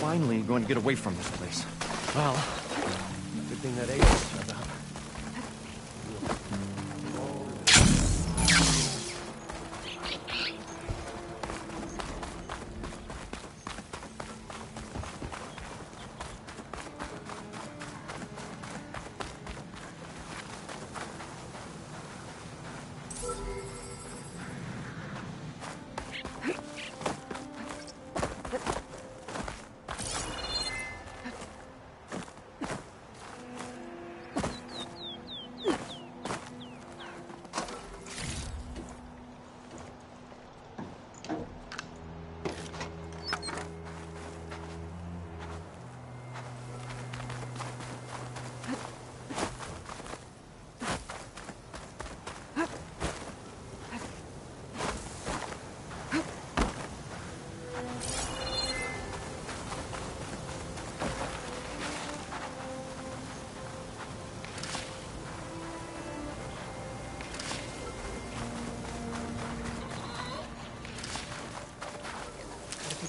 finally going to get away from this place. Well, good thing that Ace showed up.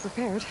Prepared.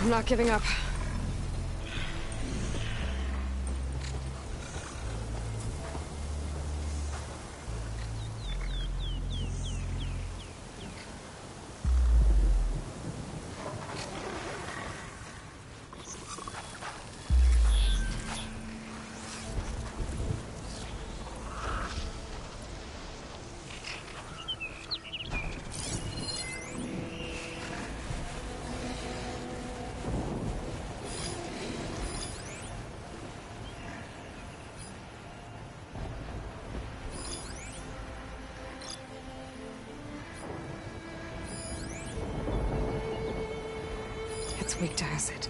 I'm not giving up. It's weak to acid.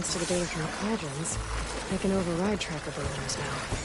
Thanks to the data from the cauldrons, I can override tracker burners now.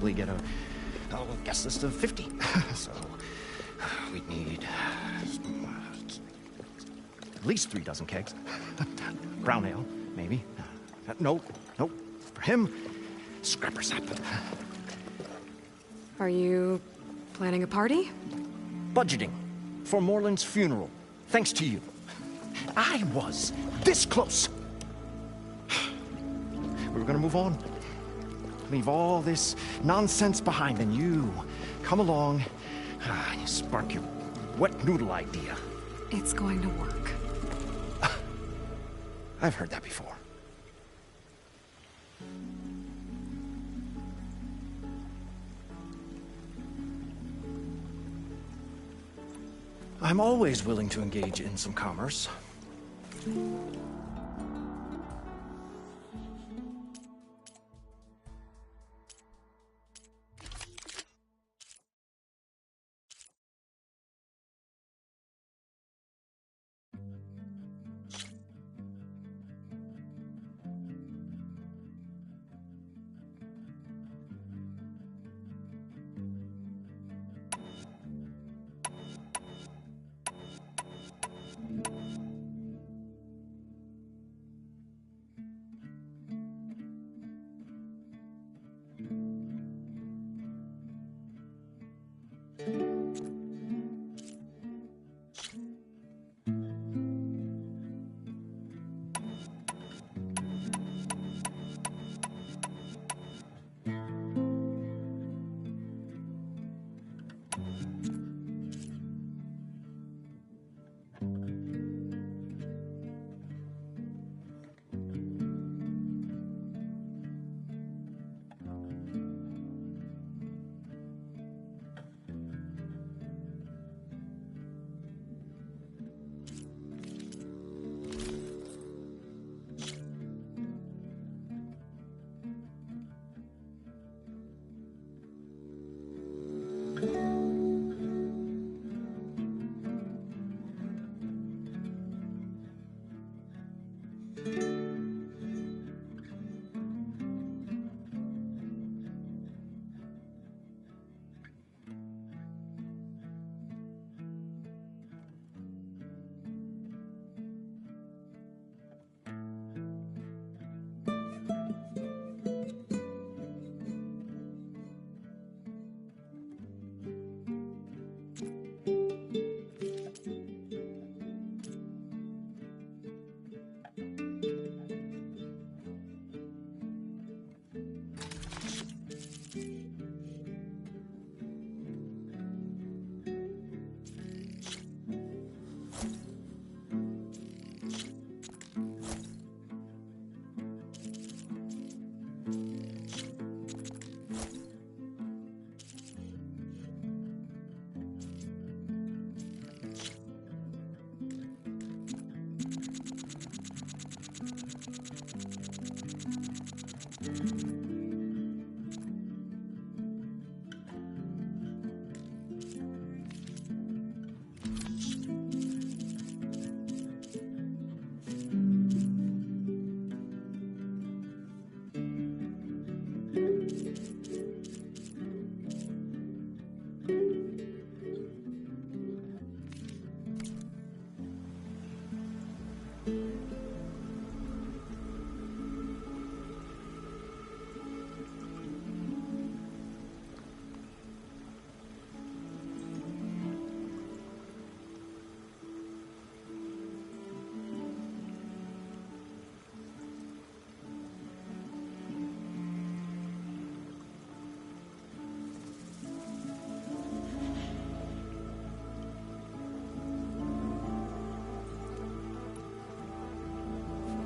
probably get a guest list of 50. So we'd need at least 3 dozen kegs. Brown ale, maybe. No. For him, scrapper sap. Are you planning a party? Budgeting for Moreland's funeral, thanks to you. I was this close. We were gonna move on. Leave all this nonsense behind, and you come along, and you spark your wet noodle idea. It's going to work. I've heard that before. I'm always willing to engage in some commerce.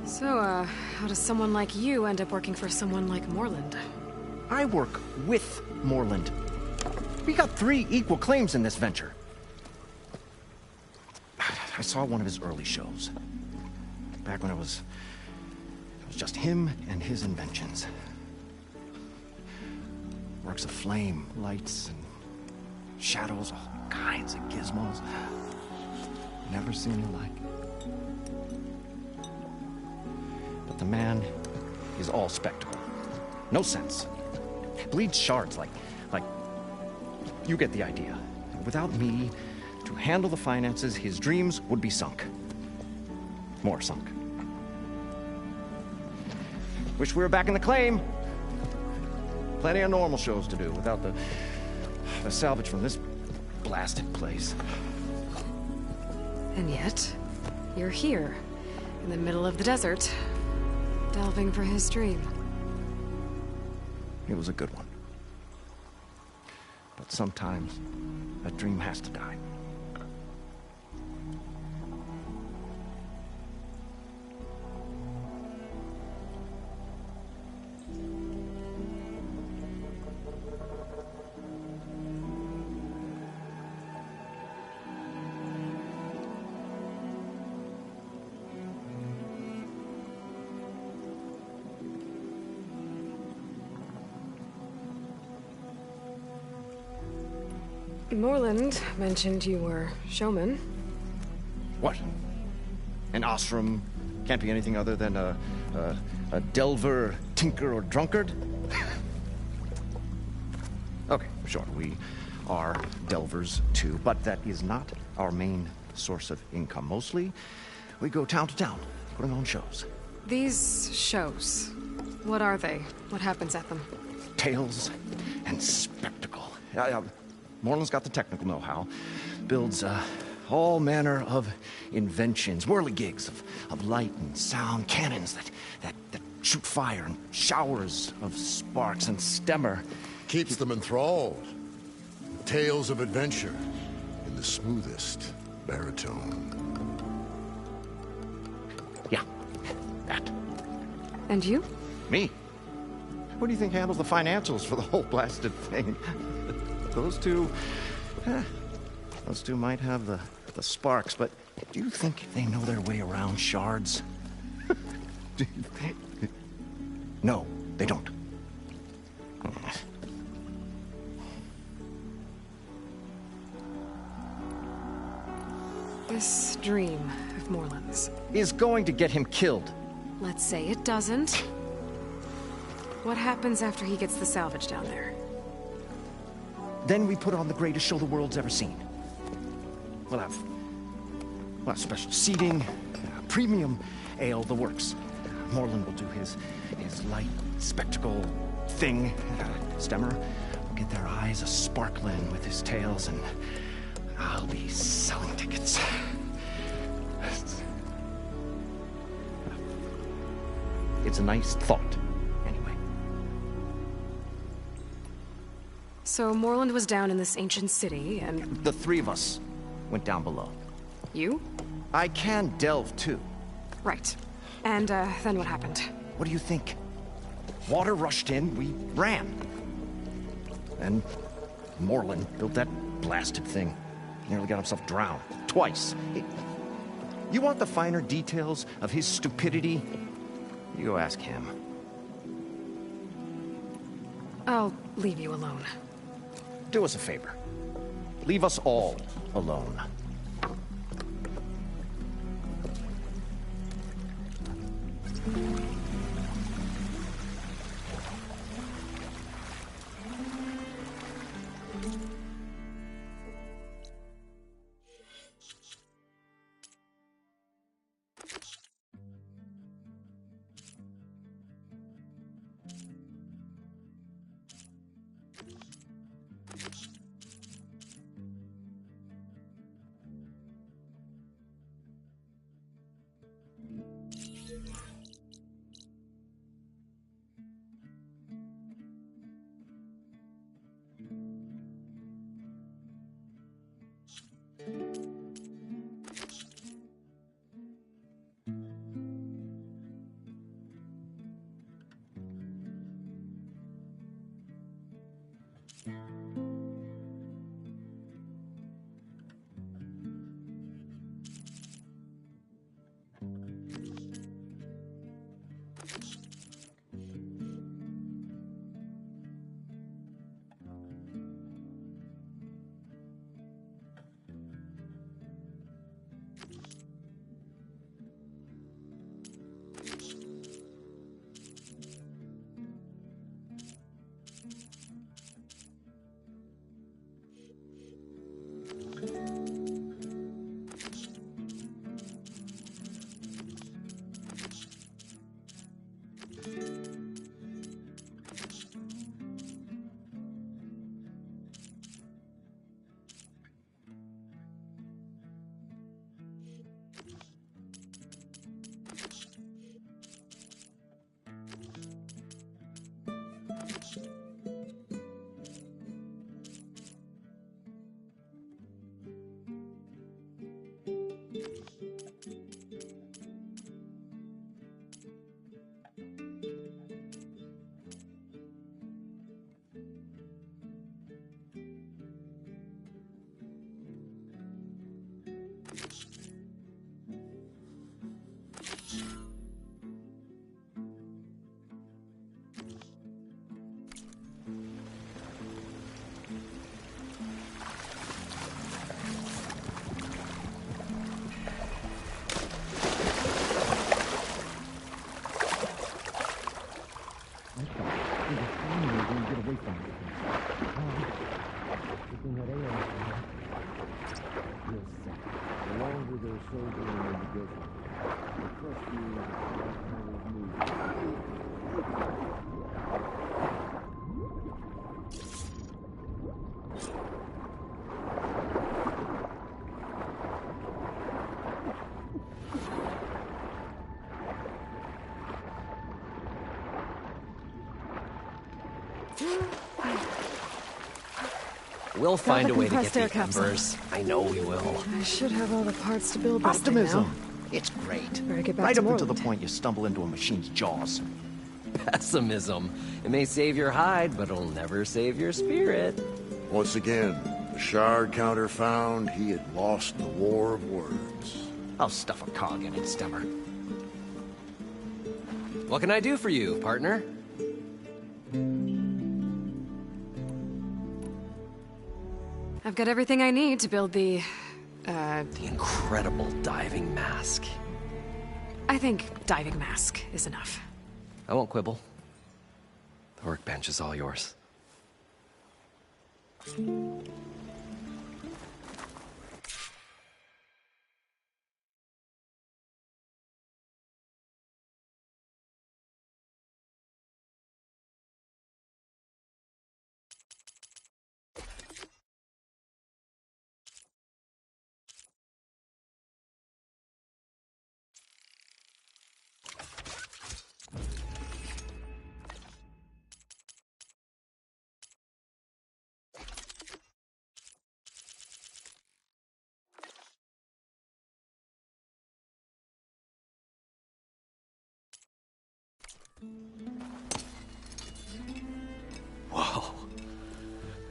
So, how does someone like you end up working for someone like Moreland? I work with Moreland. We got 3 equal claims in this venture. I saw one of his early shows. Back when it was just him and his inventions. Works of flame, lights, and shadows, all kinds of gizmos. Never seen the like. But the man is all spectacle. No sense. Bleed shards like, you get the idea. Without me to handle the finances, his dreams would be sunk. More sunk. Wish we were back in the claim. Plenty of normal shows to do without the salvage from this blasted place. And yet, you're here, in the middle of the desert, delving for his dream. It was a good one. But sometimes, a dream has to die. Morland mentioned you were showman. What? An Ostrom can't be anything other than a delver, tinker, or drunkard? Okay, sure, we are delvers too, but that is not our main source of income. Mostly, we go town to town, putting on shows. These shows, what are they? What happens at them? Tales and spectacle. Morland's got the technical know-how. Builds all manner of inventions, whirligigs of light and sound, cannons that shoot fire, and showers of sparks, and Stemmer Keeps them enthralled. Tales of adventure in the smoothest baritone. Yeah, that. And you? Me? What do you think handles the financials for the whole blasted thing? Those two might have the sparks, but do you think they know their way around shards? No, they don't. This dream of Morland's. Is going to get him killed. Let's say it doesn't. What happens after he gets the salvage down there? Then we put on the greatest show the world's ever seen. We'll have special seating, premium ale, the works. Morland will do his light spectacle thing. Stemmer will get their eyes a-sparkling with his tales, and I'll be selling tickets. It's a nice thought, anyway. So Morland was down in this ancient city, and... The three of us went down below. You? I can delve, too. Right. And, then what happened? What do you think? Water rushed in, we ran. Then Morland built that blasted thing. Nearly got himself drowned. Twice. You want the finer details of his stupidity? You go ask him. I'll leave you alone. Do us a favor. Leave us all alone. I thought we were finally going to get away from this place. Good thing that AO real sad. The longer they're soldiering in the desert, the trustier the powers move. We'll find a way to get compressed air the capsule. embers. I know we will. I should have all the parts to build this thing now. Optimism! It's great. Better get back Right to up until the Morland. point you stumble into a machine's jaws. Pessimism. It may save your hide, but it'll never save your spirit. Once again, the shard counter found he had lost the war of words. I'll stuff a cog in it, Stemmer. What can I do for you, partner? I've got everything I need to build the... The incredible diving mask. I think diving mask is enough. I won't quibble. The workbench is all yours. Whoa.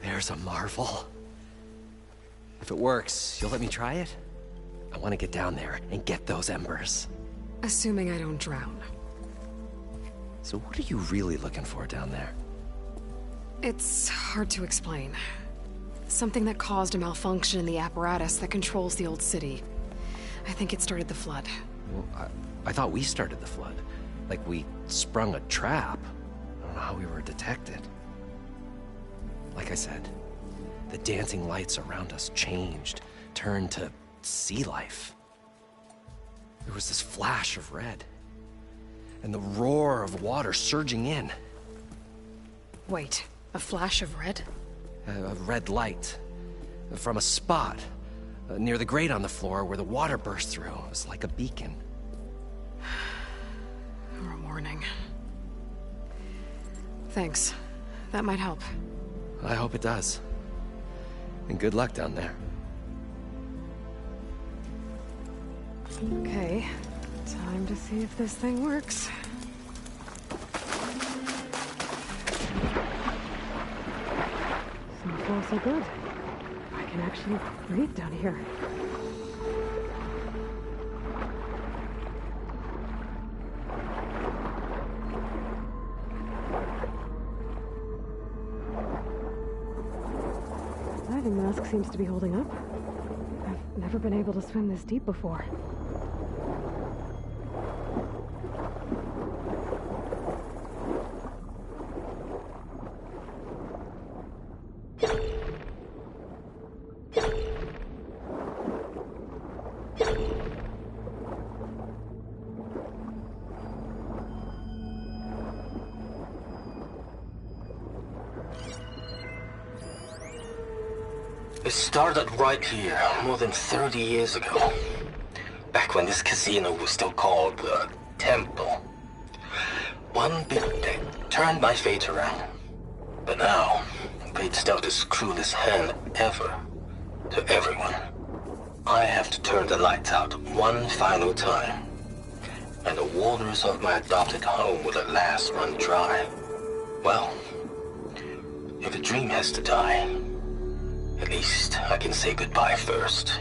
There's a marvel. If it works, you'll let me try it? I want to get down there and get those embers. Assuming I don't drown. So what are you really looking for down there? It's hard to explain. Something that caused a malfunction in the apparatus that controls the old city. I think it started the flood. Well, I thought we started the flood. Like we sprung a trap. I don't know how we were detected. Like I said, the dancing lights around us changed, turned to sea life. There was this flash of red, and the roar of water surging in. Wait, a flash of red? A red light from a spot near the grate on the floor where the water burst through. It was like a beacon. Or a warning. Thanks. That might help. I hope it does. And good luck down there. Okay, time to see if this thing works. So far, so good. I can actually breathe down here. Diving mask seems to be holding up. I've never been able to swim this deep before. It started right here, more than 30 years ago. Back when this casino was still called the Temple. One big day turned my fate around. But now, fate's dealt its cruelest hand ever to everyone. I have to turn the lights out one final time. And the waters of my adopted home will at last run dry. Well, if a dream has to die, at least I can say goodbye first.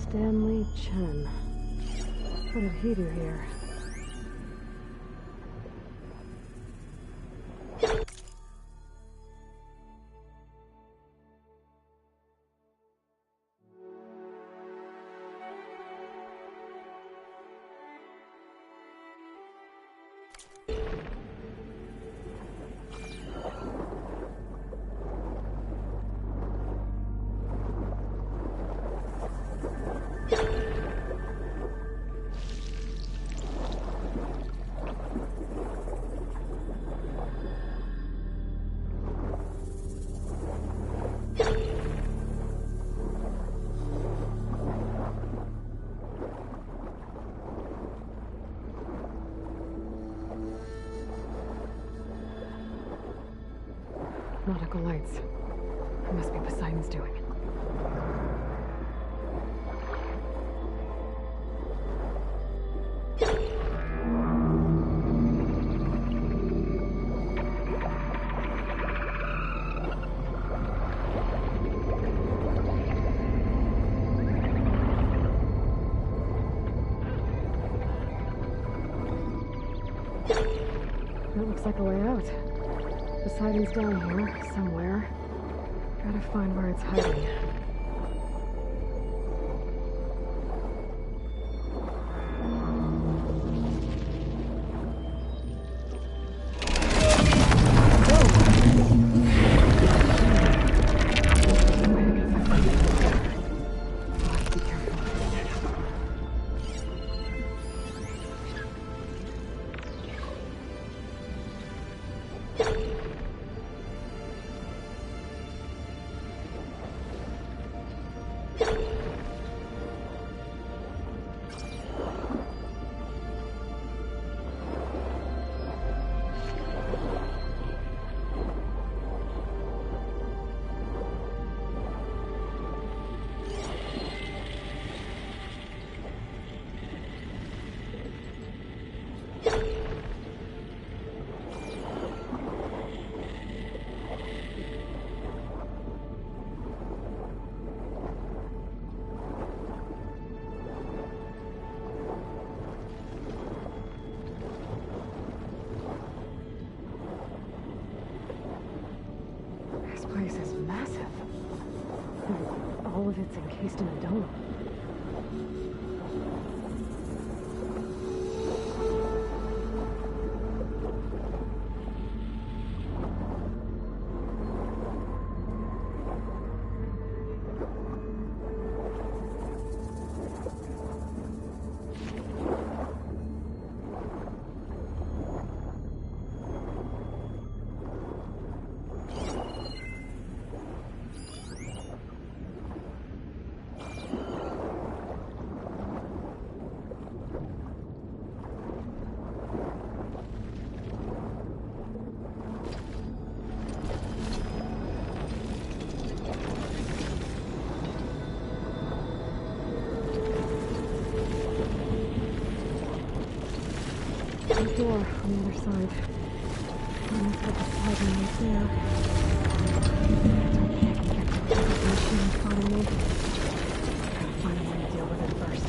Stanley Chen. What did he do here? Nautical lights. It must be Poseidon's doing. That looks like a way out. Poseidon's down here, somewhere. Gotta find where it's hiding. This place is massive. All of it's encased in a dome. The door on the other side. Almost got the sliding right there. I can get to the machine spotting me. Gotta find a way to deal with it first.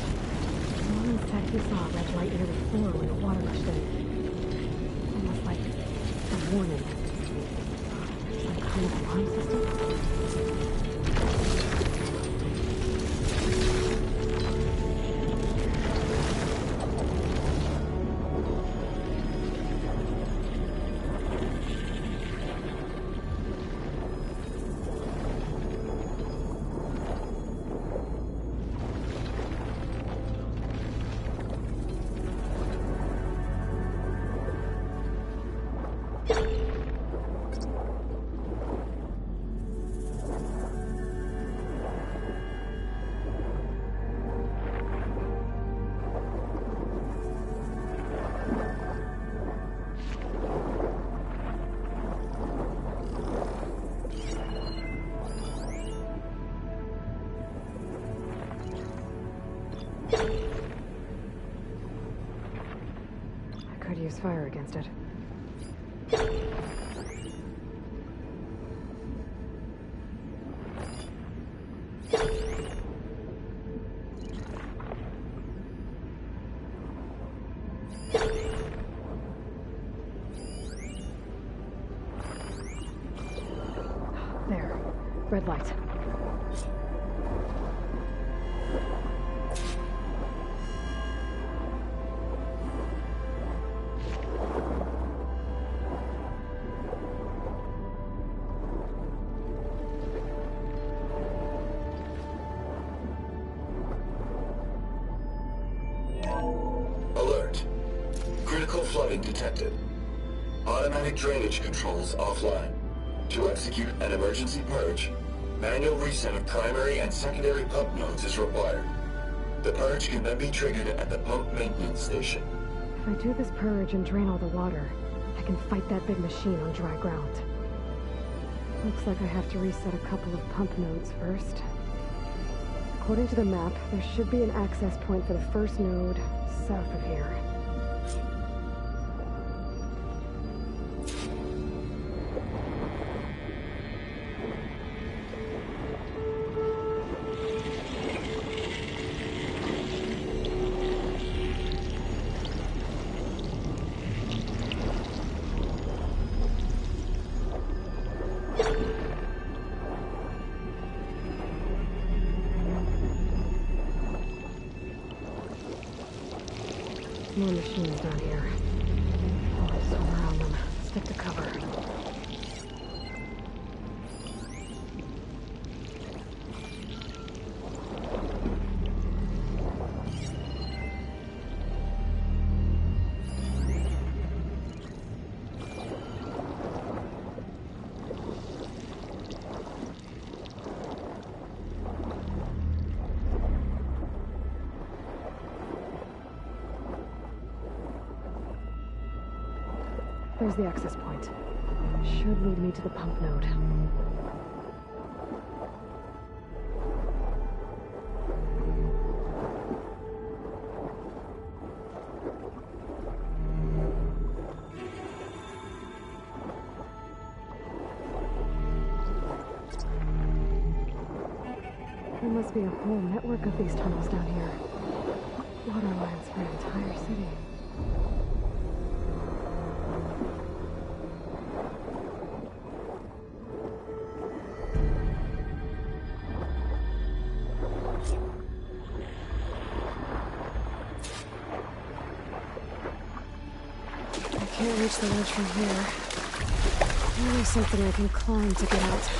Norman said he saw a red light near the floor when the water rushed in. Almost like a warning. Some kind of alarm system? I could use fire against it. There. Red light. Alert. Critical flooding detected. Automatic drainage controls offline. To execute an emergency purge, manual reset of primary and secondary pump nodes is required. The purge can then be triggered at the pump maintenance station. If I do this purge and drain all the water, I can fight that big machine on dry ground. Looks like I have to reset a couple of pump nodes first. According to the map, there should be an access point for the first node south of here. More machines down here. I'll swim around them. Stick to cover. There's the access point. Should lead me to the pump node. There must be a whole network of these tunnels down here. Water lines for an entire city. Can't reach the ledge from here. Maybe something I can climb to get out.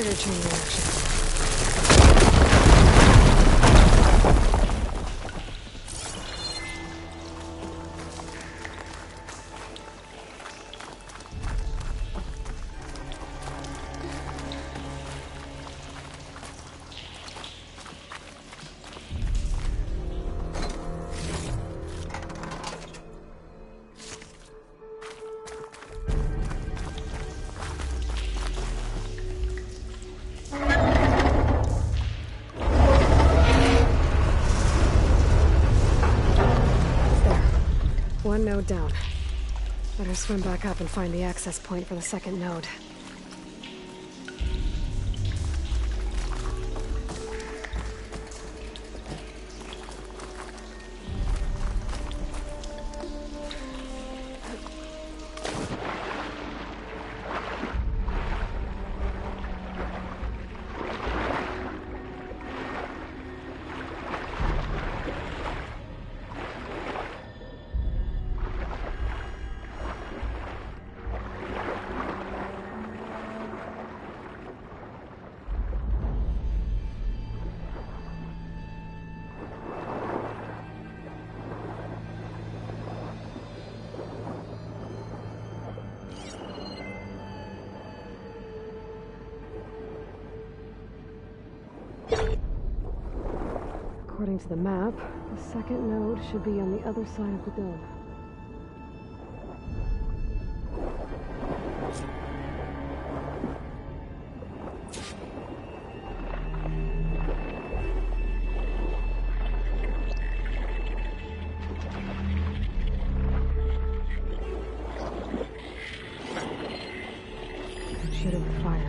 Trigger chain reaction. One node down. Better swim back up and find the access point for the second node. According to the map, the second node should be on the other side of the dome. Shoot it with fire.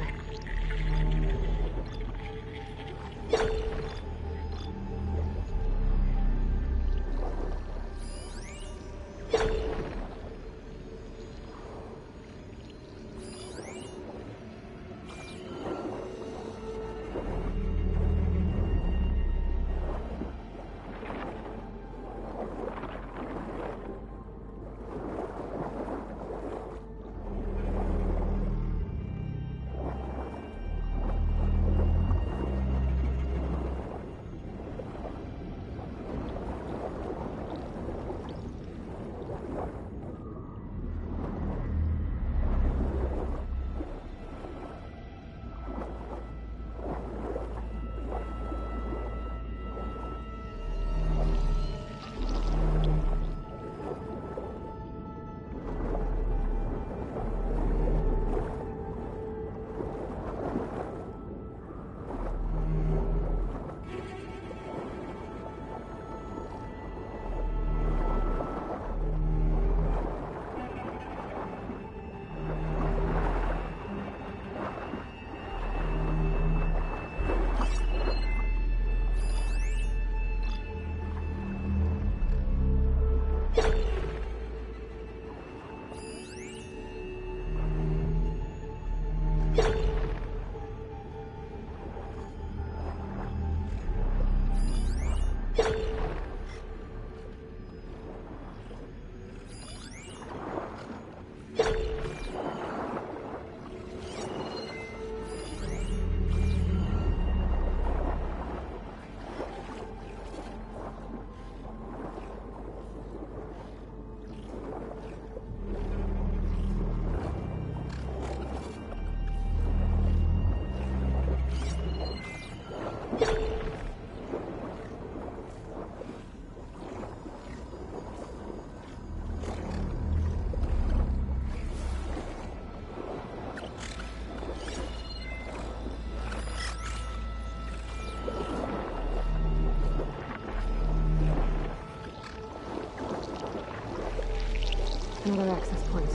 Another access point.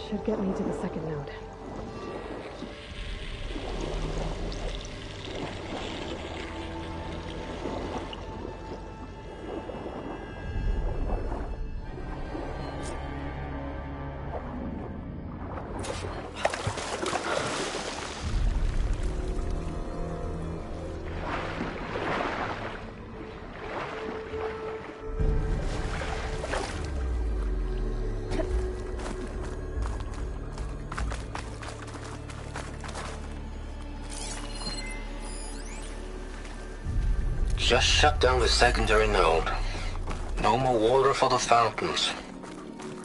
Should get me to the second node. Just shut down the secondary node. No more water for the fountains.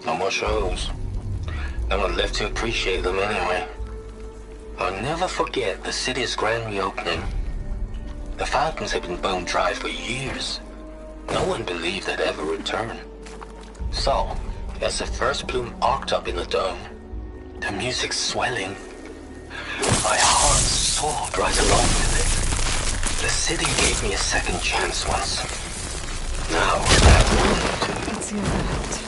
No more shows. No one left to appreciate them anyway. I'll never forget the city's grand reopening. The fountains had been bone dry for years. No one believed they'd ever return. So, as the first bloom arced up in the dome, the music swelling, my heart soared right along with it. The city gave me a second chance once. Now I have one to... Let's see how that helped.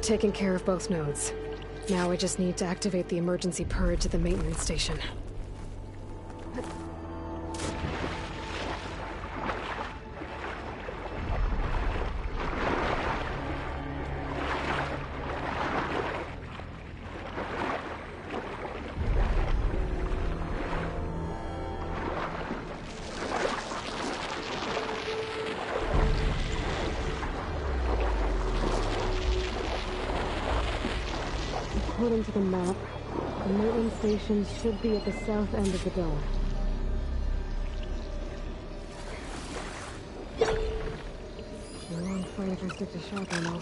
Taken care of both nodes. Now I just need to activate the emergency purge at the maintenance station. According to the map, the maintenance station should be at the south end of the dome. A long fight if I stick to shotgun though.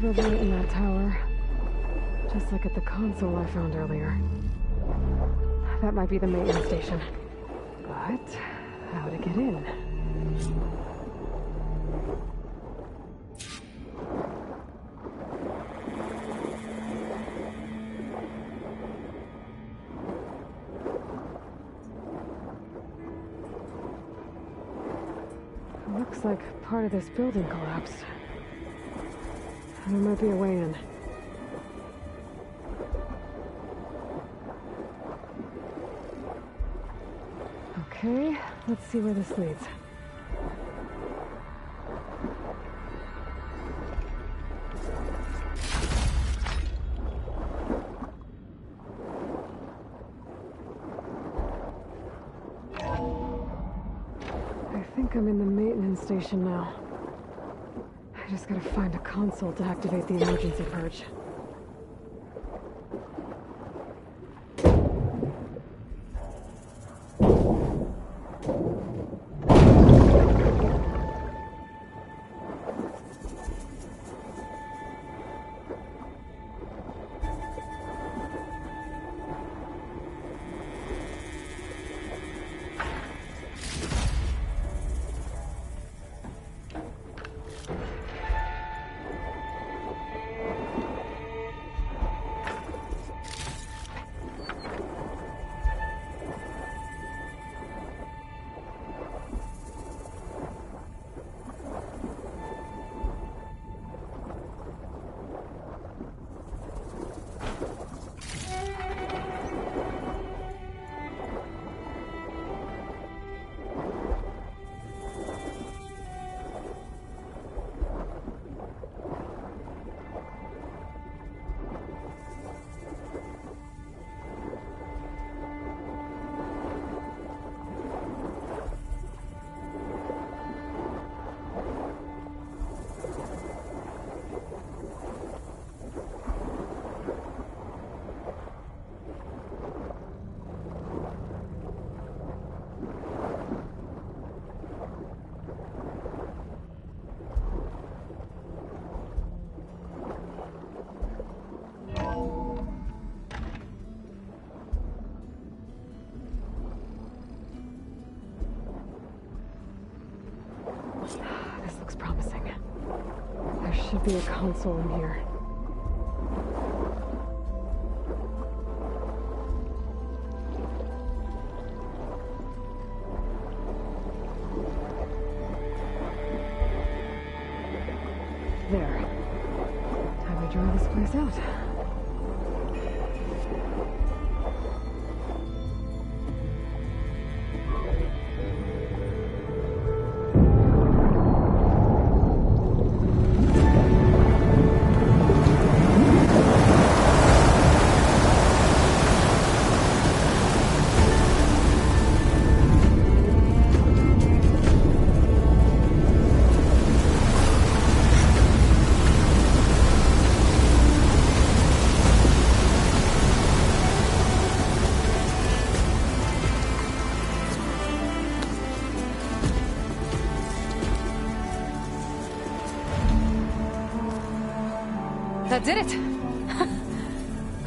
There's a light in that tower. Just like at the console I found earlier. That might be the maintenance station. But how to get in? Looks like part of this building collapsed. There might be a way in. Okay, let's see where this leads. think I'm in the maintenance station now. I just gotta find a console to activate the emergency purge. This looks promising. There should be a console in here. There. Time to dry this place out. That did it!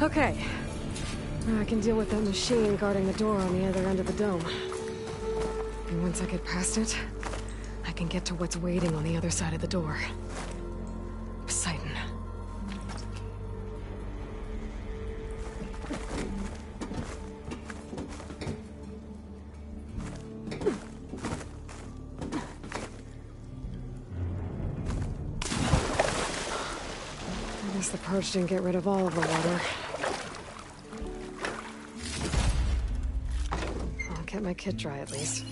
Okay. Now I can deal with that machine guarding the door on the other end of the dome. And once I get past it, I can get to what's waiting on the other side of the door. Poseidon. The purge didn't get rid of all of the water. I'll get my kit dry at least.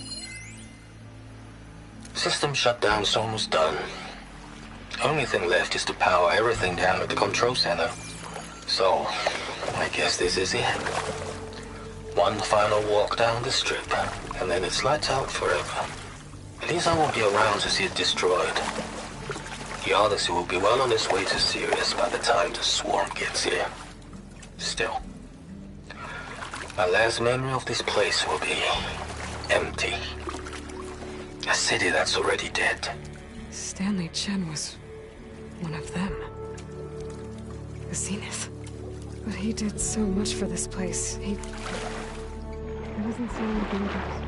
System shutdown's almost done. Only thing left is to power everything down at the control center. So, I guess this is it. One final walk down the strip, and then it's lights out forever. At least I won't be around to see it destroyed. The Odyssey will be well on its way to Sirius by the time the swarm gets here. Still, my last memory of this place will be empty. A city that's already dead. Stanley Chen was one of them. The Zenith. But he did so much for this place. He doesn't seem like dangerous.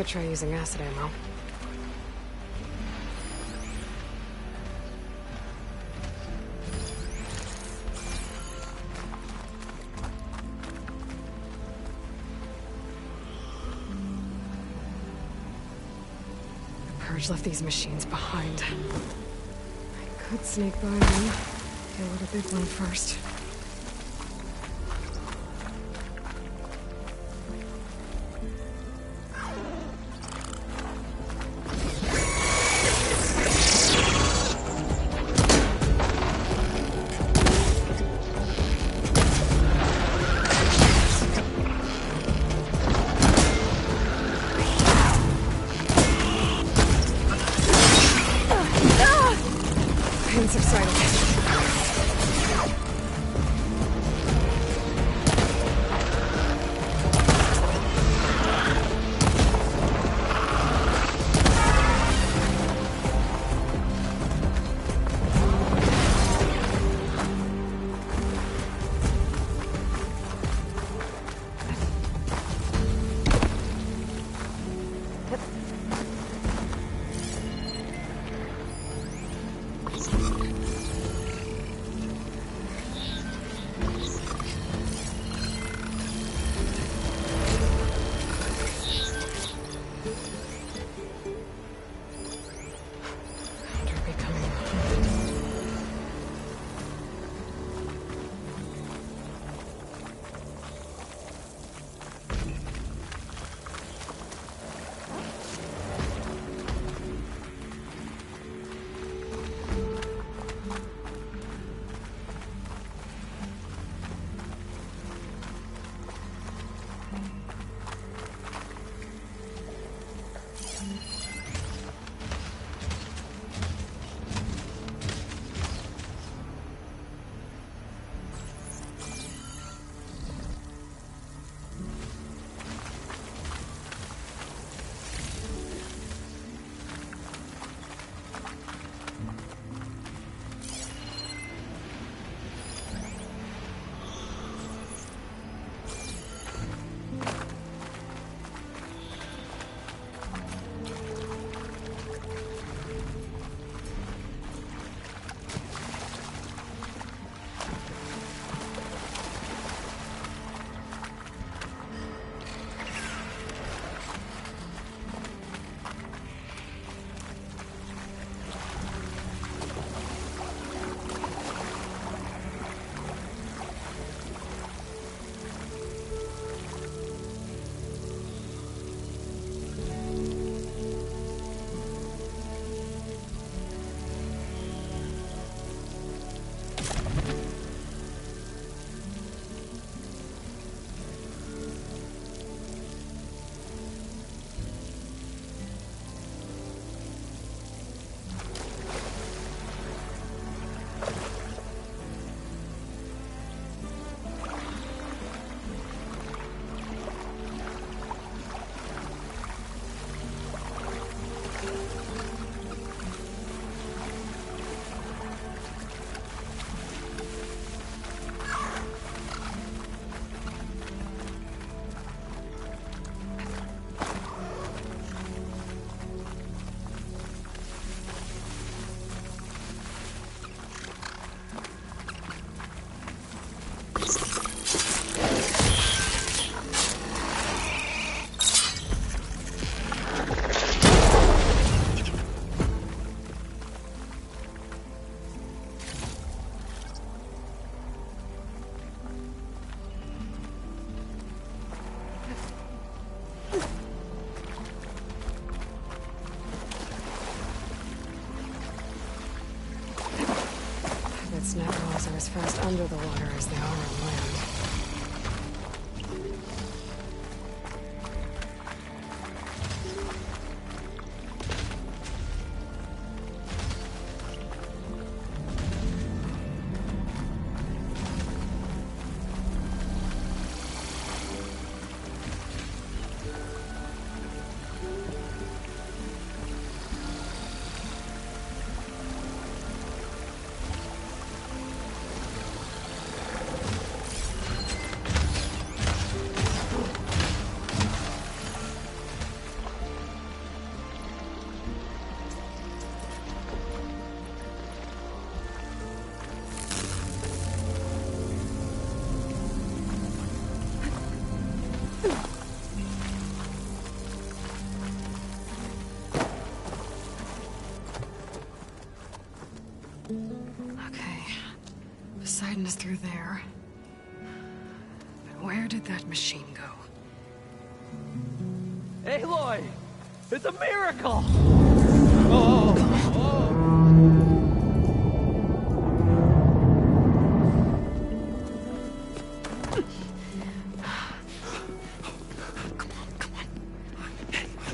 could try using acid ammo. The Purge left these machines behind. I could sneak by them. Deal with a big one first. Pain subsided. Net walls are as fast under the water as they are on land. Poseidon is through there. But where did that machine go? Aloy! It's a miracle!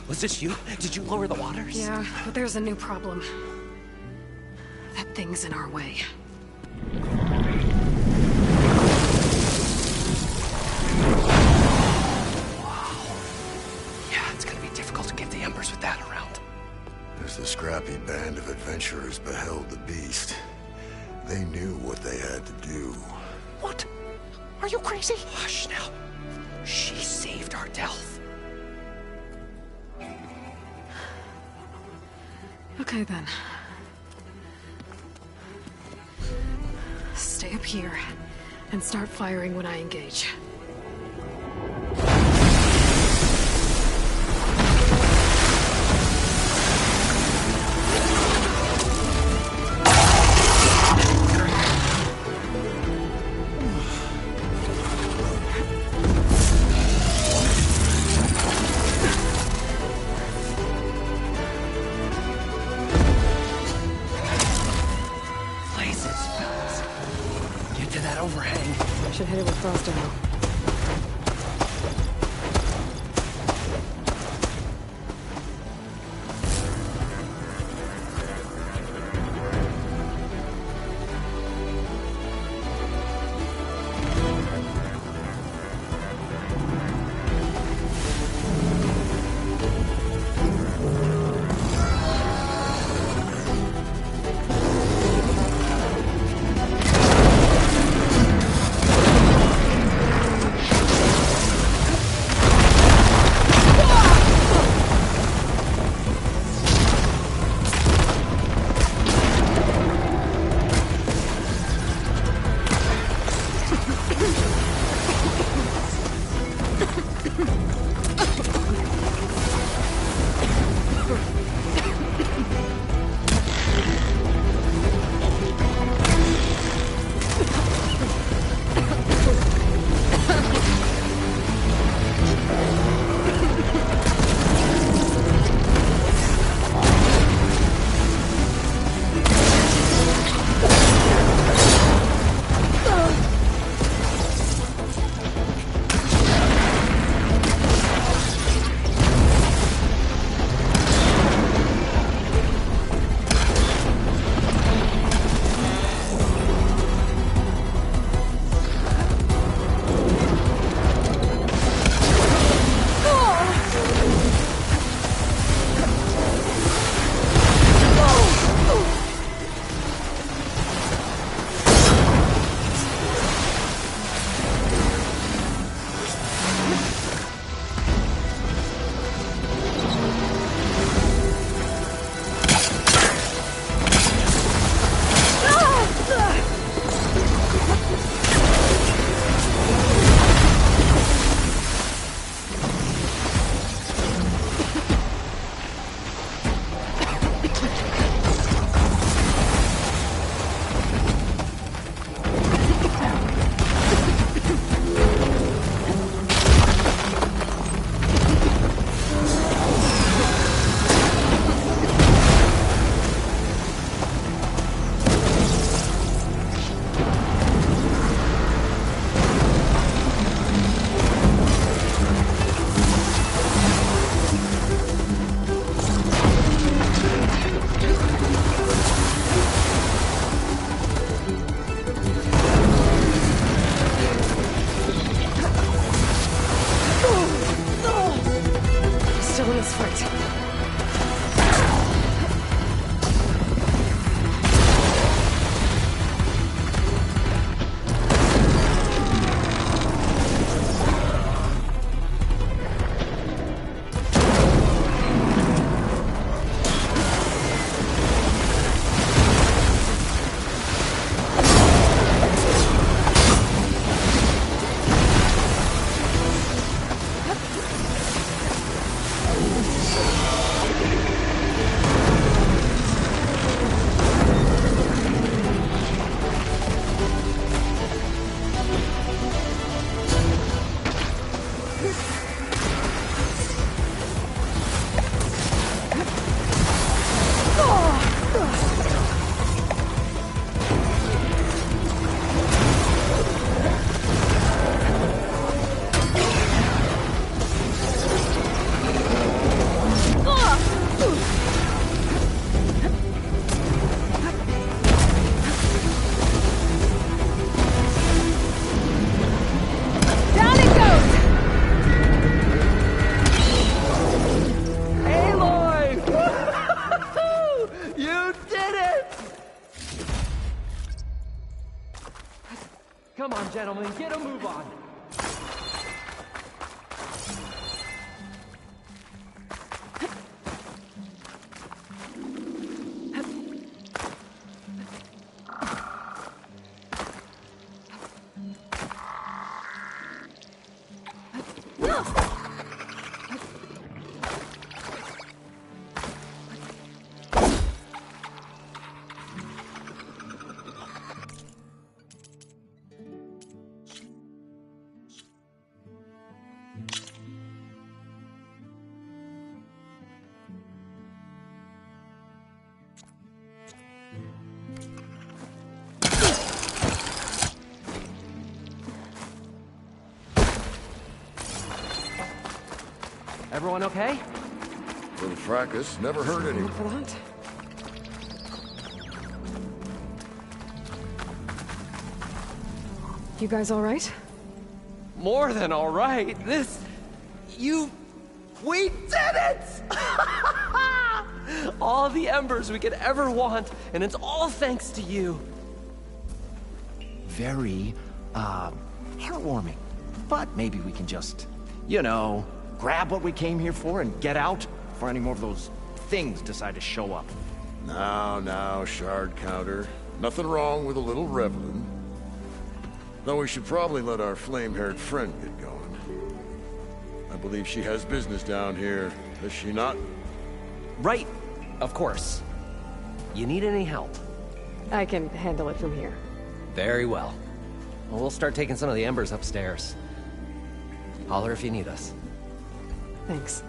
Was this you? Did you lower the waters? Yeah, but there's a new problem. That thing's in our way. Yeah, it's gonna be difficult to get the Embers with that around. As the scrappy band of adventurers beheld the beast, they knew what they had to do. What? Are you crazy? Hush now. She saved our Delph. Okay then. Stay up here and start firing when I engage. Should hit it with frost arrow. Come on, gentlemen, get a move on. Everyone okay? Little fracas never hurt anyone. For that? You guys all right? More than all right. We did it! All the embers we could ever want, and it's all thanks to you. Very, heartwarming. But maybe we can just, you know, grab what we came here for and get out before any more of those things decide to show up. Now, Shard Counter. Nothing wrong with a little reveling. Though we should probably let our flame-haired friend get going. I believe she has business down here, does she not? Right, of course. You need any help? I can handle it from here. Very well. Well, we'll start taking some of the embers upstairs. Holler if you need us. Thanks.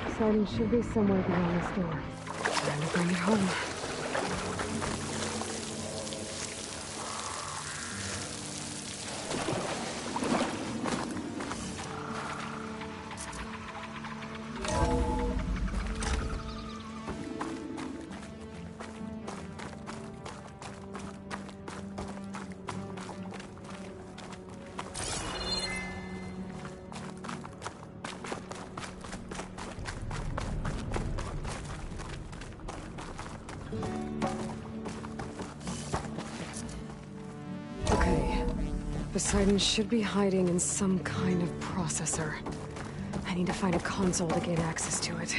Poseidon should be somewhere beyond this door. Time to bring it home. Poseidon should be hiding in some kind of processor. I need to find a console to gain access to it.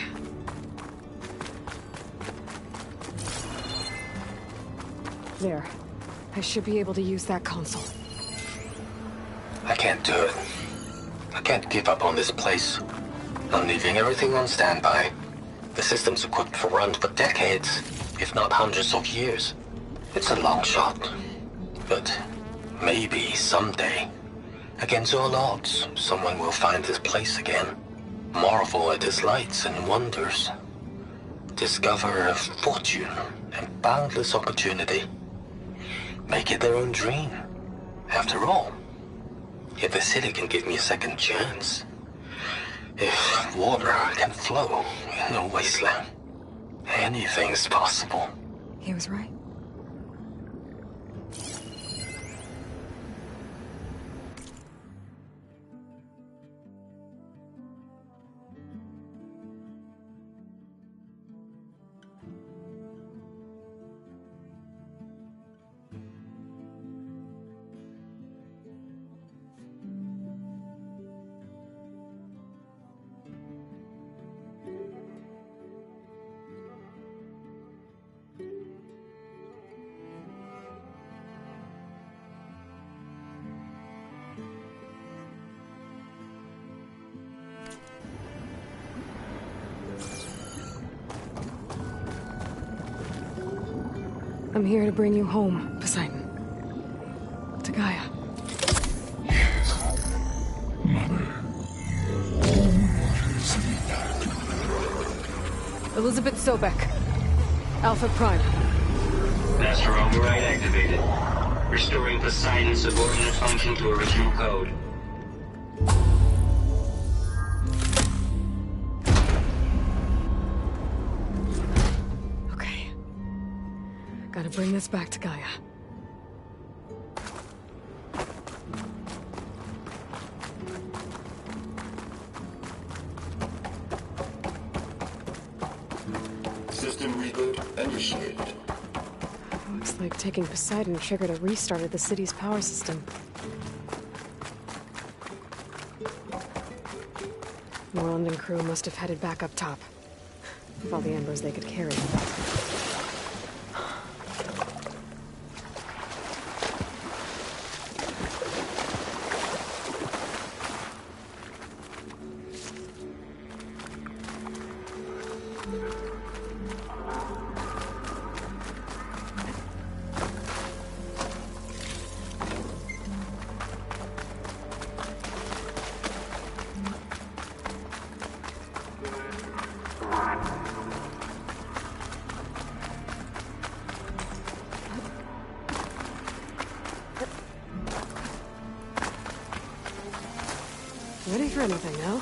There. I should be able to use that console. I can't do it. I can't give up on this place. I'm leaving everything on standby. The system's equipped for runs for decades, if not hundreds of years. It's a long shot, but maybe someday, against all odds, someone will find this place again, marvel at its lights and wonders, discover a fortune and boundless opportunity, make it their own dream. After all, if the city can give me a second chance, if water can flow in a wasteland, anything's possible. He was right. I'm here to bring you home, Poseidon. To Gaia. Elizabeth Sobek. Alpha Prime. Master override activated. Restoring Poseidon's subordinate function to original code. Okay. Gotta bring this back to Gaia. System reboot initiated. Looks like taking Poseidon triggered a restart of the city's power system. Moreland and crew must have headed back up top. With all the embers they could carry. Ready for anything now?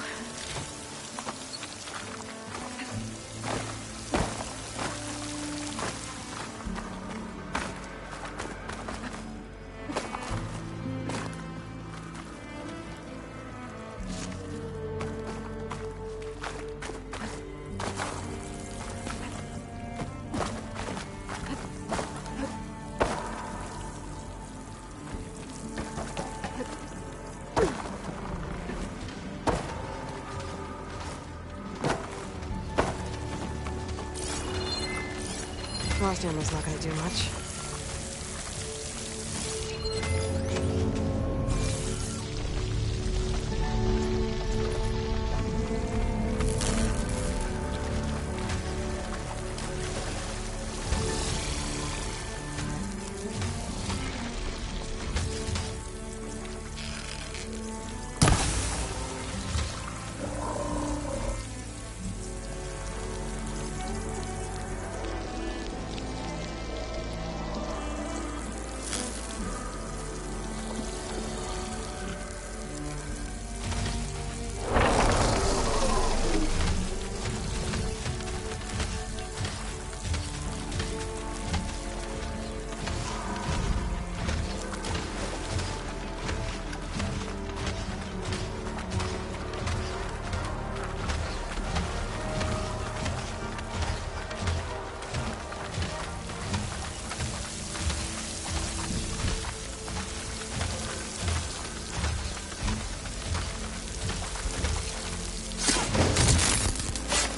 Frost ammo's not gonna do much.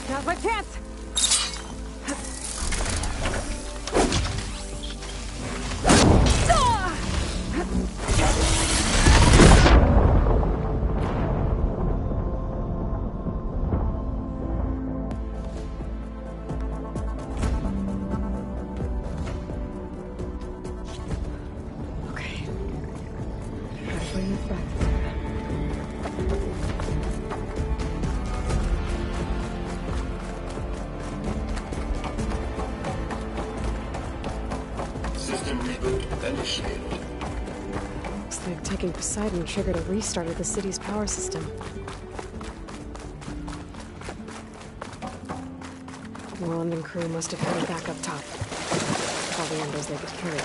Now's my chance! Okay. Gotta bring this back. System reboot initiated. Looks like taking Poseidon triggered a restart of the city's power system. Moreland and crew must have headed back up top. With all the embers they could carry.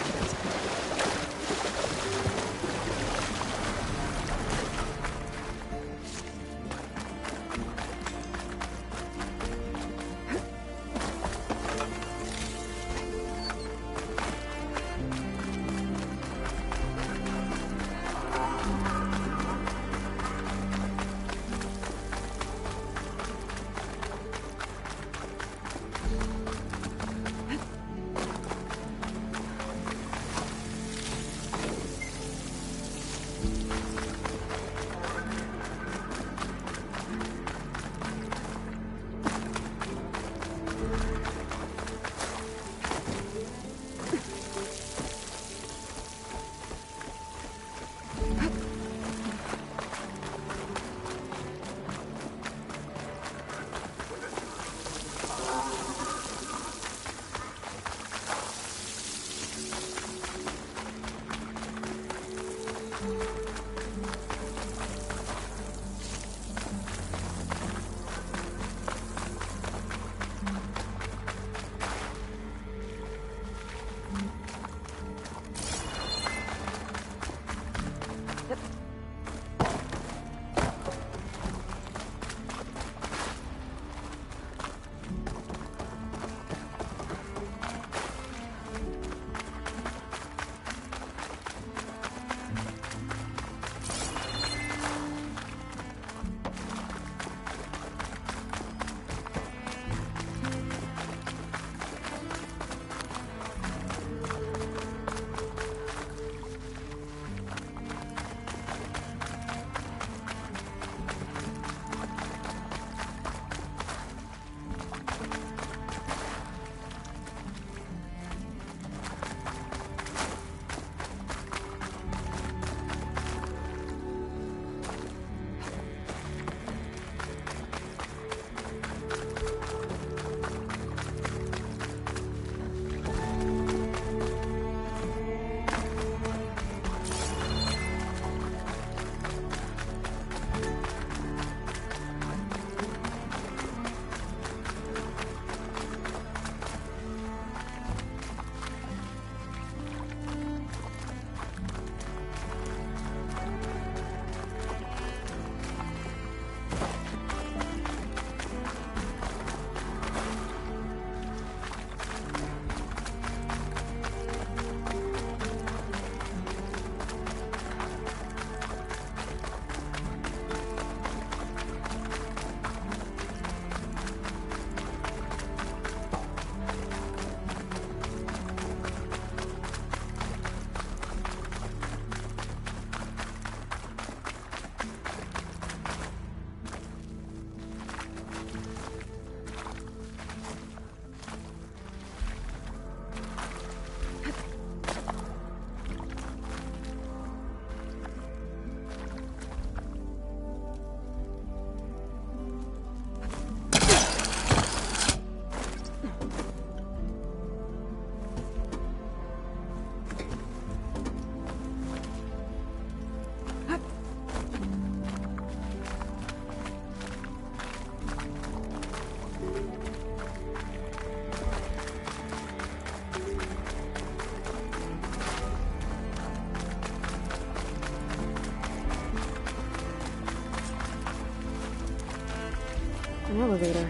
An elevator.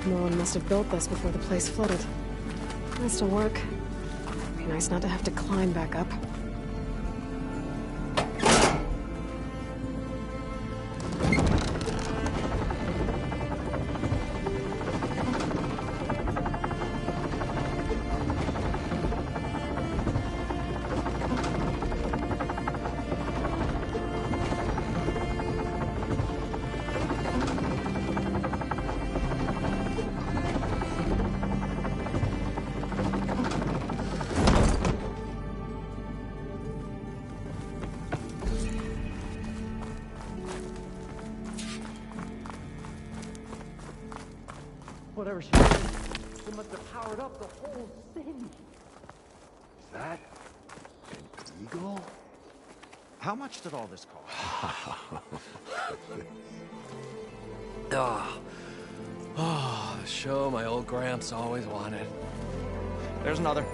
Merlin must have built this before the place flooded. Nice to work. Be nice not to have to climb back up. Whatever she did, it must have powered up the whole city. Is that an eagle? How much did all this cost? The show my old Gramps always wanted. There's another.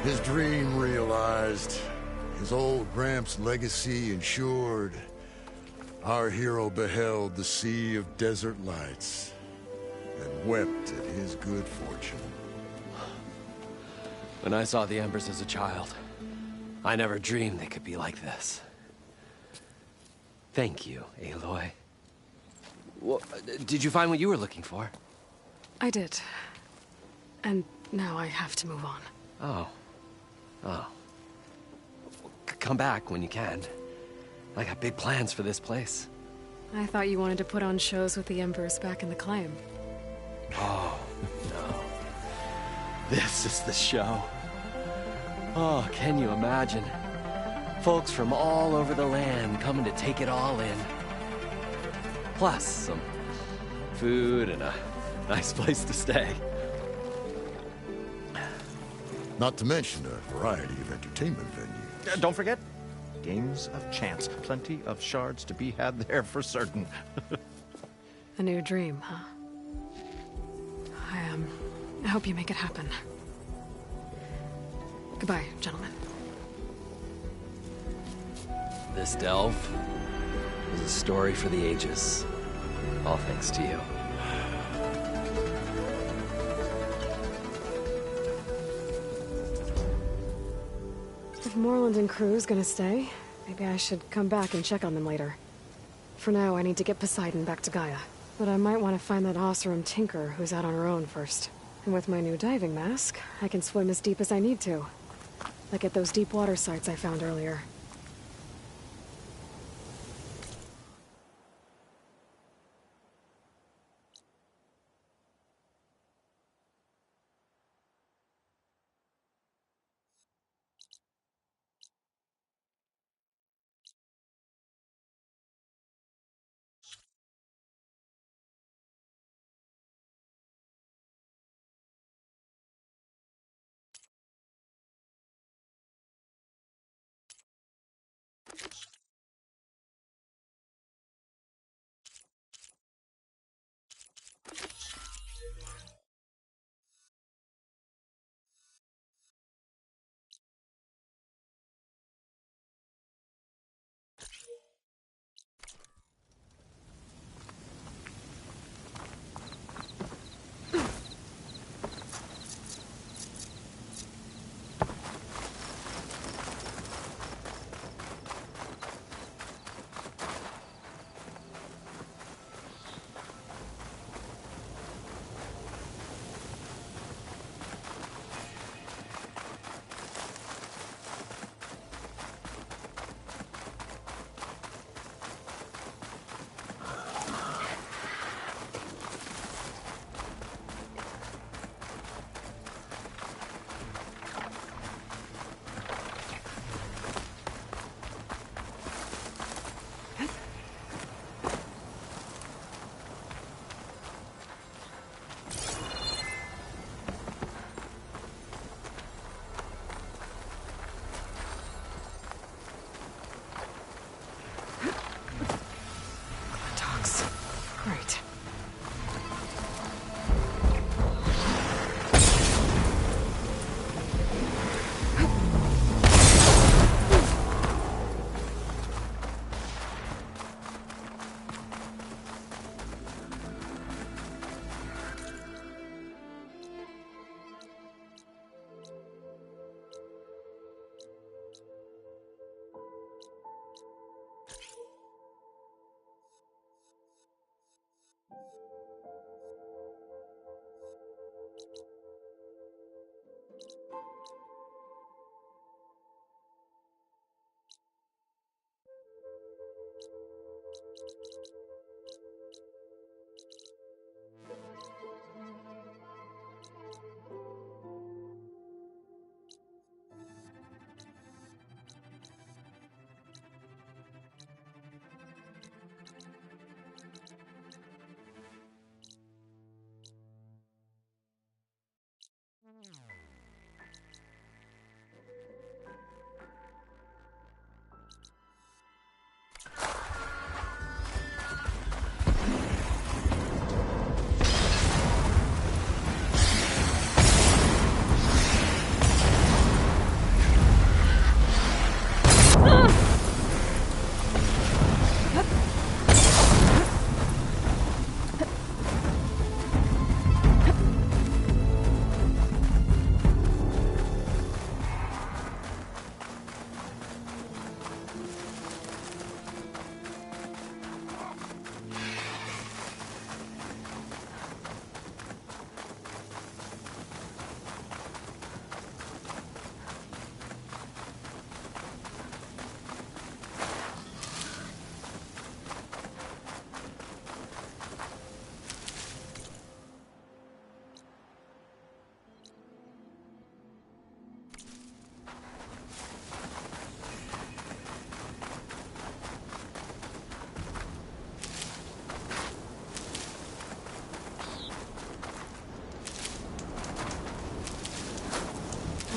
His dream realized. His old Gramps' legacy ensured. Our hero beheld the sea of desert lights and wept at his good fortune. When I saw the Embers as a child, I never dreamed they could be like this. Thank you, Aloy. Well, did you find what you were looking for? I did. And now I have to move on. Oh. Come back when you can. I got big plans for this place. I thought you wanted to put on shows with the Embers back in the Claim. Oh, no. This is the show. Oh, can you imagine? Folks from all over the land coming to take it all in. Plus, some food, and a nice place to stay. Not to mention a variety of entertainment venues. Don't forget, games of chance. Plenty of shards to be had there for certain. A new dream, huh? I hope you make it happen. Goodbye, gentlemen. This delve was a story for the ages. All thanks to you. If Moreland and crew's gonna stay, maybe I should come back and check on them later. For now, I need to get Poseidon back to Gaia. But I might want to find that Oseram Tinker who's out on her own first. And with my new diving mask, I can swim as deep as I need to. Like at those deep water sites I found earlier.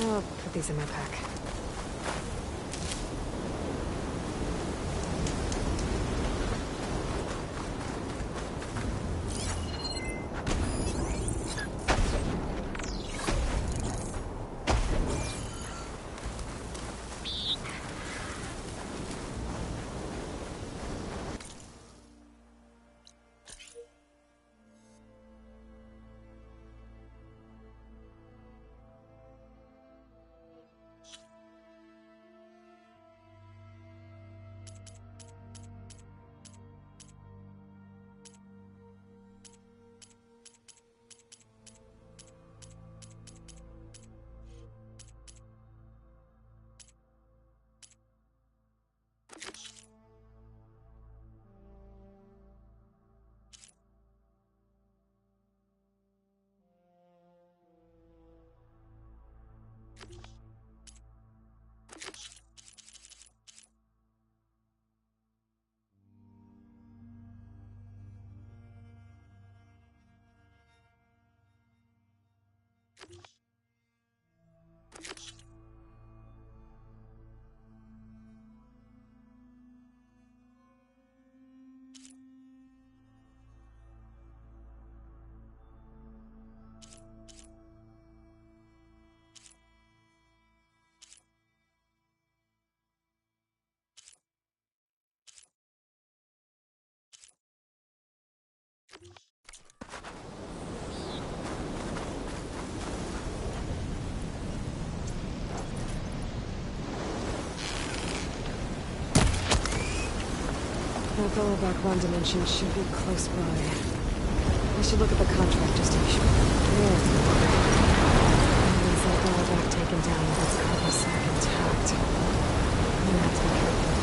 I'll put these in my pack. That Belloback one dimension should be close by. I should look at the contract just to be sure. Yes. Once that Belloback taken down with its cargo sack intact. I'm gonna have to be careful.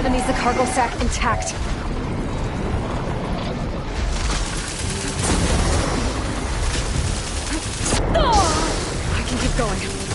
front needs the cargo sack intact. I can keep going.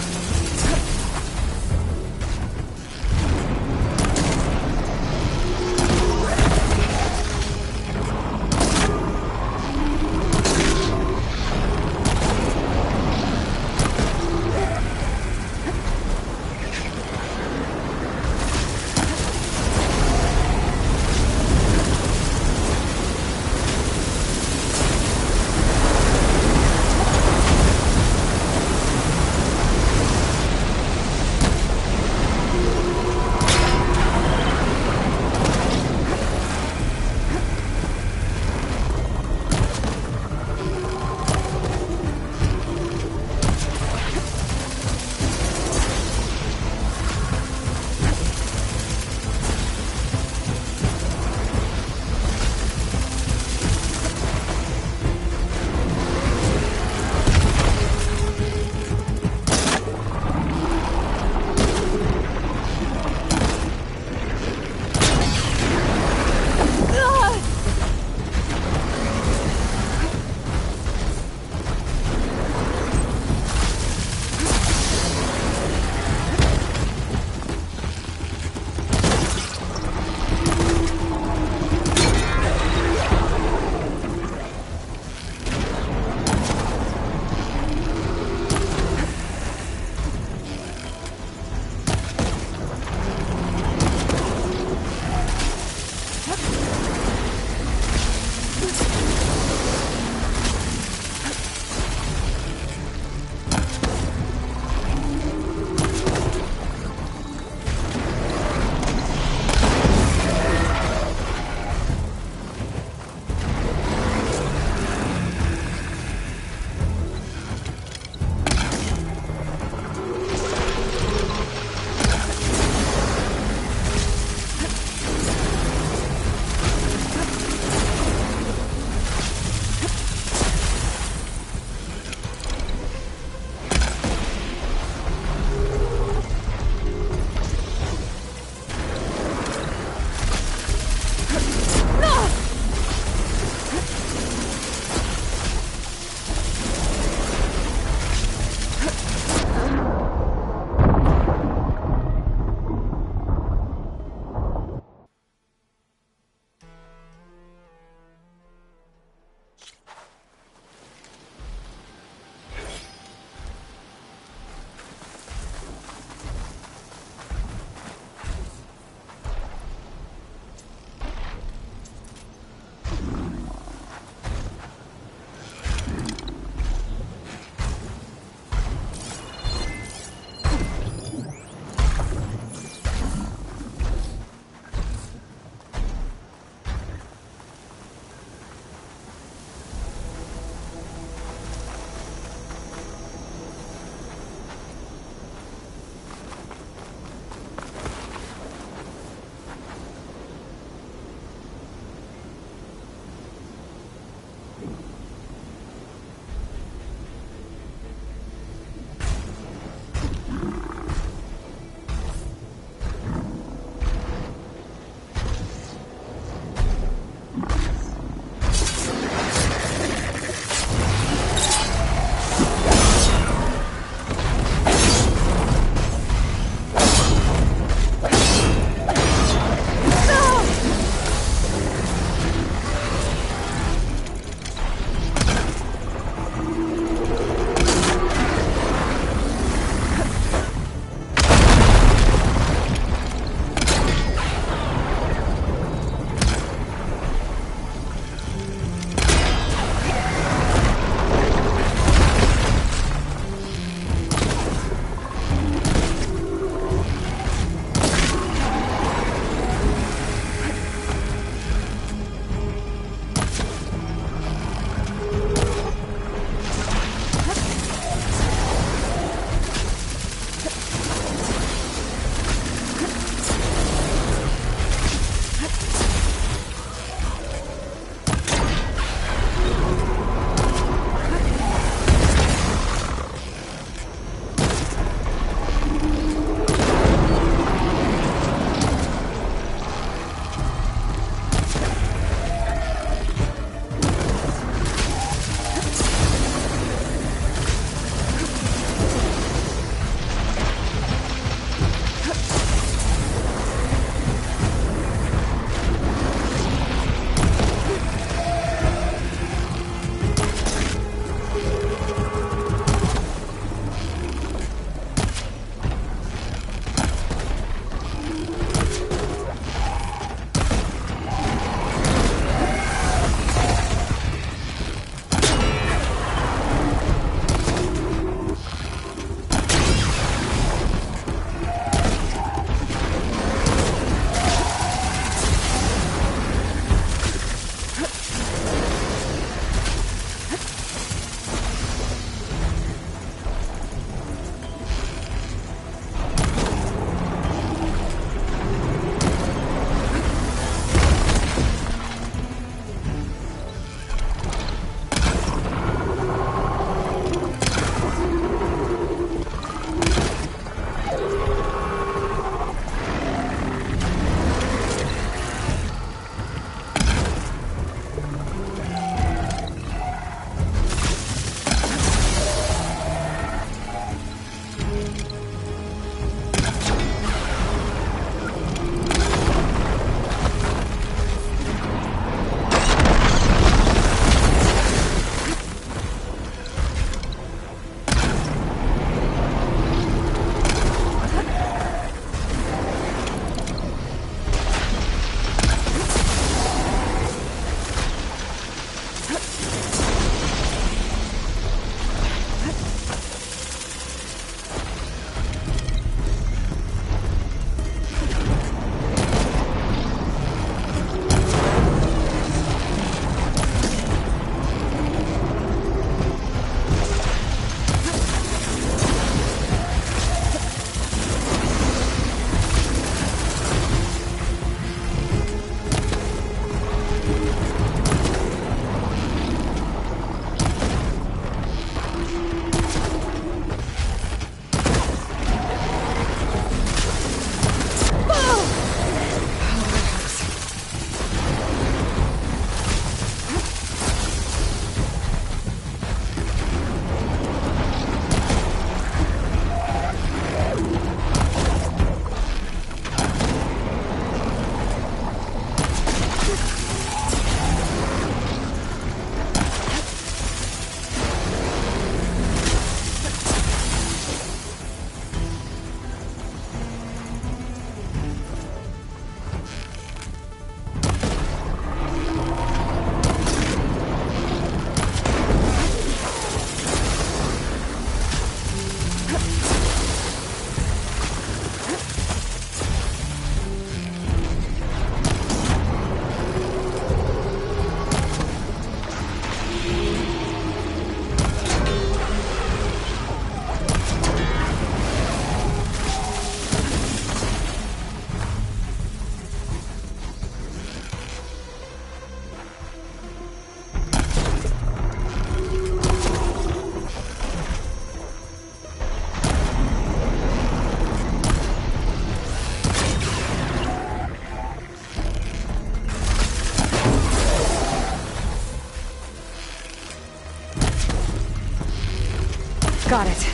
Got it.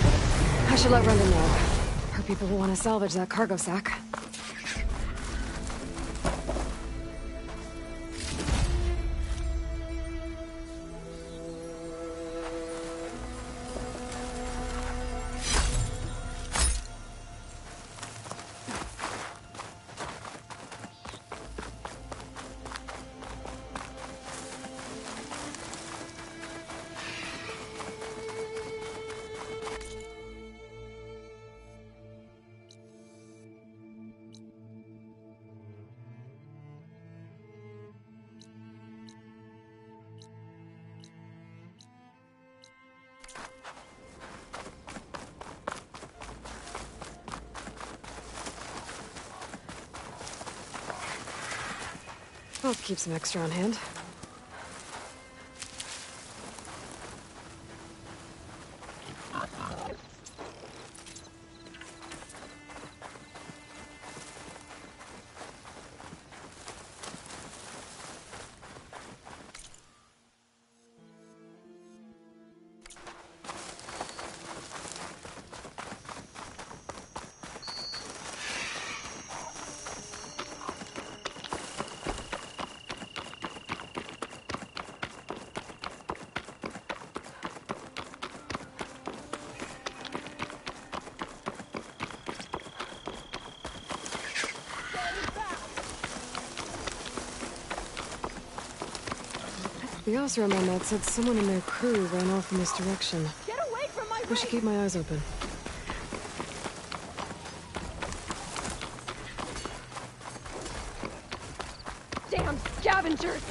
I should let Renda know. Her people will want to salvage that cargo sack. I'll keep some extra on hand. The Osram on that said someone in their crew ran off in this direction. Get away from my I should keep my eyes open. damn scavengers!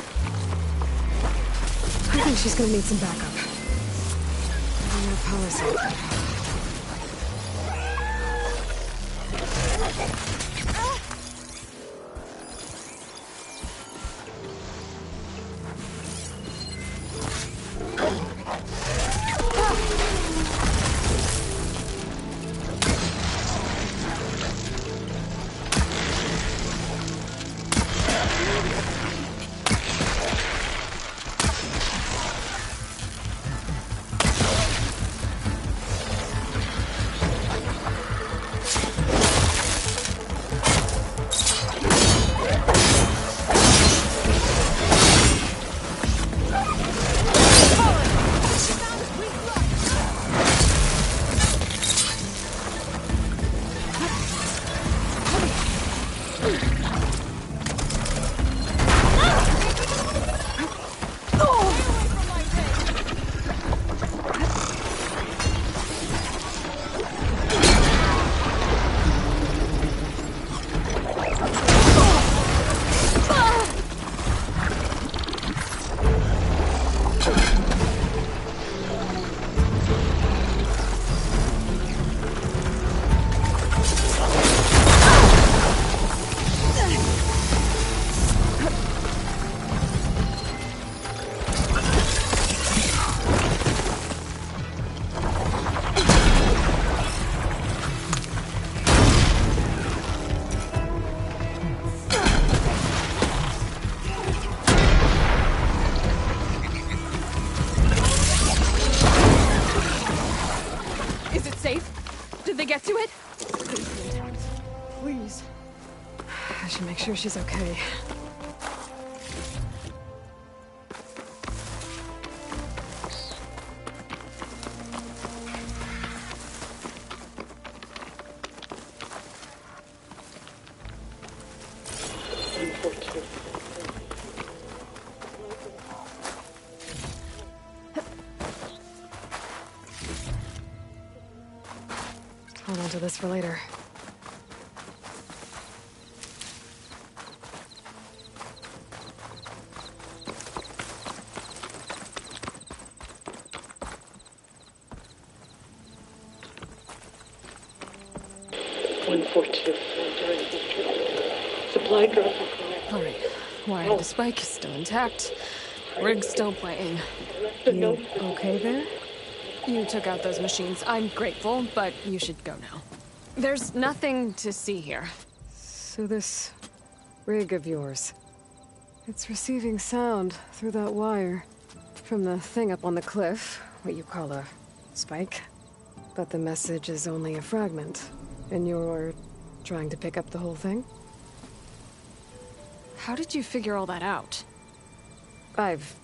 I think she's gonna need some backup. Maybe more power cell. Please. I should make sure she's okay. Hold on to this for later. Supply drop. Hurry. Why, the spike is still intact. Rig's still playing. You okay there? You took out those machines. I'm grateful, but you should go now. There's nothing to see here. So this rig of yours, it's receiving sound through that wire from the thing up on the cliff, what you call a spike. But the message is only a fragment, and you're trying to pick up the whole thing? How did you figure all that out? I've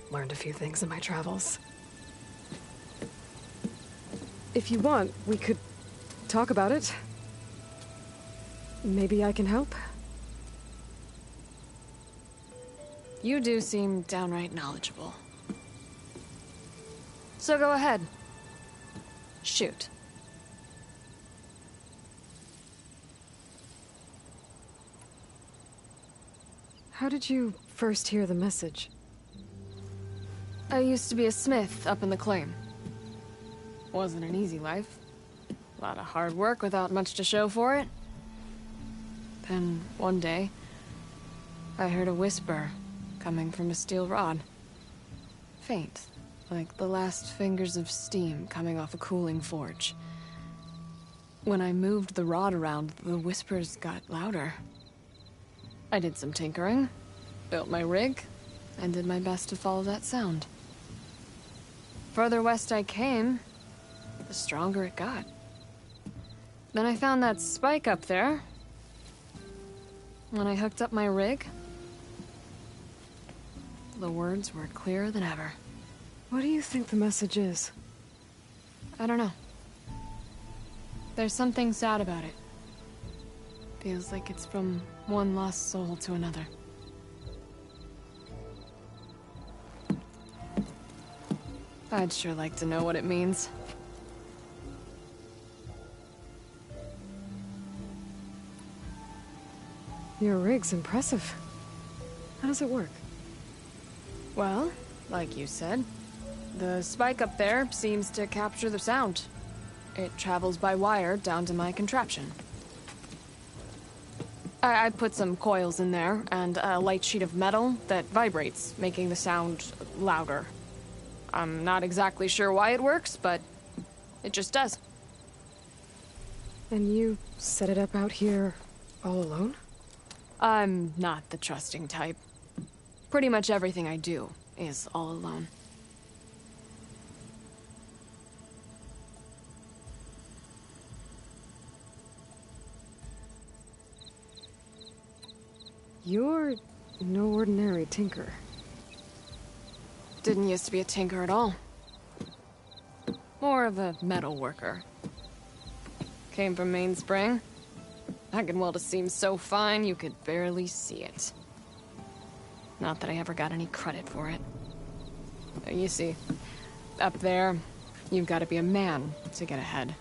learned a few things in my travels. If you want, we could talk about it. Maybe I can help? You do seem downright knowledgeable. So go ahead. Shoot. How did you first hear the message? I used to be a smith up in the claim. Wasn't an easy life. A lot of hard work without much to show for it. Then, one day, I heard a whisper coming from a steel rod. Faint, like the last fingers of steam coming off a cooling forge. When I moved the rod around, the whispers got louder. I did some tinkering, built my rig, and did my best to follow that sound. Further west I came, the stronger it got. Then I found that spike up there. When I hooked up my rig, the words were clearer than ever. What do you think the message is? I don't know. There's something sad about it. Feels like it's from one lost soul to another. I'd sure like to know what it means. Your rig's impressive. How does it work? Well, like you said, the spike up there seems to capture the sound. It travels by wire down to my contraption. I put some coils in there and a light sheet of metal that vibrates, making the sound louder. I'm not exactly sure why it works, but it just does. And you set it up out here all alone? I'm not the trusting type. Pretty much everything I do is all alone. You're no ordinary tinker. Didn't used to be a tinker at all. More of a metal worker. Came from Mainspring. I can weld a seam so fine you could barely see it. Not that I ever got any credit for it. You see, up there, you've got to be a man to get ahead.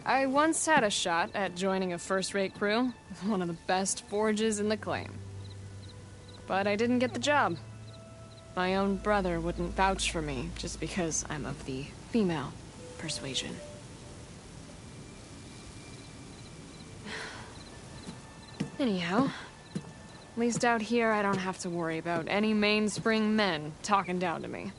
I once had a shot at joining a first-rate crew with one of the best forges in the claim. But I didn't get the job. My own brother wouldn't vouch for me just because I'm of the female persuasion. Anyhow, at least out here I don't have to worry about any Mainspring men talking down to me.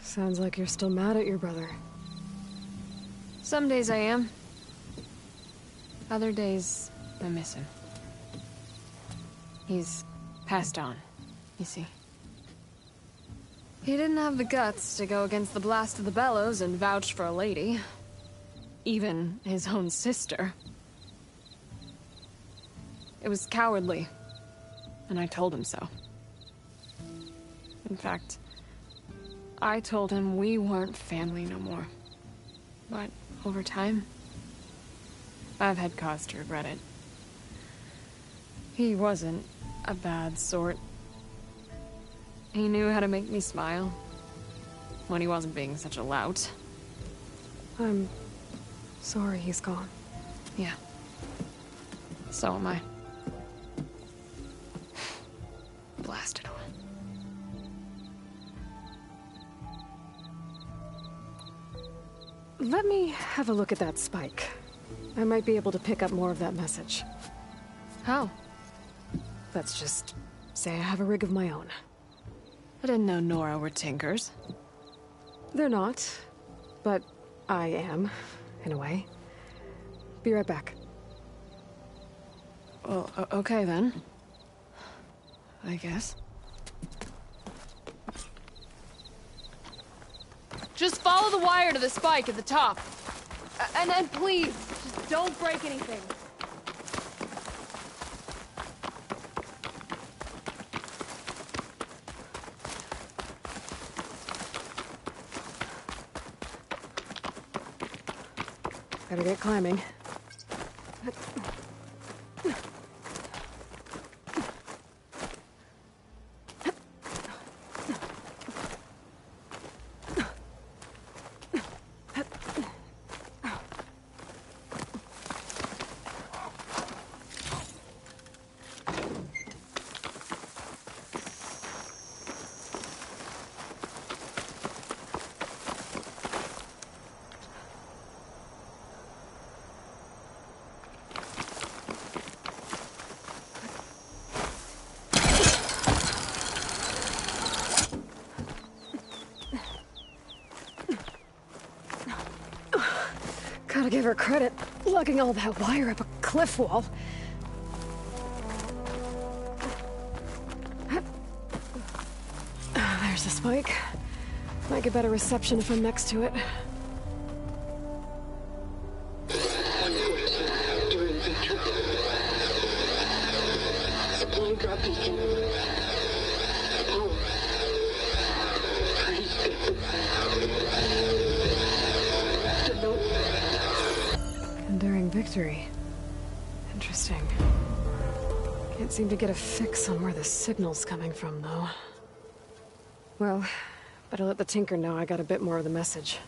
Sounds like you're still mad at your brother. Some days I am. Other days, I miss him. He's passed on, you see. He didn't have the guts to go against the blast of the bellows and vouch for a lady. Even his own sister. It was cowardly, and I told him so. In fact, I told him we weren't family no more. But over time, I've had cause to regret it. He wasn't a bad sort. He knew how to make me smile when he wasn't being such a lout. I'm sorry he's gone. Yeah. So am I. Blast it all. Let me have a look at that spike. I might be able to pick up more of that message. How? Let's just say I have a rig of my own. I didn't know Nora were tinkers. They're not, but I am, in a way. Be right back. Well, okay then. I guess. Just follow the wire to the spike at the top. And please, just don't break anything. Better get climbing. Gotta give her credit, lugging all that wire up a cliff wall. There's the spike. Might get better reception if I'm next to it. During victory. Supply drop beacon. Oh. Enduring victory. Interesting. Can't seem to get a fix on where the signal's coming from, though. Well, better let the Tinker know I got a bit more of the message.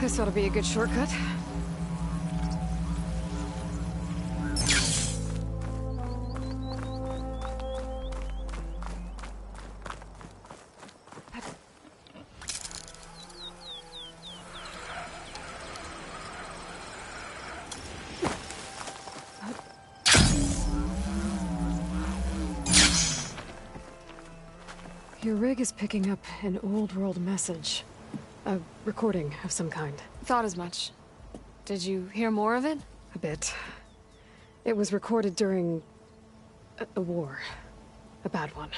This ought to be a good shortcut. Your rig is picking up an old world message. A recording of some kind. Thought as much. Did you hear more of it? A bit. It was recorded during a war. A bad one.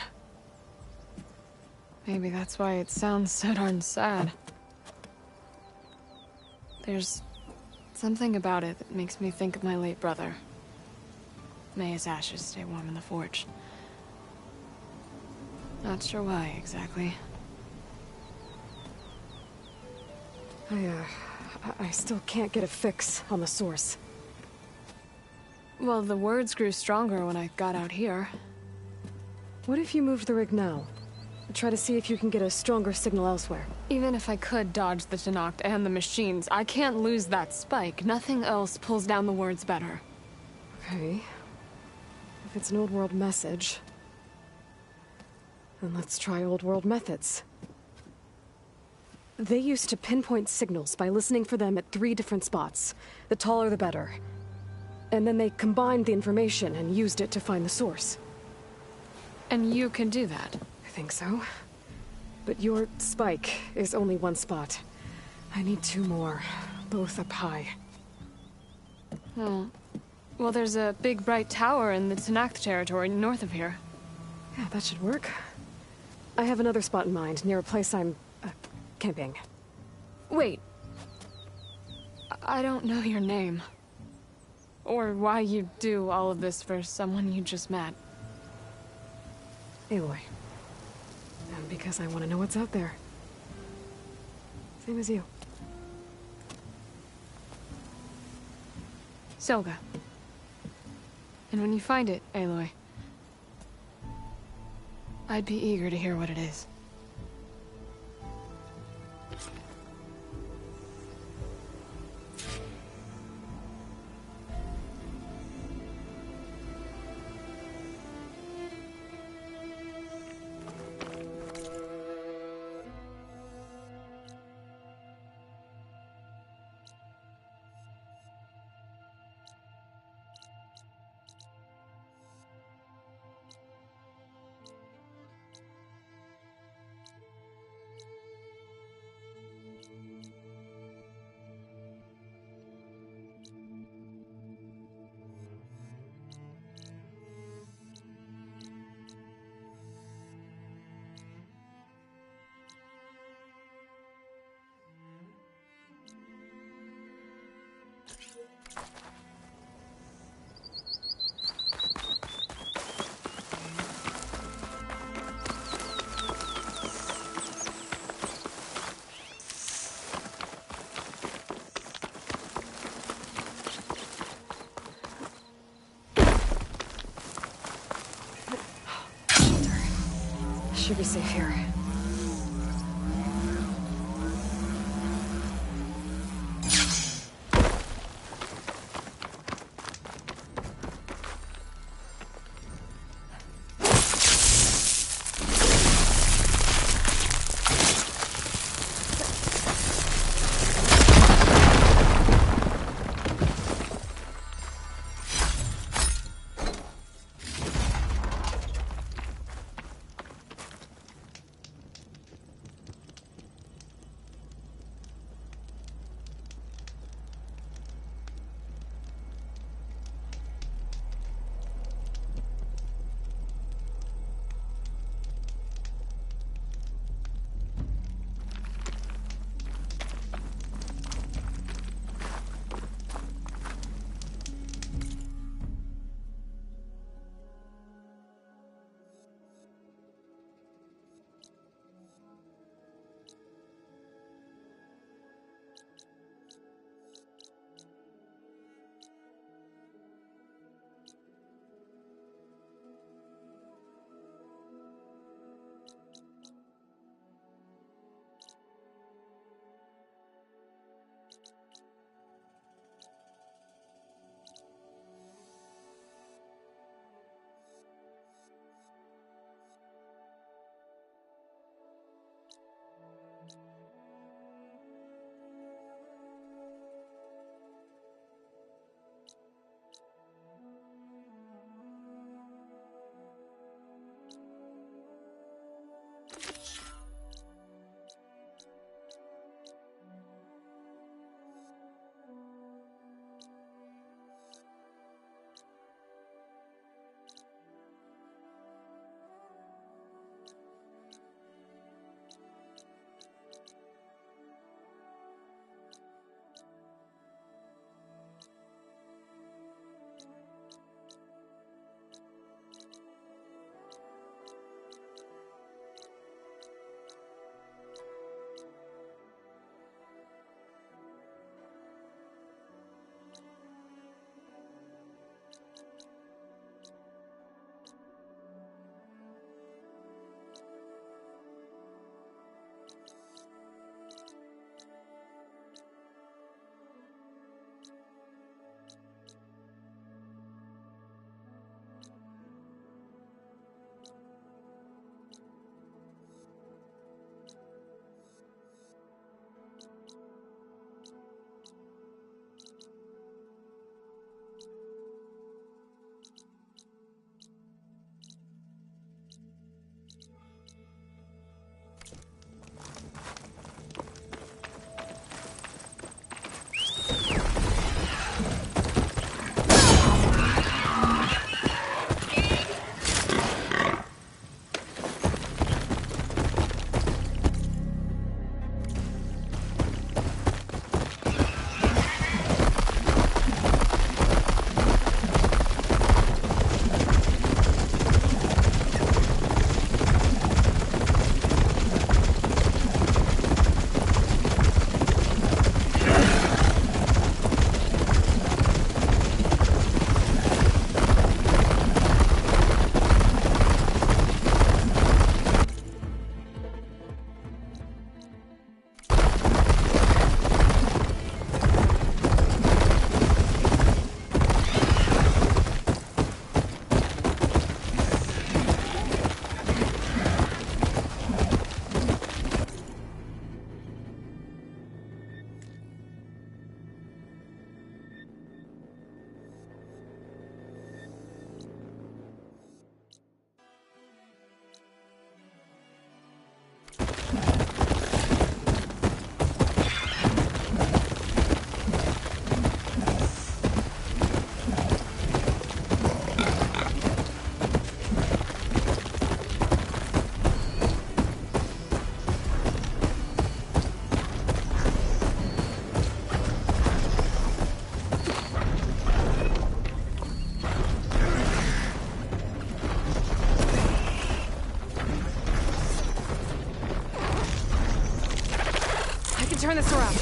Maybe that's why it sounds so darn sad. There's something about it that makes me think of my late brother. May his ashes stay warm in the forge. Not sure why exactly. I still can't get a fix on the source. Well, the words grew stronger when I got out here. What if you moved the rig now? Try to see if you can get a stronger signal elsewhere. Even if I could dodge the Tenakth and the machines, I can't lose that spike. Nothing else pulls down the words better. Okay. If it's an old world message, then let's try old world methods. They used to pinpoint signals by listening for them at 3 different spots. The taller the better. And then they combined the information and used it to find the source. And you can do that? I think so. But your spike is only one spot. I need 2 more, both up high. Oh. Well, there's a big bright tower in the Tenakth territory north of here. Yeah, that should work. I have another spot in mind, near a place I'm camping. Wait. I don't know your name. Or why you do all of this for someone you just met. Aloy. And because I want to know what's out there. Same as you. Selga. And when you find it, Aloy, I'd be eager to hear what it is. be safe here. Turn this around.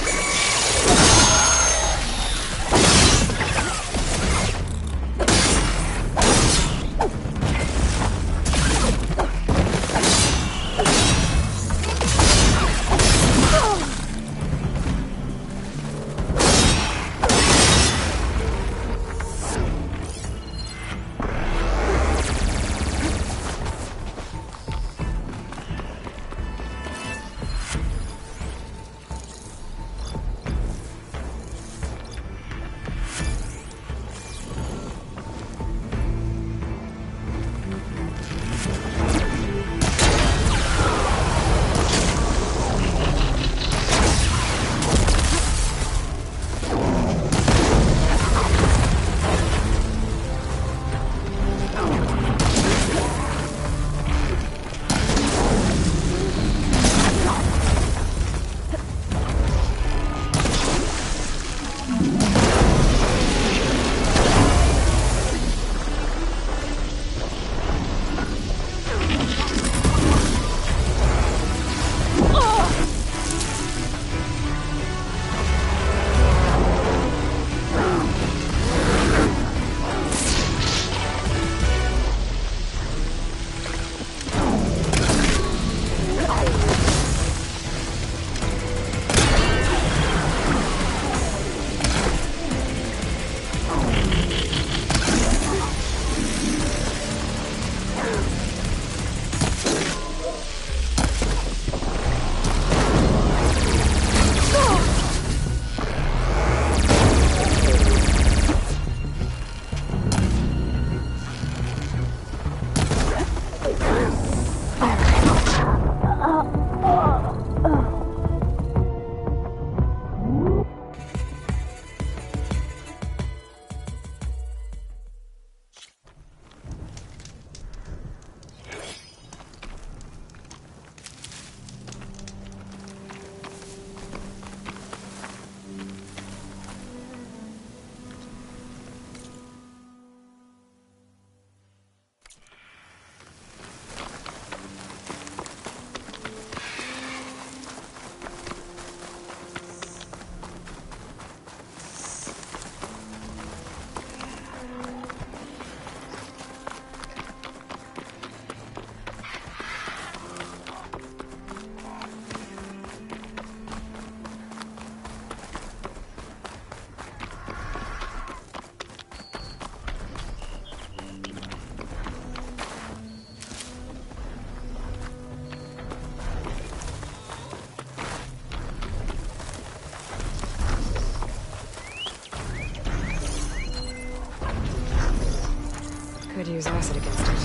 use acid against it.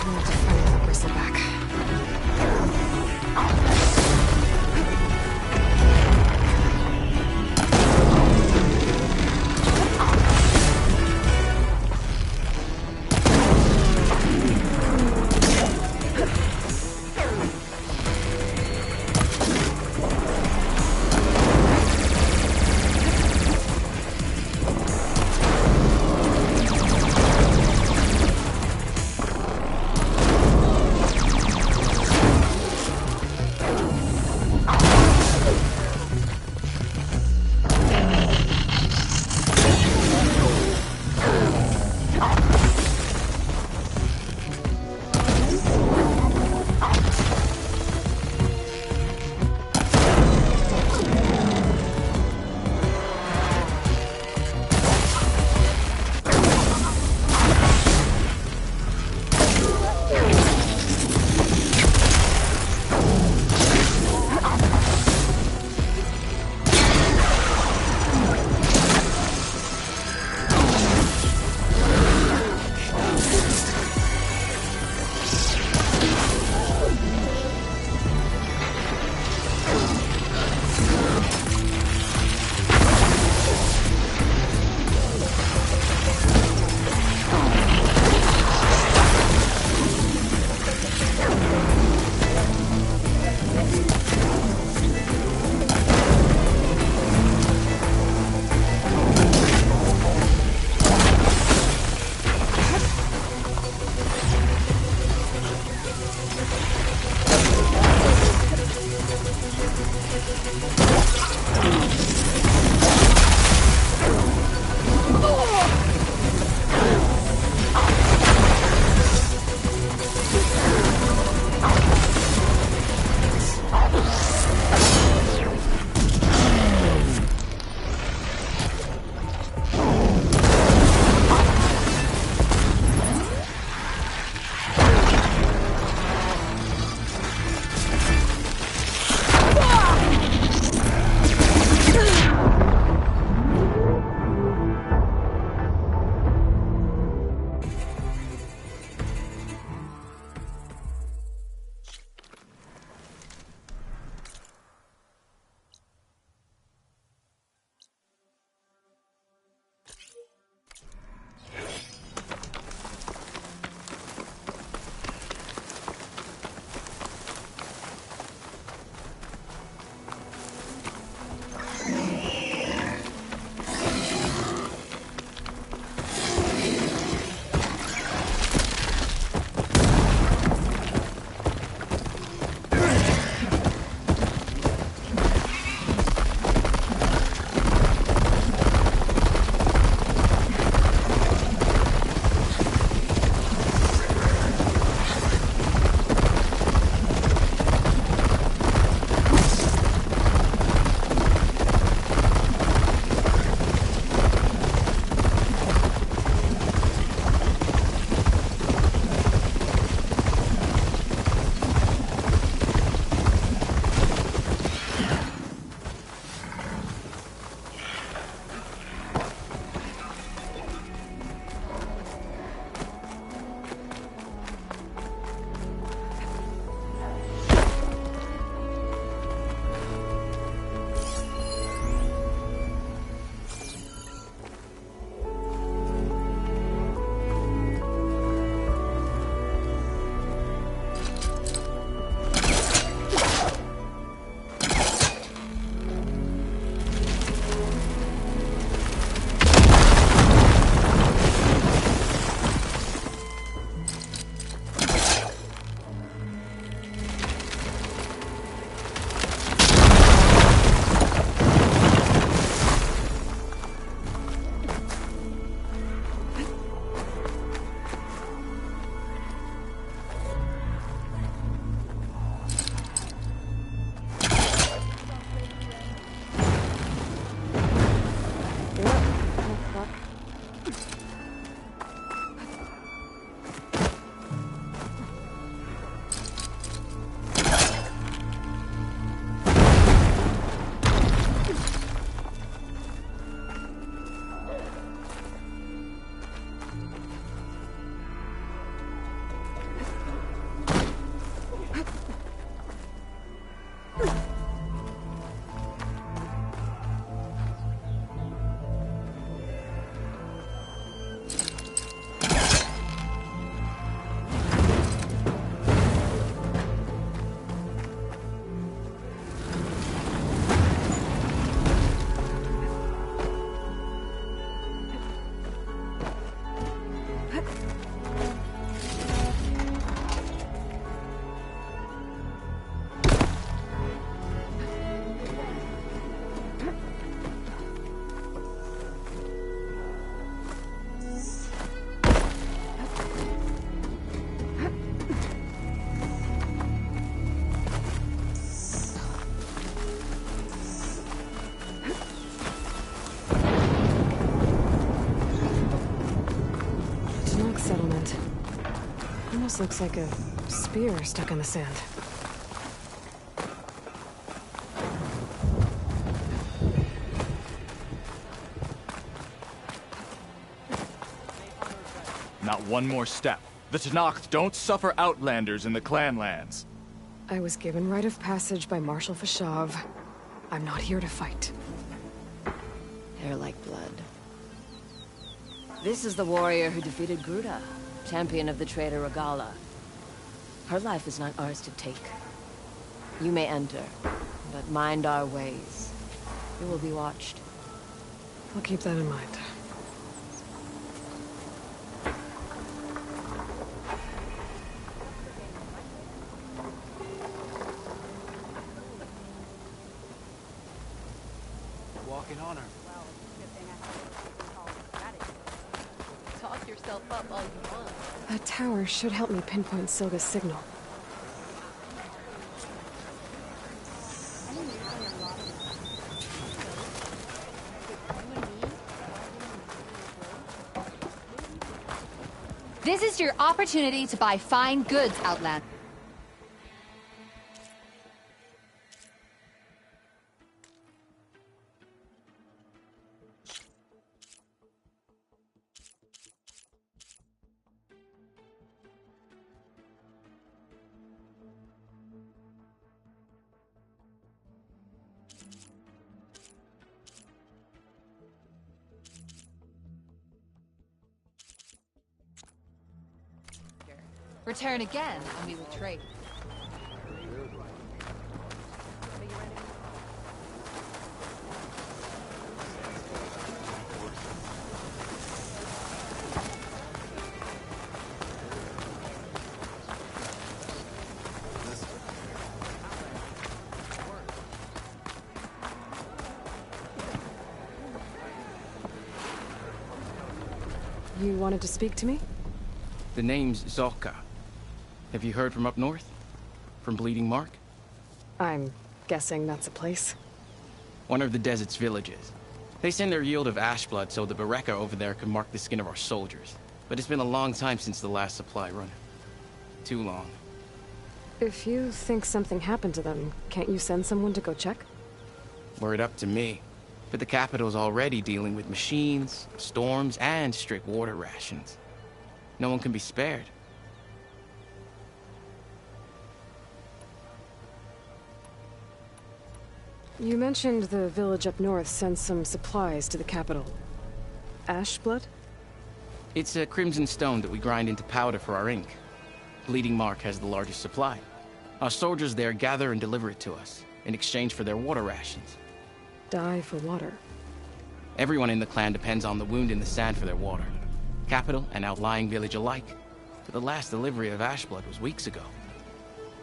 I need to finally bring it back. Almost looks like a spear stuck in the sand. Not one more step. The Tenakth don't suffer outlanders in the Clanlands. I was given rite of passage by Marshal Fashav. I'm not here to fight. They're like blood. This is the warrior who defeated Gruda, champion of the traitor Regala. Her life is not ours to take. You may enter, but mind our ways. You will be watched. I'll keep that in mind. Walking on her. Talk yourself up all you want. That tower should help me pinpoint Silga's signal. This is your opportunity to buy fine goods, Outland. Return again, and we will trade. You wanted to speak to me? The name's Zolka. Have you heard from up north? From Bleeding Mark? I'm guessing that's a place. One of the desert's villages. They send their yield of ash blood so the Bereka over there can mark the skin of our soldiers. But it's been a long time since the last supply run. Too long. If you think something happened to them, can't you send someone to go check? Were it up to me. But the capital's already dealing with machines, storms, and strict water rations. No one can be spared. You mentioned the village up north sent some supplies to the capital. Ash blood? It's a crimson stone that we grind into powder for our ink. Bleeding Mark has the largest supply. Our soldiers there gather and deliver it to us, in exchange for their water rations. Die for water. Everyone in the clan depends on the wound in the sand for their water. Capital and outlying village alike. But the last delivery of ash blood was weeks ago.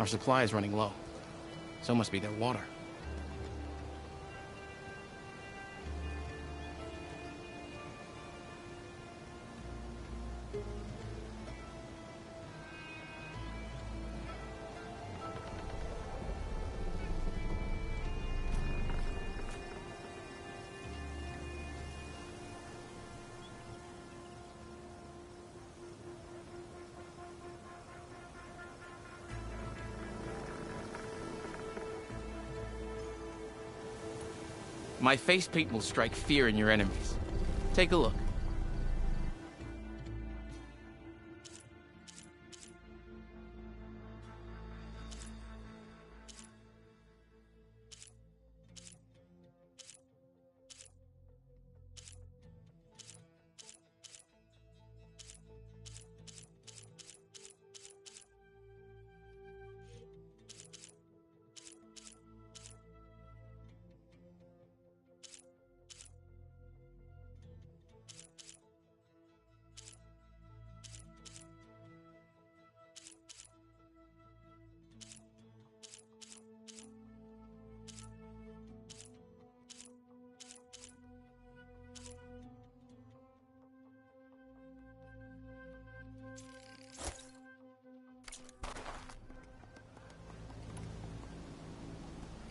Our supply is running low. So must be their water. My face paint will strike fear in your enemies. Take a look.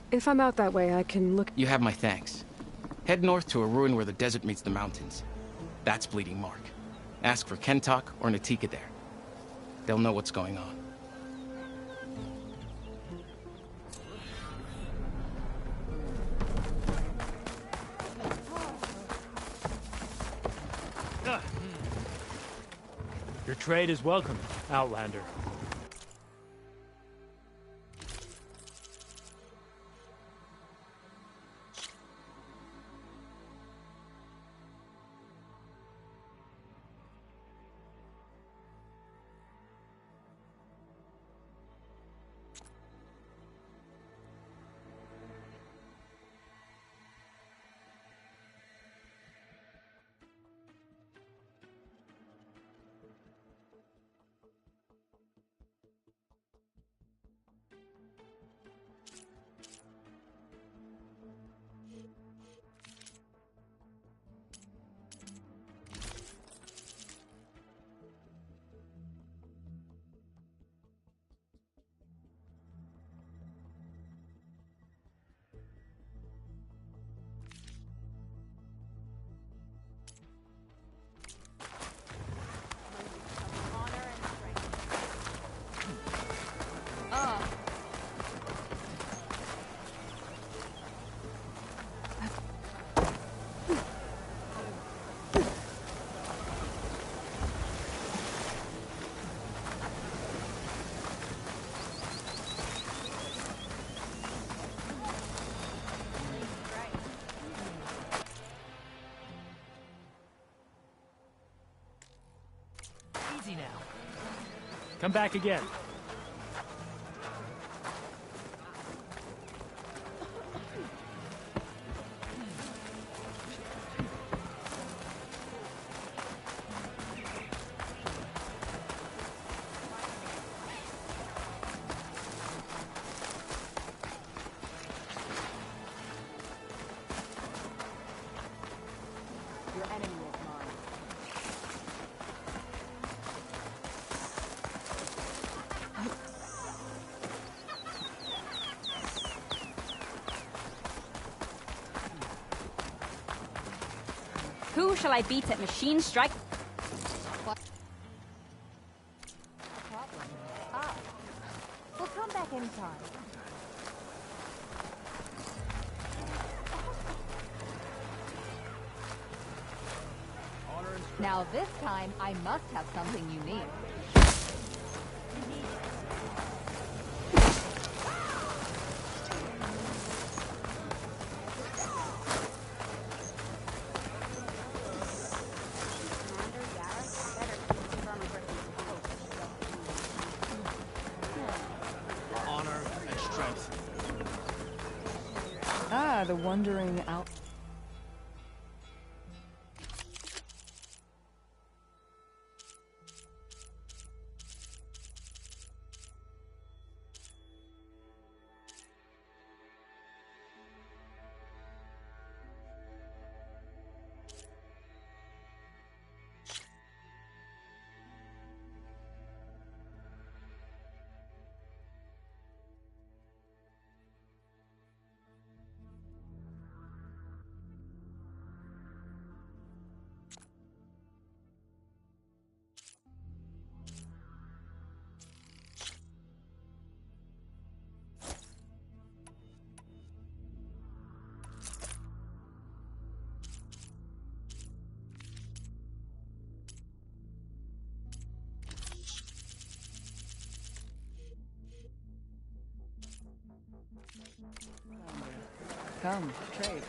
If I'm out that way, I can look... You have my thanks. Head north to a ruin where the desert meets the mountains. That's Bleeding Mark. Ask for Kentok or Natika there. They'll know what's going on. Your trade is welcome, Outlander. Now. Come back again. Your enemy is mine. Who shall I beat at Machine Strike? What? Problem? Ah. We'll come back anytime. Now this time, I must have something unique. Honor and strength. Ah, the wandering out. Come, trade.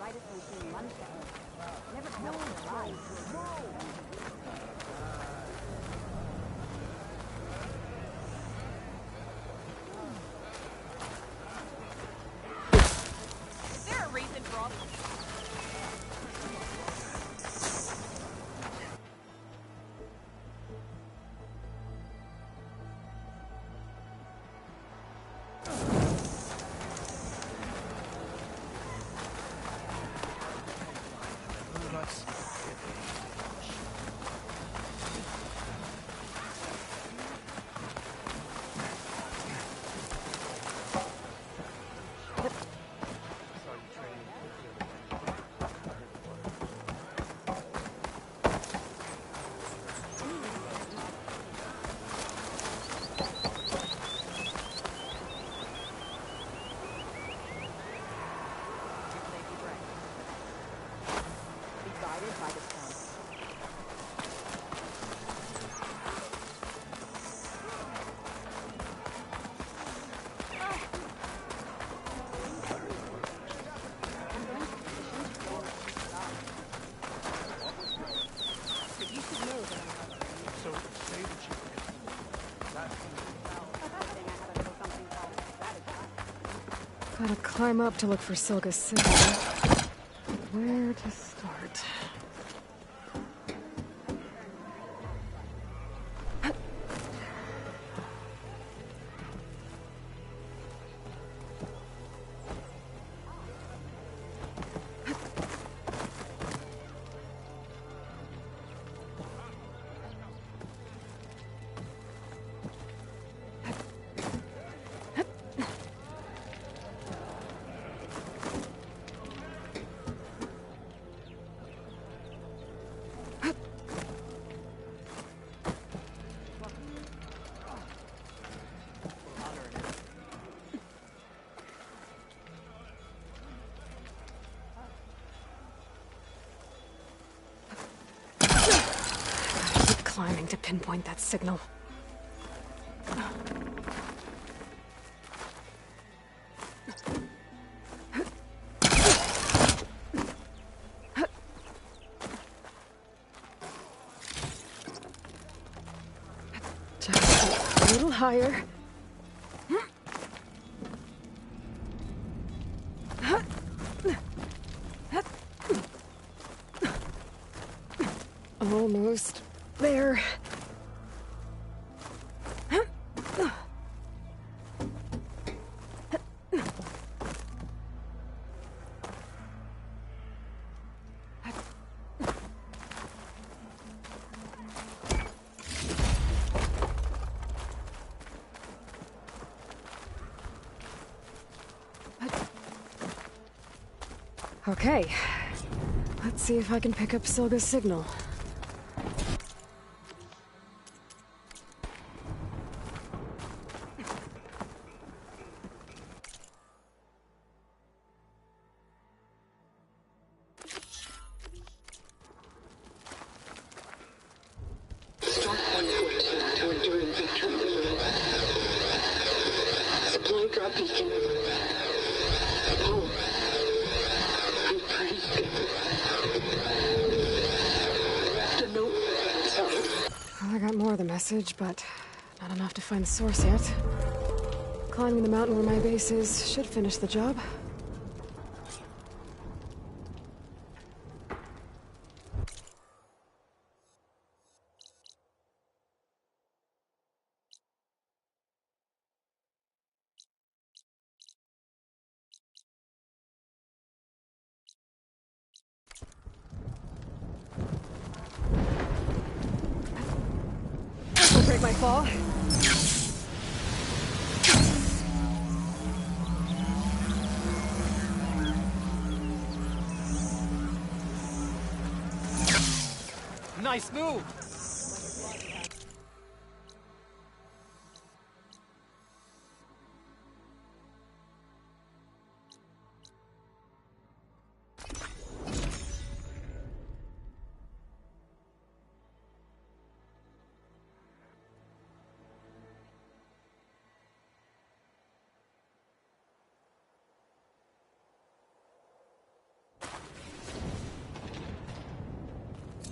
quietest machine lunch ever. Never felt so alive. Is there a reason for all this? Gotta climb up to look for Silga's signal. Where to start? Climbing to pinpoint that signal. Just a little higher. Almost there. Okay. Let's see if I can pick up Silga's signal. Stop 114 to endure victory. Supply drop beacon. Oh. I'm pretty good. The note. Sorry. Well, I got more of the message, but not enough to find the source yet. Climbing the mountain where my base is should finish the job. Don't break my fall. Nice move!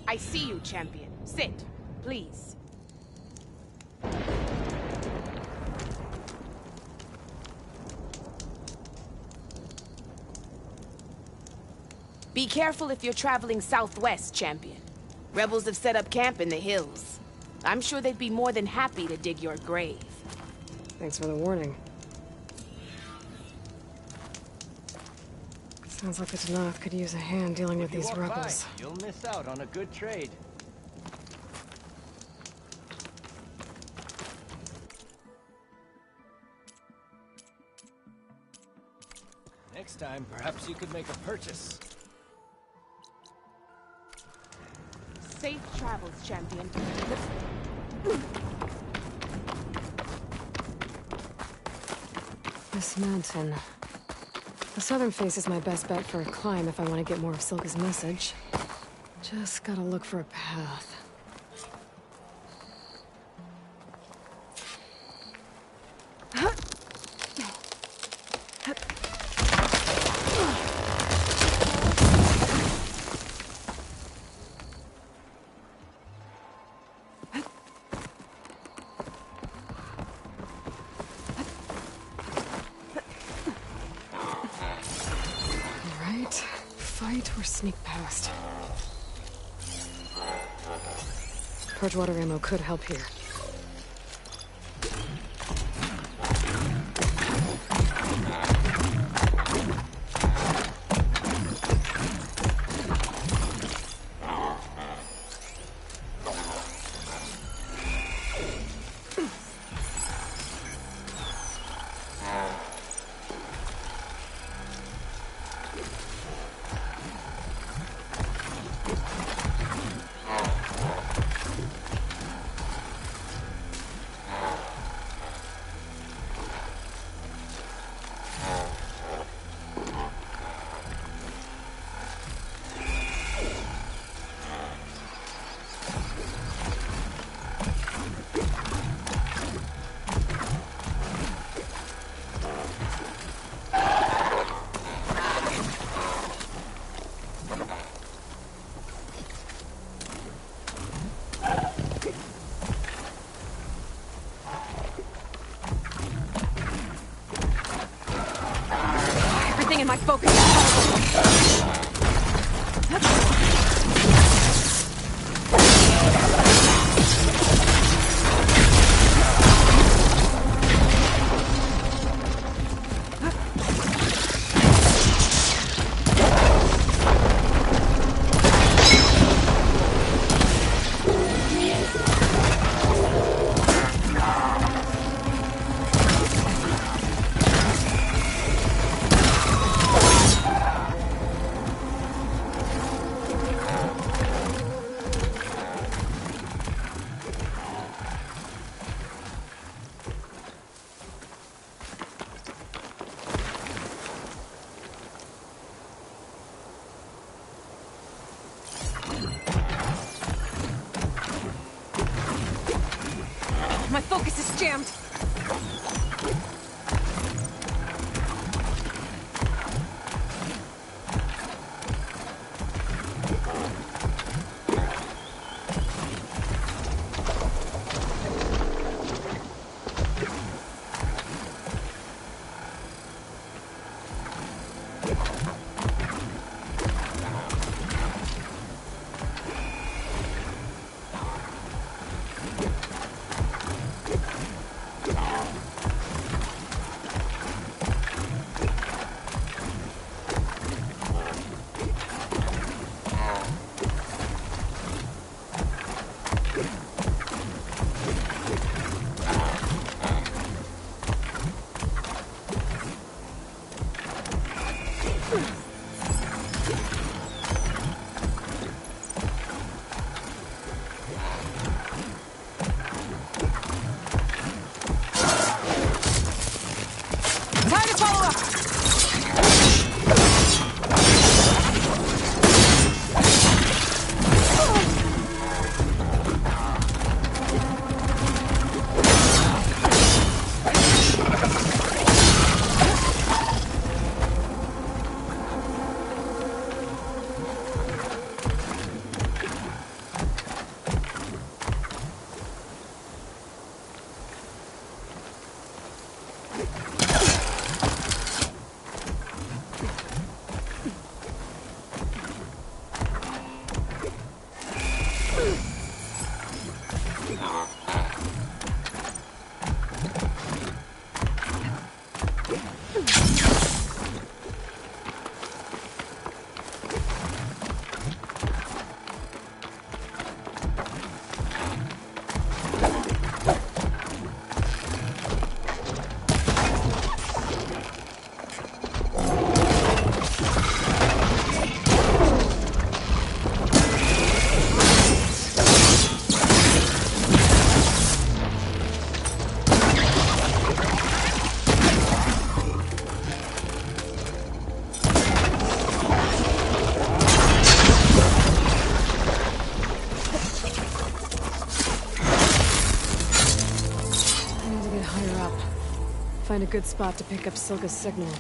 I see you, champion. Sit, please. Be careful if you're traveling southwest, champion. Rebels have set up camp in the hills. I'm sure they'd be more than happy to dig your grave. Thanks for the warning. Sounds like the Tenakth could use a hand dealing with these rebels. You'll miss out on a good trade. Next time, perhaps you could make a purchase. Safe travels, champion. This mountain. The southern face is my best bet for a climb if I want to get more of Silka's message. Just gotta look for a path. Fight or sneak past. Purgewater ammo could help here. In my focus. My focus is jammed. find a good spot to pick up Silga's signal.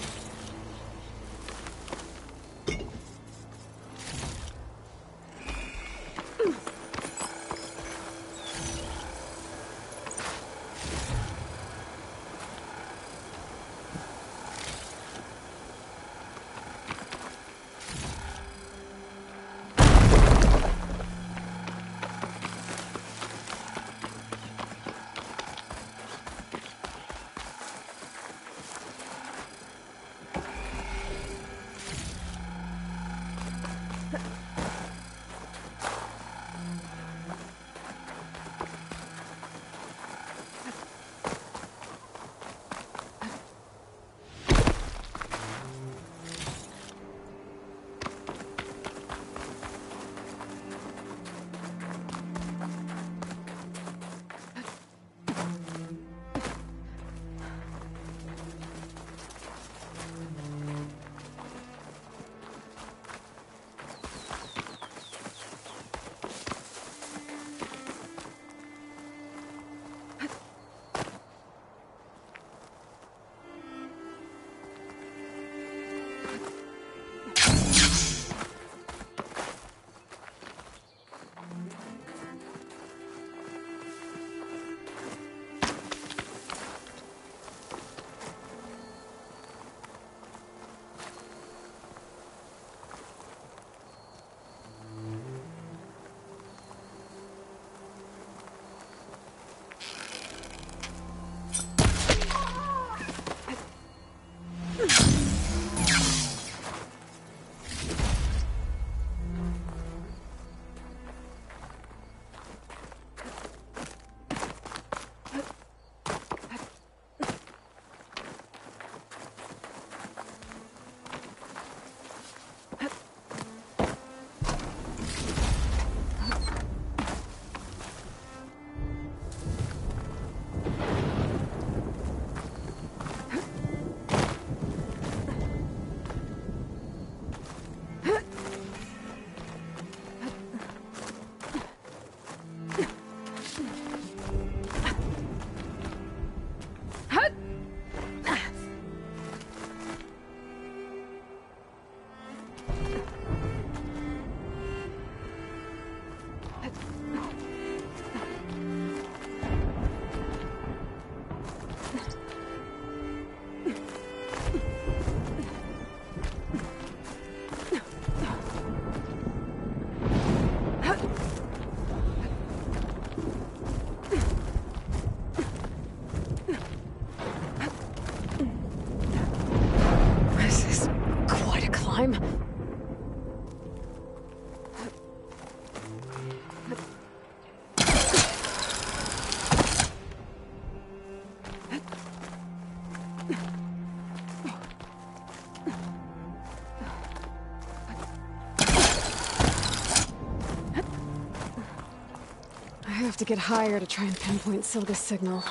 I have to get higher to try and pinpoint Silga's signal.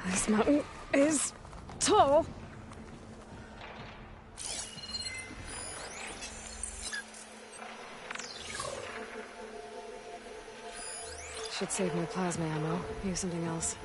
This mountain is tall. Should save my plasma ammo. Use something else.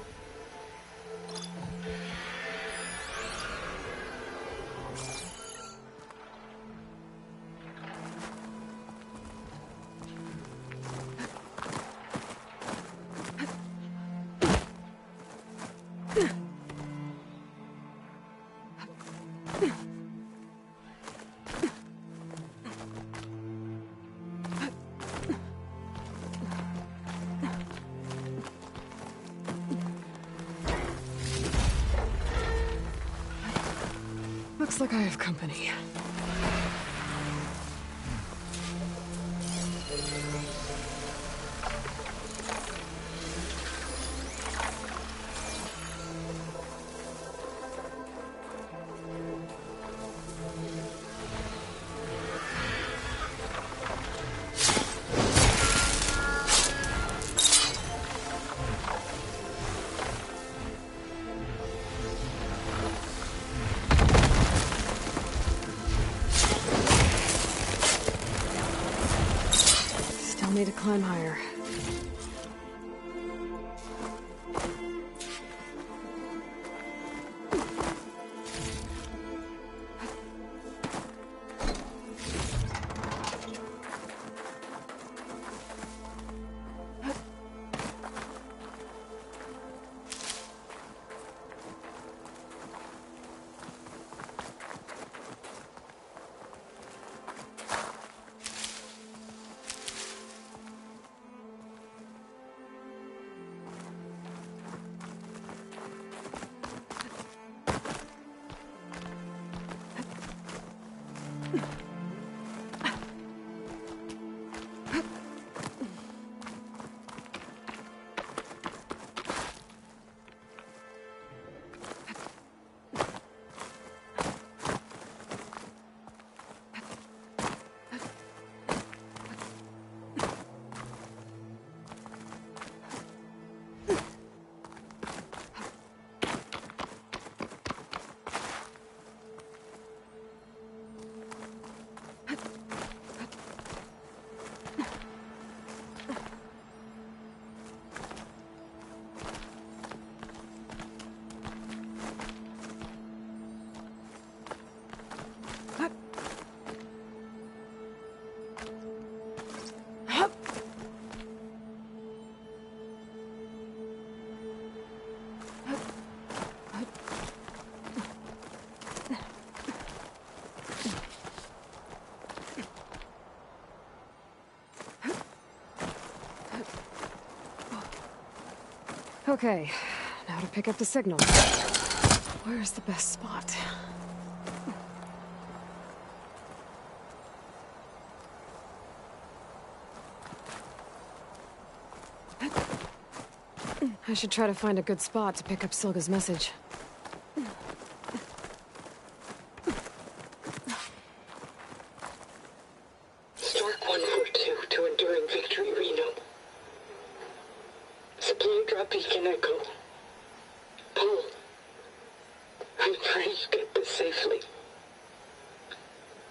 Looks like I have company. Need to climb higher. Okay, now to pick up the signal. Where's the best spot? I should try to find a good spot to pick up Silga's message. Stark 142 to Enduring Victory, Reno. Supply drop beacon Echo. Paul, I'm praying you get this safely.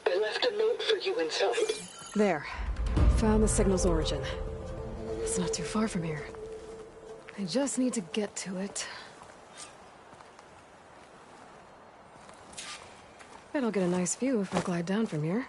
I left a note for you inside. There. Found the signal's origin. It's not too far from here. I just need to get to it. Bet I'll get a nice view if I glide down from here.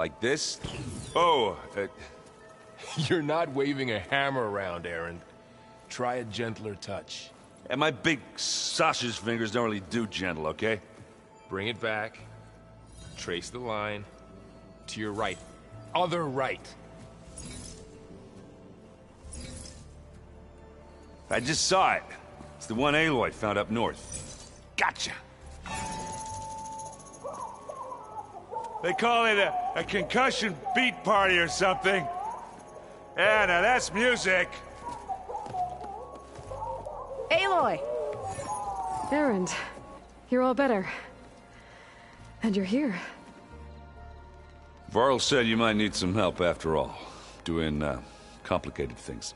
Like this? Oh, You're not waving a hammer around, Aaron. Try a gentler touch. And my big sausage fingers don't really do gentle, okay? Bring it back. Trace the line. To your right. Other right. I just saw it. It's the one Aloy found up north. Gotcha! They call it a concussion beat party or something. Yeah, now that's music. Aloy! Erend, you're all better. And you're here. Varl said you might need some help after all. Doing, complicated things.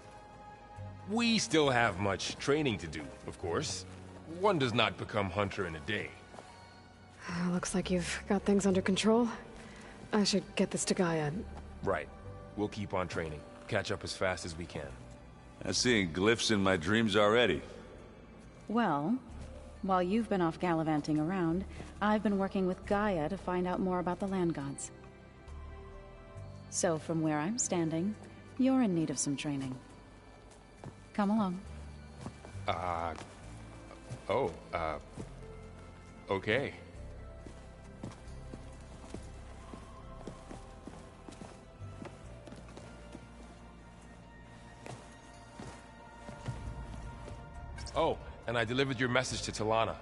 We still have much training to do, of course. One does not become hunter in a day. Looks like you've got things under control. I should get this to Gaia. Right. We'll keep on training. Catch up as fast as we can. I'm seeing glyphs in my dreams already. Well, while you've been off gallivanting around, I've been working with Gaia to find out more about the land gods. So from where I'm standing, you're in need of some training. Come along. Okay. Oh, and I delivered your message to Talana.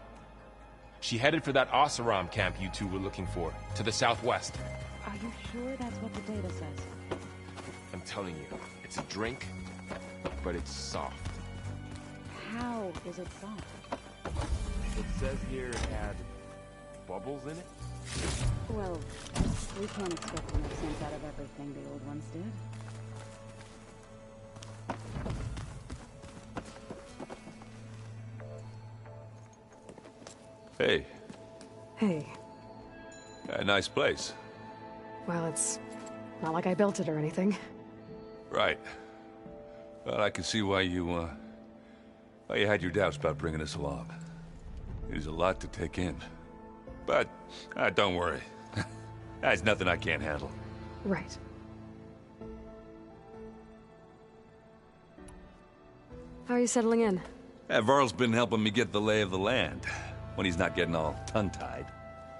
She headed for that Oseram camp you two were looking for, to the southwest. Are you sure that's what the data says? I'm telling you, it's a drink, but it's soft. How is it soft? It says here it had bubbles in it? Well, we can't expect to make sense out of everything the old ones did. Hey. Hey. A nice place. Well, it's not like I built it or anything. Right. Well, I can see why you had your doubts about bringing us along. It is a lot to take in. But, don't worry. That's nothing I can't handle. Right. How are you settling in? Varl's been helping me get the lay of the land, when he's not getting all tongue-tied.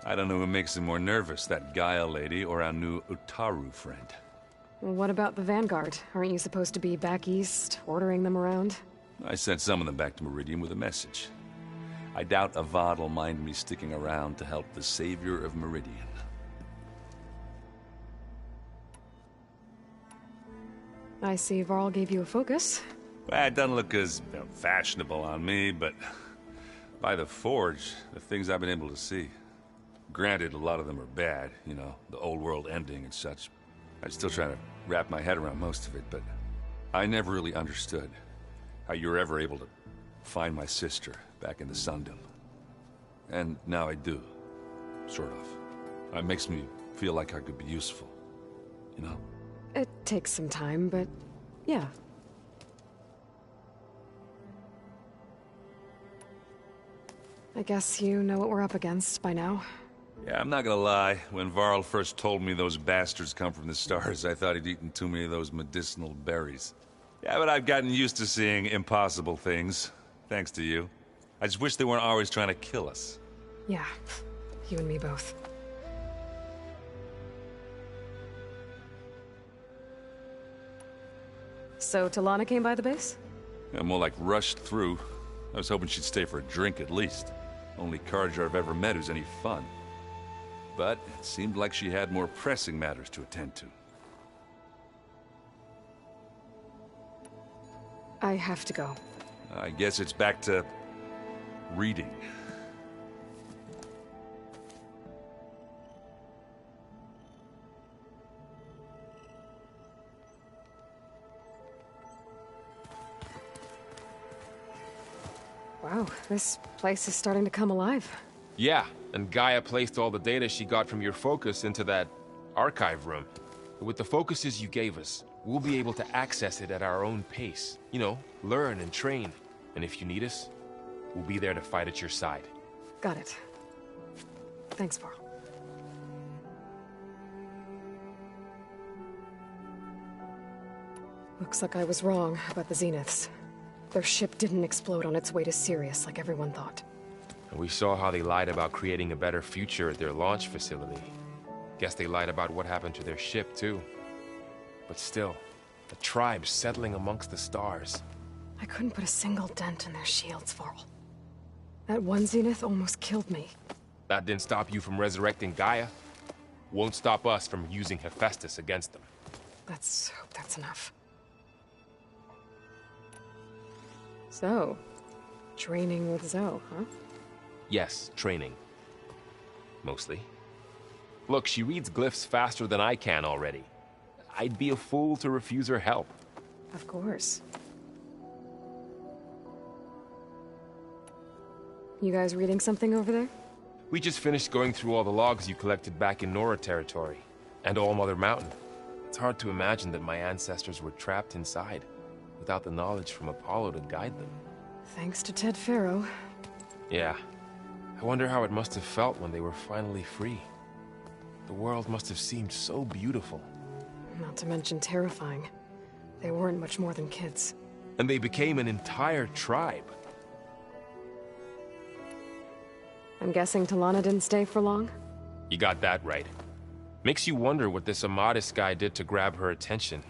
I don't know who makes him more nervous, that Gaia lady or our new Utaru friend. Well, what about the Vanguard? Aren't you supposed to be back east, ordering them around? I sent some of them back to Meridian with a message. I doubt Avad will mind me sticking around to help the savior of Meridian. I see Varl gave you a focus. Well, it doesn't look as fashionable on me, but by the Forge, the things I've been able to see. Granted, a lot of them are bad, you know, the old world ending and such. I'm still trying to wrap my head around most of it, but I never really understood how you were ever able to find my sister back in the Sundom. And now I do, sort of. It makes me feel like I could be useful, you know? It takes some time, but yeah. I guess you know what we're up against by now. Yeah, I'm not gonna lie. When Varl first told me those bastards come from the stars, I thought he'd eaten too many of those medicinal berries. Yeah, but I've gotten used to seeing impossible things, thanks to you. I just wish they weren't always trying to kill us. Yeah, you and me both. So Talana came by the base? Yeah, more like rushed through. I was hoping she'd stay for a drink at least. Only Carja I've ever met who's any fun. But it seemed like she had more pressing matters to attend to. I have to go. I guess it's back to reading. Wow, this place is starting to come alive. Yeah, and Gaia placed all the data she got from your focus into that archive room. With the focuses you gave us, we'll be able to access it at our own pace. You know, learn and train. And if you need us, we'll be there to fight at your side. Got it. Thanks, Varl. Looks like I was wrong about the Zeniths. Their ship didn't explode on its way to Sirius like everyone thought. And we saw how they lied about creating a better future at their launch facility. Guess they lied about what happened to their ship, too. But still, the tribe settling amongst the stars. I couldn't put a single dent in their shields, Varl. That one Zenith almost killed me. That didn't stop you from resurrecting Gaia. Won't stop us from using Hephaestus against them. Let's hope that's enough. So, training with Zoe, huh? Yes, training. Mostly. Look, she reads glyphs faster than I can already. I'd be a fool to refuse her help. Of course. You guys reading something over there? We just finished going through all the logs you collected back in Nora territory, and All Mother Mountain. It's hard to imagine that my ancestors were trapped inside, without the knowledge from Apollo to guide them. Thanks to Ted Faro. Yeah. I wonder how it must have felt when they were finally free. The world must have seemed so beautiful. Not to mention terrifying. They weren't much more than kids. And they became an entire tribe. I'm guessing T'Lana didn't stay for long? You got that right. Makes you wonder what this Amadis guy did to grab her attention.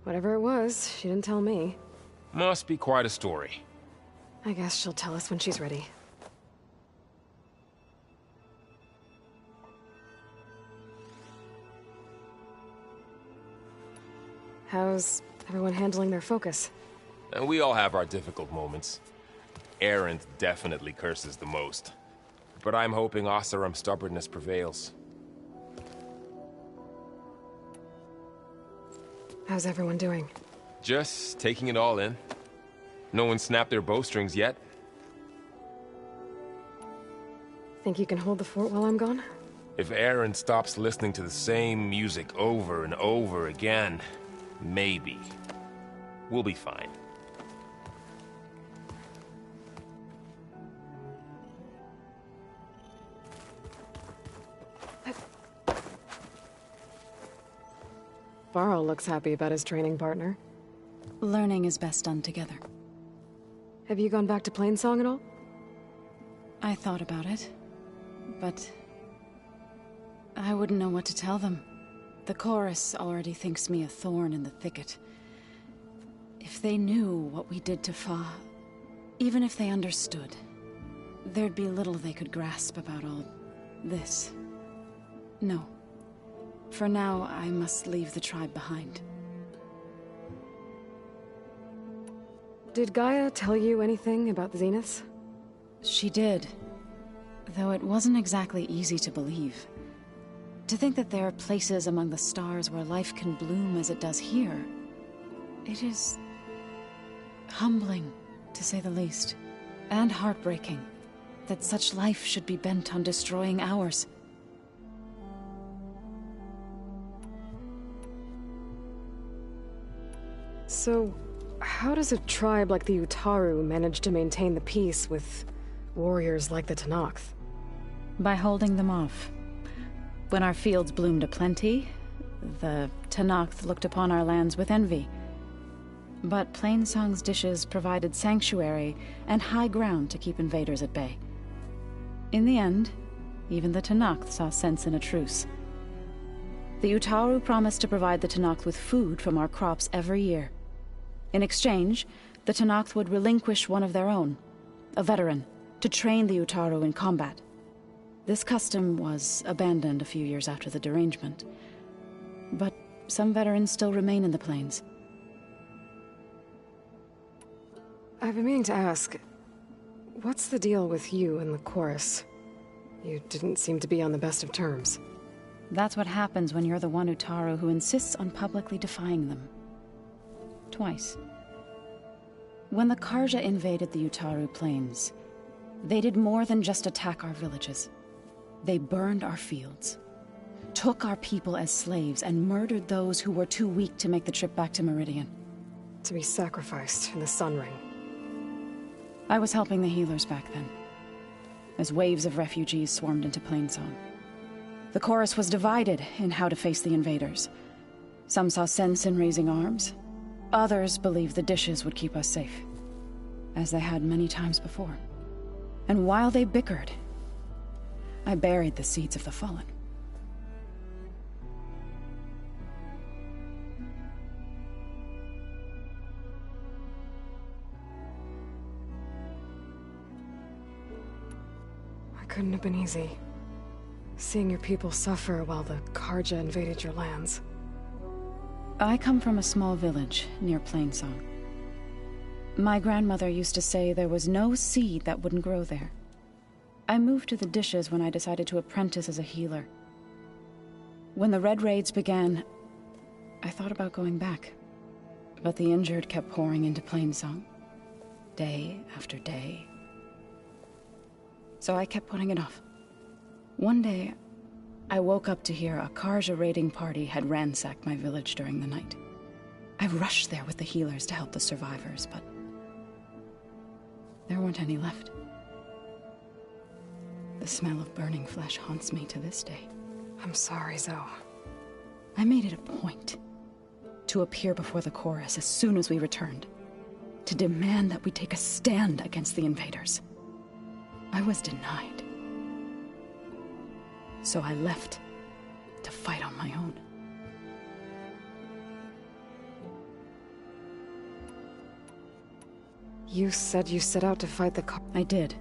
Whatever it was, she didn't tell me. Must be quite a story. I guess she'll tell us when she's ready. How's everyone handling their focus? And we all have our difficult moments. Erend definitely curses the most. But I'm hoping Oseram's stubbornness prevails. How's everyone doing? Just taking it all in. No one snapped their bowstrings yet. Think you can hold the fort while I'm gone? If Erend stops listening to the same music over and over again, maybe. We'll be fine. Varl looks happy about his training partner. Learning is best done together. Have you gone back to Plainsong at all? I thought about it, but I wouldn't know what to tell them. The chorus already thinks me a thorn in the thicket. If they knew what we did to Fa, even if they understood, there'd be little they could grasp about all this. No. For now, I must leave the tribe behind. Did Gaia tell you anything about the Zeniths? She did. Though it wasn't exactly easy to believe. To think that there are places among the stars where life can bloom as it does here, it is humbling, to say the least, and heartbreaking that such life should be bent on destroying ours. So, how does a tribe like the Utaru manage to maintain the peace with warriors like the Tenakth? By holding them off. When our fields bloomed aplenty, the Tenakth looked upon our lands with envy. But Plainsong's dishes provided sanctuary and high ground to keep invaders at bay. In the end, even the Tenakth saw sense in a truce. The Utaru promised to provide the Tenakth with food from our crops every year. In exchange, the Tenakth would relinquish one of their own, a veteran, to train the Utaru in combat. This custom was abandoned a few years after the derangement. But some veterans still remain in the plains. I've been meaning to ask, what's the deal with you and the chorus? You didn't seem to be on the best of terms. That's what happens when you're the one Utaru who insists on publicly defying them. Twice. When the Karja invaded the Utaru plains, they did more than just attack our villages. They burned our fields, took our people as slaves, and murdered those who were too weak to make the trip back to Meridian. To be sacrificed in the Sun Ring. I was helping the healers back then, as waves of refugees swarmed into Plainsong. The chorus was divided in how to face the invaders. Some saw sense in raising arms. Others believed the dishes would keep us safe, as they had many times before. And while they bickered, I buried the seeds of the Fallen. It couldn't have been easy. Seeing your people suffer while the Carja invaded your lands. I come from a small village near Plainsong. My grandmother used to say there was no seed that wouldn't grow there. I moved to the dishes when I decided to apprentice as a healer. When the Red Raids began, I thought about going back. But the injured kept pouring into Plainsong, day after day. So I kept putting it off. One day, I woke up to hear a Carja raiding party had ransacked my village during the night. I rushed there with the healers to help the survivors, but there weren't any left. The smell of burning flesh haunts me to this day. I'm sorry, Zoe. I made it a point to appear before the chorus as soon as we returned, to demand that we take a stand against the invaders. I was denied. So I left to fight on my own. You said you set out to fight the I did.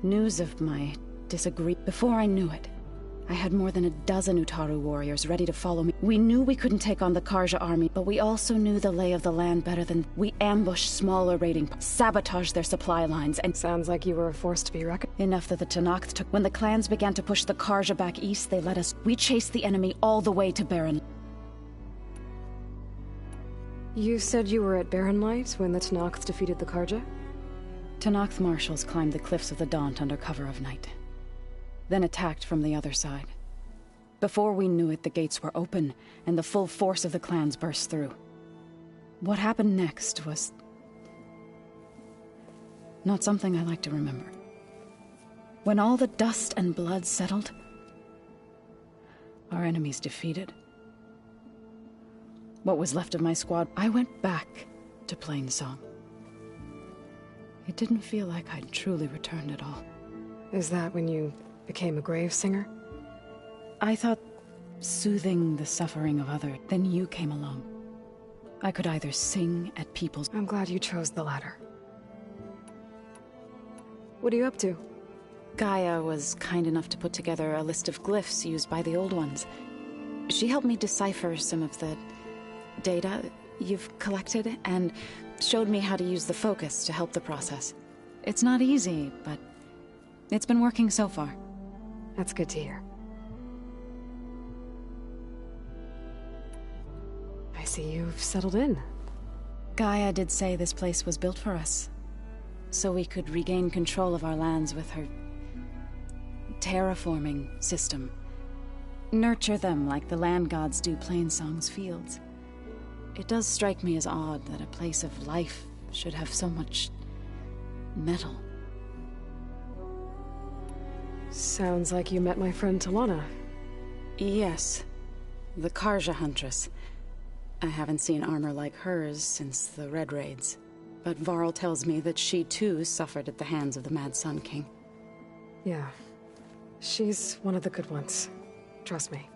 News of my disagreement. Before I knew it, I had more than a dozen Utaru warriors ready to follow me. We knew we couldn't take on the Carja army, but we also knew the lay of the land better than... We ambushed smaller raiding... sabotaged their supply lines, and... Sounds like you were a force to be reckoned. Enough that the Tenakth took... When the clans began to push the Carja back east, they let us... We chased the enemy all the way to Barren. You said you were at Barren Light when the Tenakth defeated the Carja? Tenakth marshals climbed the cliffs of the Daunt under cover of night, then attacked from the other side. Before we knew it, the gates were open, and the full force of the clans burst through. What happened next was... not something I like to remember. When all the dust and blood settled, our enemies defeated. What was left of my squad, I went back to Plainsong. It didn't feel like I'd truly returned at all. Is that when you became a grave singer? I thought soothing the suffering of others. Then you came along. I could either sing at people's... I'm glad you chose the latter. What are you up to? Gaia was kind enough to put together a list of glyphs used by the Old Ones. She helped me decipher some of the data you've collected, and showed me how to use the focus to help the process. It's not easy, but it's been working so far. That's good to hear. I see you've settled in. Gaia did say this place was built for us, so we could regain control of our lands with her terraforming system. Nurture them like the land gods do Plainsong's fields. It does strike me as odd that a place of life should have so much metal. Sounds like you met my friend Talana. Yes, the Carja Huntress. I haven't seen armor like hers since the Red Raids, but Varl tells me that she too suffered at the hands of the Mad Sun King. Yeah, she's one of the good ones. Trust me.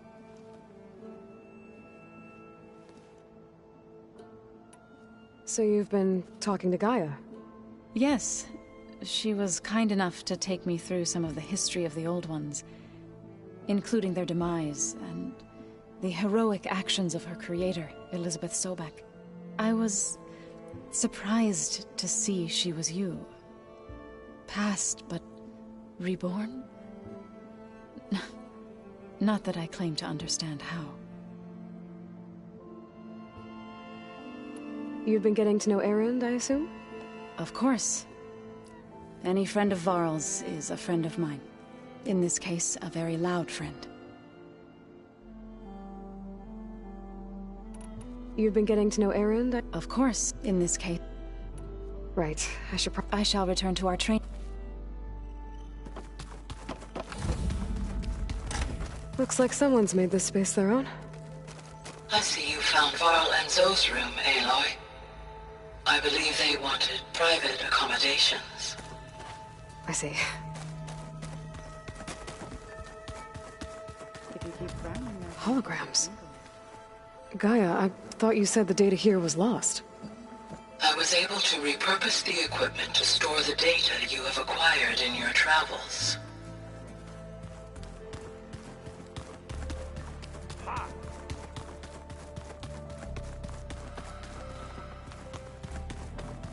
So you've been talking to Gaia? Yes. She was kind enough to take me through some of the history of the Old Ones, including their demise and the heroic actions of her creator, Elizabeth Sobek. I was surprised to see she was you. Past, but reborn? Not that I claim to understand how. You've been getting to know Erend, I assume? Of course. Any friend of Varl's is a friend of mine. In this case, a very loud friend. You've been getting to know Erend? Of course, in this case. Right, I shall return to our train. Looks like someone's made this space their own. I see you found Varl and Zoe's room, Aloy. I believe they wanted private accommodations. I see. If you keep frowning, Holograms. Gaia, I thought you said the data here was lost. I was able to repurpose the equipment to store the data you have acquired in your travels.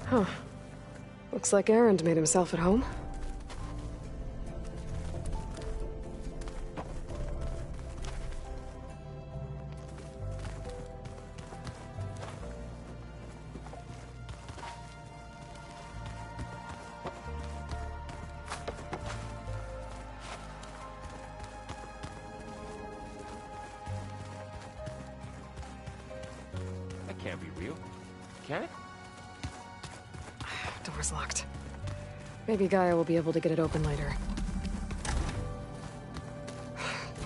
Huh. Looks like Erend made himself at home. That can't be real. Can it? Door's locked. Maybe Gaia will be able to get it open later.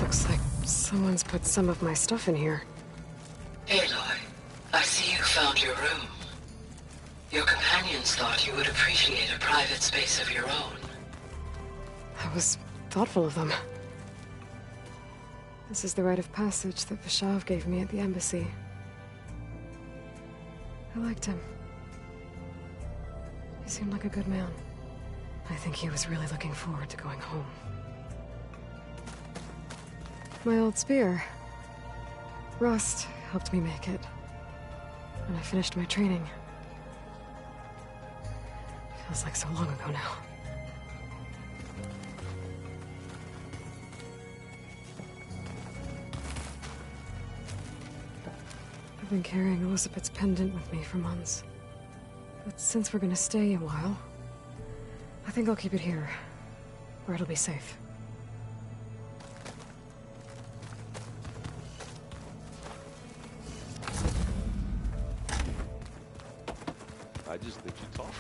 Looks like someone's put some of my stuff in here. Aloy, I see you found your room. Your companions thought you would appreciate a private space of your own. That was thoughtful of them. This is the rite of passage that Vishav gave me at the embassy. I liked him. He seemed like a good man. I think he was really looking forward to going home. My old spear. Rust helped me make it. And I finished my training. Feels like so long ago now. I've been carrying Elizabeth's pendant with me for months. But since we're gonna stay a while, I think I'll keep it here, where it'll be safe. I just think you talk.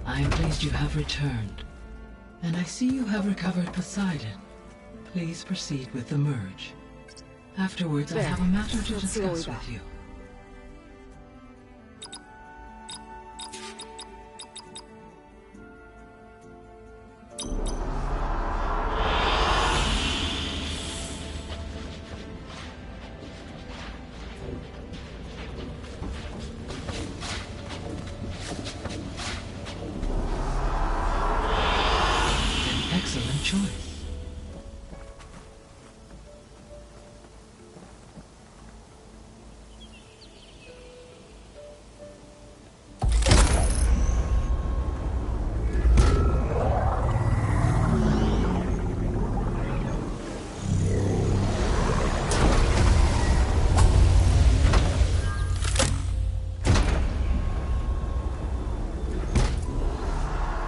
I am pleased you have returned. And I see you have recovered Poseidon. Please proceed with the merge. Afterwards, I have a matter to discuss with you.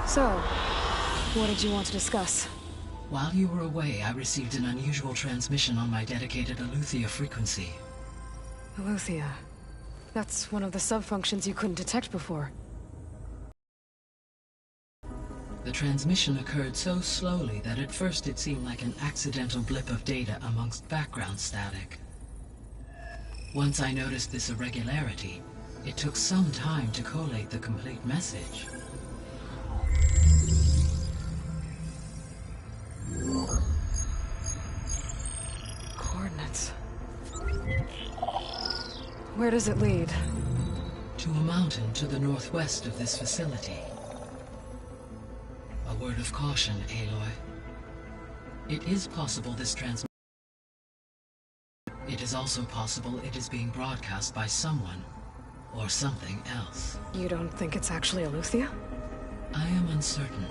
So, what did you want to discuss? While you were away, I received an unusual transmission on my dedicated Eleuthia frequency. Eleuthia. That's one of the sub-functions you couldn't detect before. The transmission occurred so slowly that at first it seemed like an accidental blip of data amongst background static. Once I noticed this irregularity, it took some time to collate the complete message. Coordinates. Where does it lead? To a mountain to the northwest of this facility. A word of caution, Aloy. It is possible this transmission. It is is also possible it is being broadcast by someone or something else. You don't think it's actually Eleuthia? I am uncertain.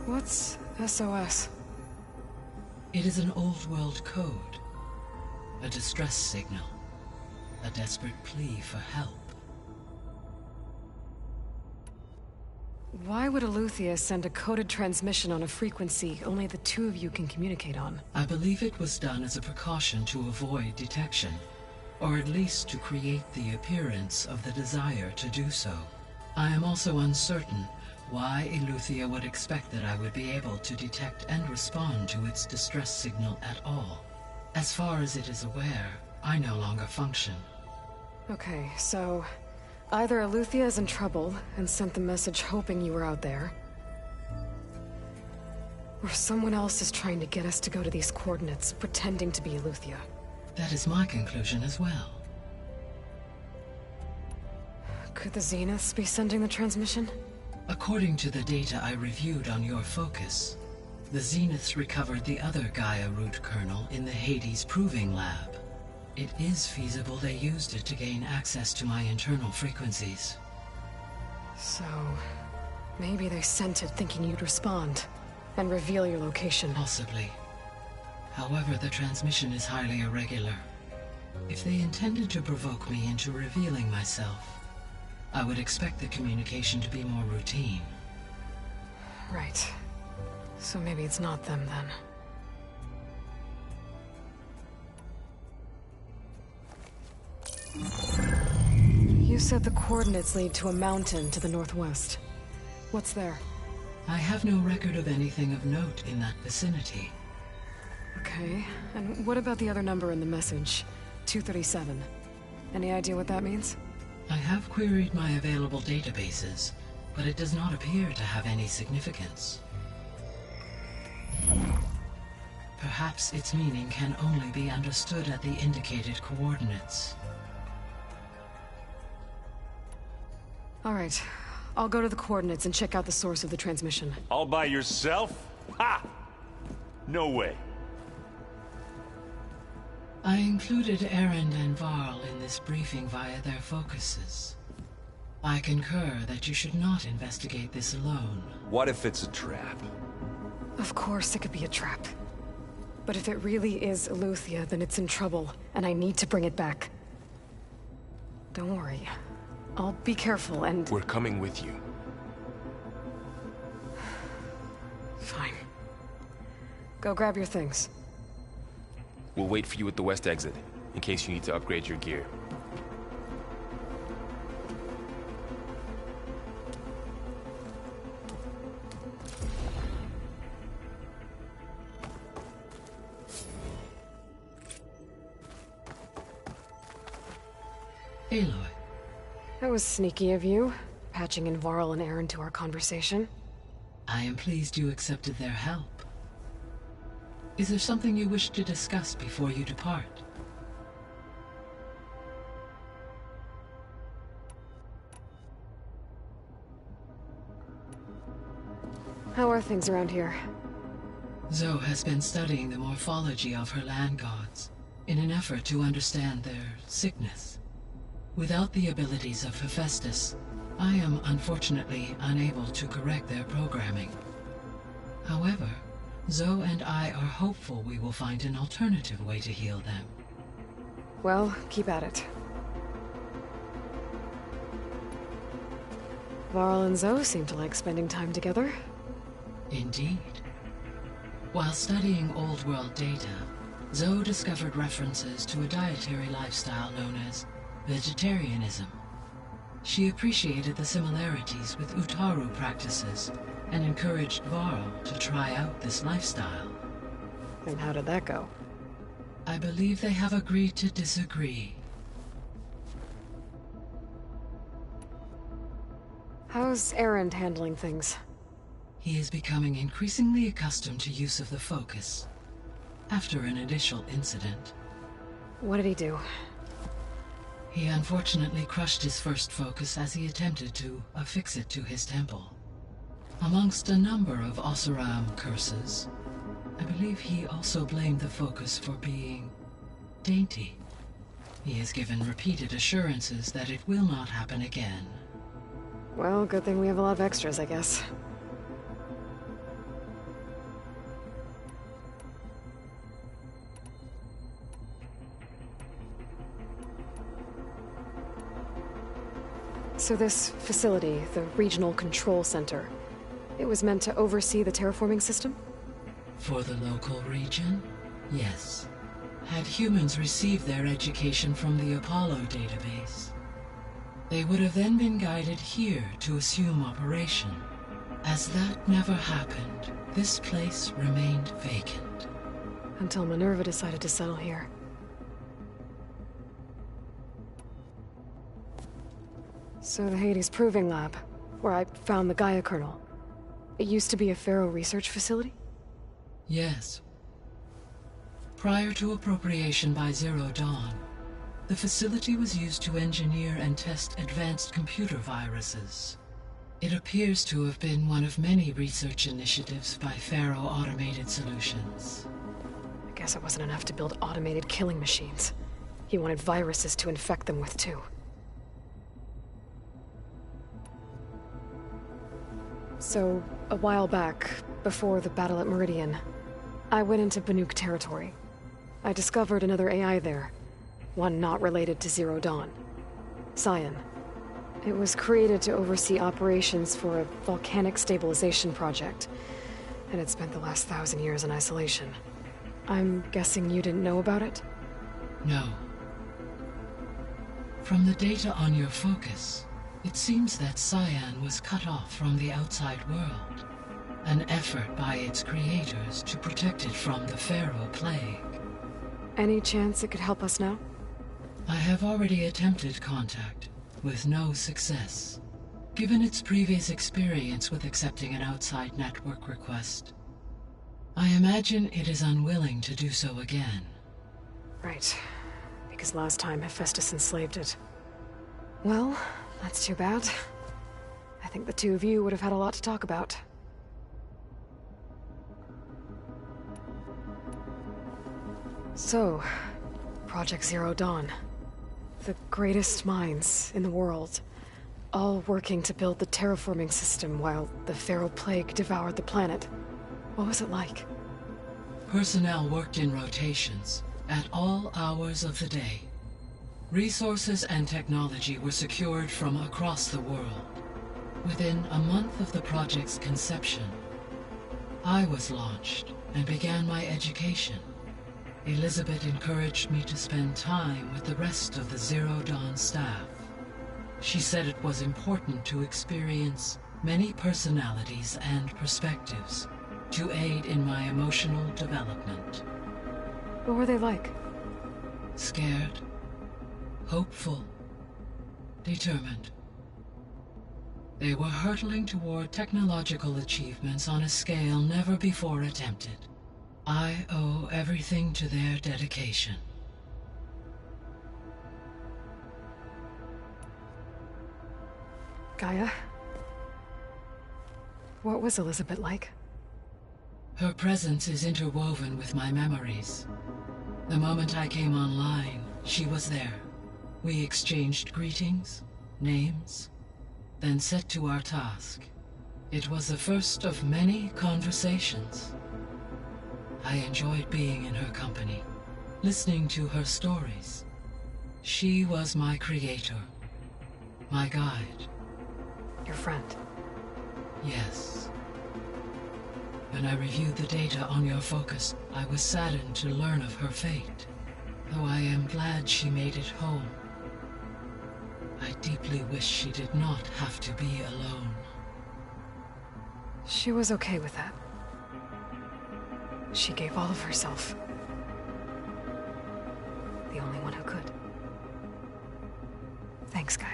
What's SOS? It is an old world code. A distress signal. A desperate plea for help. Why would Eleuthia send a coded transmission on a frequency only the two of you can communicate on? I believe it was done as a precaution to avoid detection, or at least to create the appearance of the desire to do so. I am also uncertain why Eleuthia would expect that I would be able to detect and respond to its distress signal at all. As far as it is aware, I no longer function. Okay, so either Eleuthia is in trouble and sent the message hoping you were out there, or someone else is trying to get us to go to these coordinates, pretending to be Eleuthia. That is my conclusion as well. Could the Zeniths be sending the transmission? According to the data I reviewed on your focus, the Zeniths recovered the other Gaia root kernel in the Hades Proving Lab. It is feasible they used it to gain access to my internal frequencies. So, maybe they sent it thinking you'd respond and reveal your location. Possibly. However, the transmission is highly irregular. If they intended to provoke me into revealing myself, I would expect the communication to be more routine. Right. So maybe it's not them then. You said the coordinates lead to a mountain to the northwest. What's there? I have no record of anything of note in that vicinity. Okay, and what about the other number in the message? 237. Any idea what that means? I have queried my available databases, but it does not appear to have any significance. Perhaps its meaning can only be understood at the indicated coordinates. All right. I'll go to the coordinates and check out the source of the transmission. All by yourself? Ha! No way. I included Erend and Varl in this briefing via their focuses. I concur that you should not investigate this alone. What if it's a trap? Of course it could be a trap. But if it really is Eleuthia, then it's in trouble, and I need to bring it back. Don't worry. I'll be careful and... We're coming with you. Fine. Go grab your things. We'll wait for you at the west exit, in case you need to upgrade your gear. Aloy. That was sneaky of you, patching in Varl and Erend to our conversation. I am pleased you accepted their help. Is there something you wish to discuss before you depart? How are things around here? Zoe has been studying the morphology of her land gods in an effort to understand their sickness. Without the abilities of Hephaestus, I am unfortunately unable to correct their programming. However, Zoe and I are hopeful we will find an alternative way to heal them. Well, keep at it. Varl and Zoe seem to like spending time together. Indeed. While studying Old World data, Zoe discovered references to a dietary lifestyle known as vegetarianism. She appreciated the similarities with Utaru practices and encouraged Varl to try out this lifestyle. And how did that go? I believe they have agreed to disagree. How's Erend handling things? He is becoming increasingly accustomed to use of the focus, after an initial incident. What did he do? He unfortunately crushed his first focus as he attempted to affix it to his temple. Amongst a number of Oseram curses, I believe he also blamed the Focus for being dainty. He has given repeated assurances that it will not happen again. Well, good thing we have a lot of extras, I guess. So this facility, the Regional Control Center, it was meant to oversee the terraforming system? For the local region, yes. Had humans received their education from the Apollo database, they would have then been guided here to assume operation. As that never happened, this place remained vacant. Until Minerva decided to settle here. So the Hades Proving Lab, where I found the Gaia kernel, it used to be a Pharaoh research facility? Yes. Prior to appropriation by Zero Dawn, the facility was used to engineer and test advanced computer viruses. It appears to have been one of many research initiatives by Pharaoh Automated Solutions. I guess it wasn't enough to build automated killing machines. He wanted viruses to infect them with, too. So, a while back, before the battle at Meridian, I went into Banuk territory. I discovered another AI there, one not related to Zero Dawn. Scion. It was created to oversee operations for a volcanic stabilization project, and it spent the last 1,000 years in isolation. I'm guessing you didn't know about it? No. From the data on your Focus, it seems that Scion was cut off from the outside world, an effort by its creators to protect it from the Pharaoh Plague. Any chance it could help us now? I have already attempted contact, with no success. Given its previous experience with accepting an outside network request, I imagine it is unwilling to do so again. Right. Because last time Hephaestus enslaved it. Well, that's too bad. I think the two of you would have had a lot to talk about. So, Project Zero Dawn. The greatest minds in the world, all working to build the terraforming system while the Pharaoh Plague devoured the planet. What was it like? Personnel worked in rotations, at all hours of the day. Resources and technology were secured from across the world. Within a month of the project's conception, I was launched and began my education. Elizabeth encouraged me to spend time with the rest of the Zero Dawn staff. She said it was important to experience many personalities and perspectives to aid in my emotional development. What were they like? Scared, hopeful, determined. They were hurtling toward technological achievements on a scale never before attempted. I owe everything to their dedication. Gaia? What was Elizabeth like? Her presence is interwoven with my memories. The moment I came online, she was there. We exchanged greetings, names, then set to our task. It was the first of many conversations. I enjoyed being in her company, listening to her stories. She was my creator, my guide. Your friend? Yes. When I reviewed the data on your Focus, I was saddened to learn of her fate, though I am glad she made it home. I deeply wish she did not have to be alone. She was okay with that. She gave all of herself. The only one who could. Thanks, Gaia.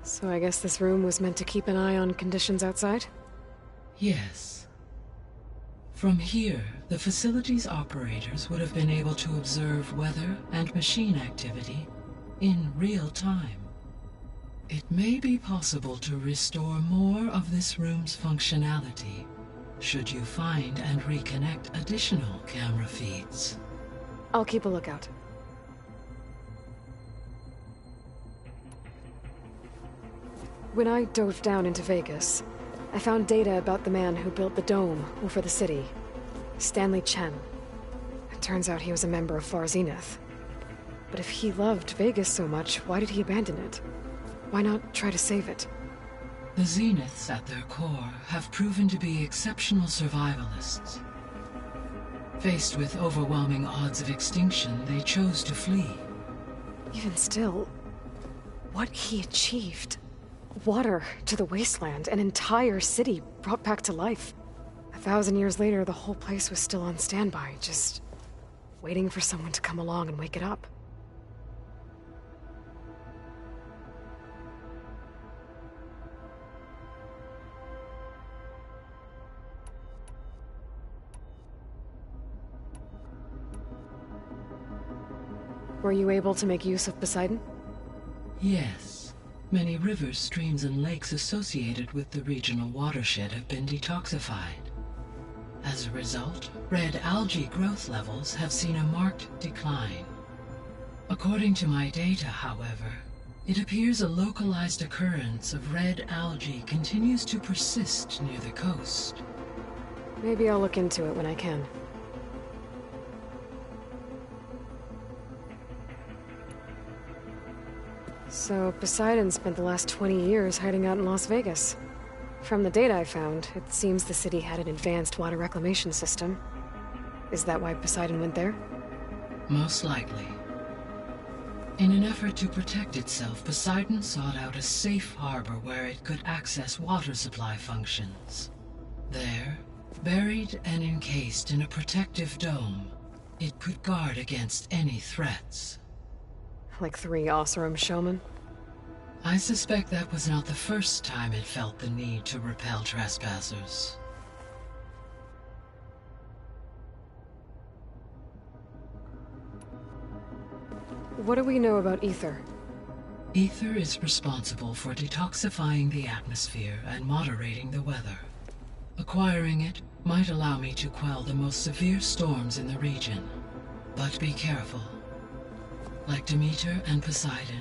So I guess this room was meant to keep an eye on conditions outside? Yes. From here, the facility's operators would have been able to observe weather and machine activity in real time. It may be possible to restore more of this room's functionality should you find and reconnect additional camera feeds. I'll keep a lookout. When I dove down into Vegas, I found data about the man who built the dome over the city, Stanley Chen. It turns out he was a member of Far Zenith. But if he loved Vegas so much, why did he abandon it? Why not try to save it? The Zeniths at their core have proven to be exceptional survivalists. Faced with overwhelming odds of extinction, they chose to flee. Even still, what he achieved. Water to the wasteland, an entire city brought back to life. 1,000 years later, the whole place was still on standby, just waiting for someone to come along and wake it up. Were you able to make use of Poseidon? Yes. Many rivers, streams, and lakes associated with the regional watershed have been detoxified. As a result, red algae growth levels have seen a marked decline. According to my data, however, it appears a localized occurrence of red algae continues to persist near the coast. Maybe I'll look into it when I can. So, Poseidon spent the last 20 years hiding out in Las Vegas. From the data I found, it seems the city had an advanced water reclamation system. Is that why Poseidon went there? Most likely. In an effort to protect itself, Poseidon sought out a safe harbor where it could access water supply functions. There, buried and encased in a protective dome, it could guard against any threats. Like 3 Oseram showmen? I suspect that was not the first time it felt the need to repel trespassers. What do we know about Ether? Ether is responsible for detoxifying the atmosphere and moderating the weather. Acquiring it might allow me to quell the most severe storms in the region. But be careful. Like Demeter and Poseidon,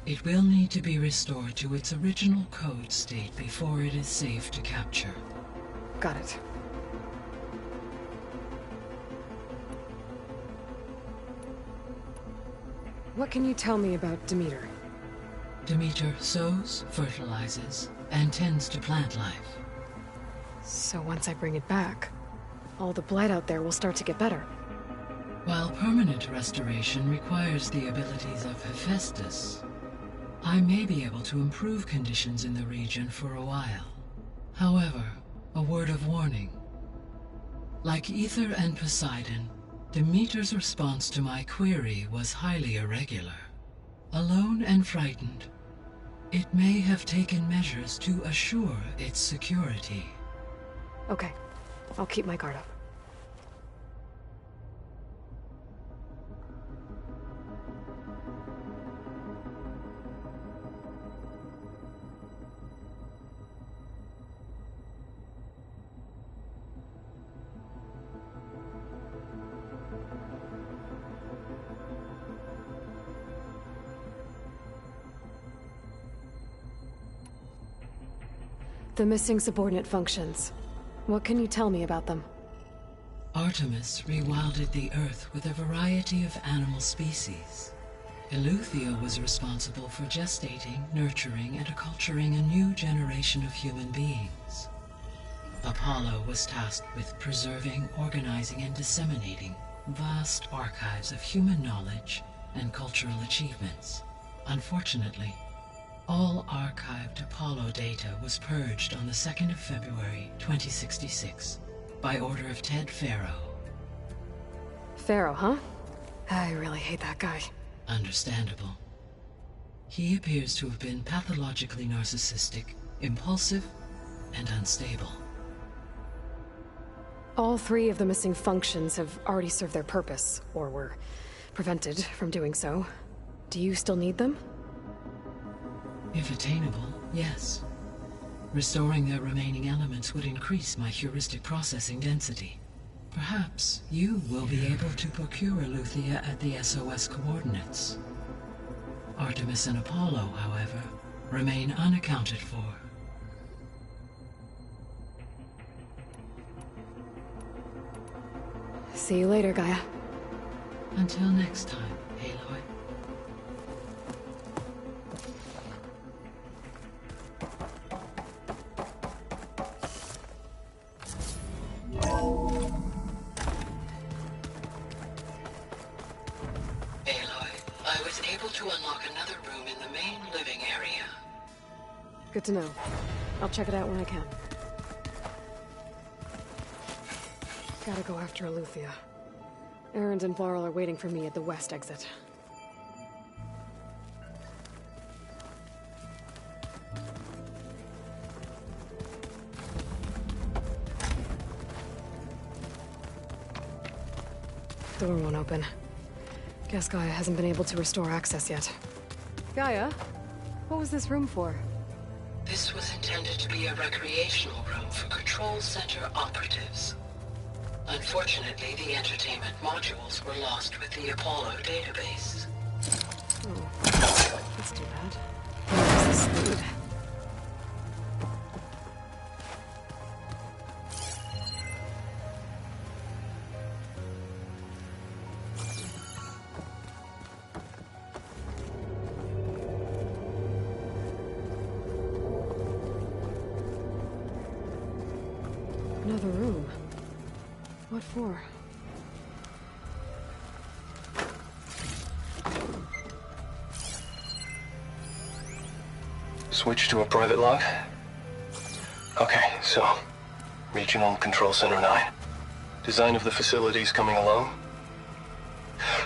it will need to be restored to its original code state before it is safe to capture. Got it. What can you tell me about Demeter? Demeter sows, fertilizes, and tends to plant life. So once I bring it back, all the blight out there will start to get better. While permanent restoration requires the abilities of Hephaestus, I may be able to improve conditions in the region for a while. However, a word of warning. Like Ether and Poseidon, Demeter's response to my query was highly irregular. Alone and frightened, it may have taken measures to assure its security. Okay, I'll keep my guard up. The missing subordinate functions. What can you tell me about them? Artemis rewilded the Earth with a variety of animal species. Eleuthia was responsible for gestating, nurturing, and acculturating a new generation of human beings. Apollo was tasked with preserving, organizing, and disseminating vast archives of human knowledge and cultural achievements. Unfortunately, all archived Apollo data was purged on the 2nd of February, 2066, by order of Ted Faro. Faro, huh? I really hate that guy. Understandable. He appears to have been pathologically narcissistic, impulsive, and unstable. All 3 of the missing functions have already served their purpose, or were prevented from doing so. Do you still need them? If attainable, yes. Restoring their remaining elements would increase my heuristic processing density. Perhaps you will be able to procure Eleuthia at the SOS coordinates. Artemis and Apollo, however, remain unaccounted for. See you later, Gaia. Until next time, Aloy. I was able to unlock another room in the main living area. Good to know. I'll check it out when I can. Gotta go after Eleuthia. Erend and Varl are waiting for me at the west exit. Door won't open. Guess Gaia hasn't been able to restore access yet. Gaia? What was this room for? This was intended to be a recreational room for Control Center operatives. Unfortunately, the entertainment modules were lost with the Apollo database. Oh, that's too bad. Where does this lead? Another room. What for? Switch to a private log? Okay, so... Regional Control Center 9. Design of the facility's coming along.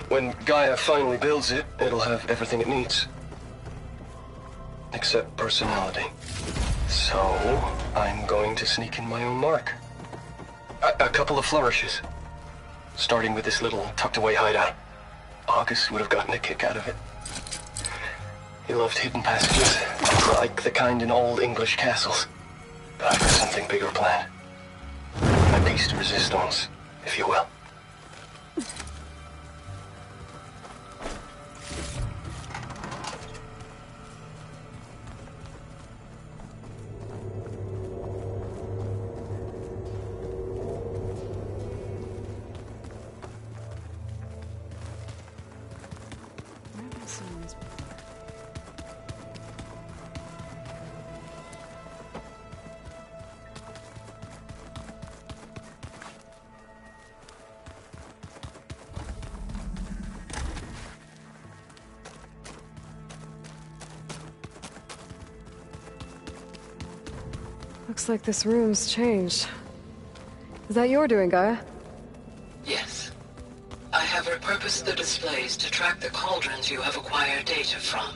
When Gaia finally builds it, it'll have everything it needs. Except personality. So, I'm going to sneak in my own mark. A couple of flourishes. Starting with this little tucked-away hideout. August would have gotten a kick out of it. He loved hidden passages, like the kind in old English castles. But I've got something bigger planned. A piece de resistance, if you will. Looks like this room's changed. Is that your doing, Gaia? Yes. I have repurposed the displays to track the cauldrons you have acquired data from.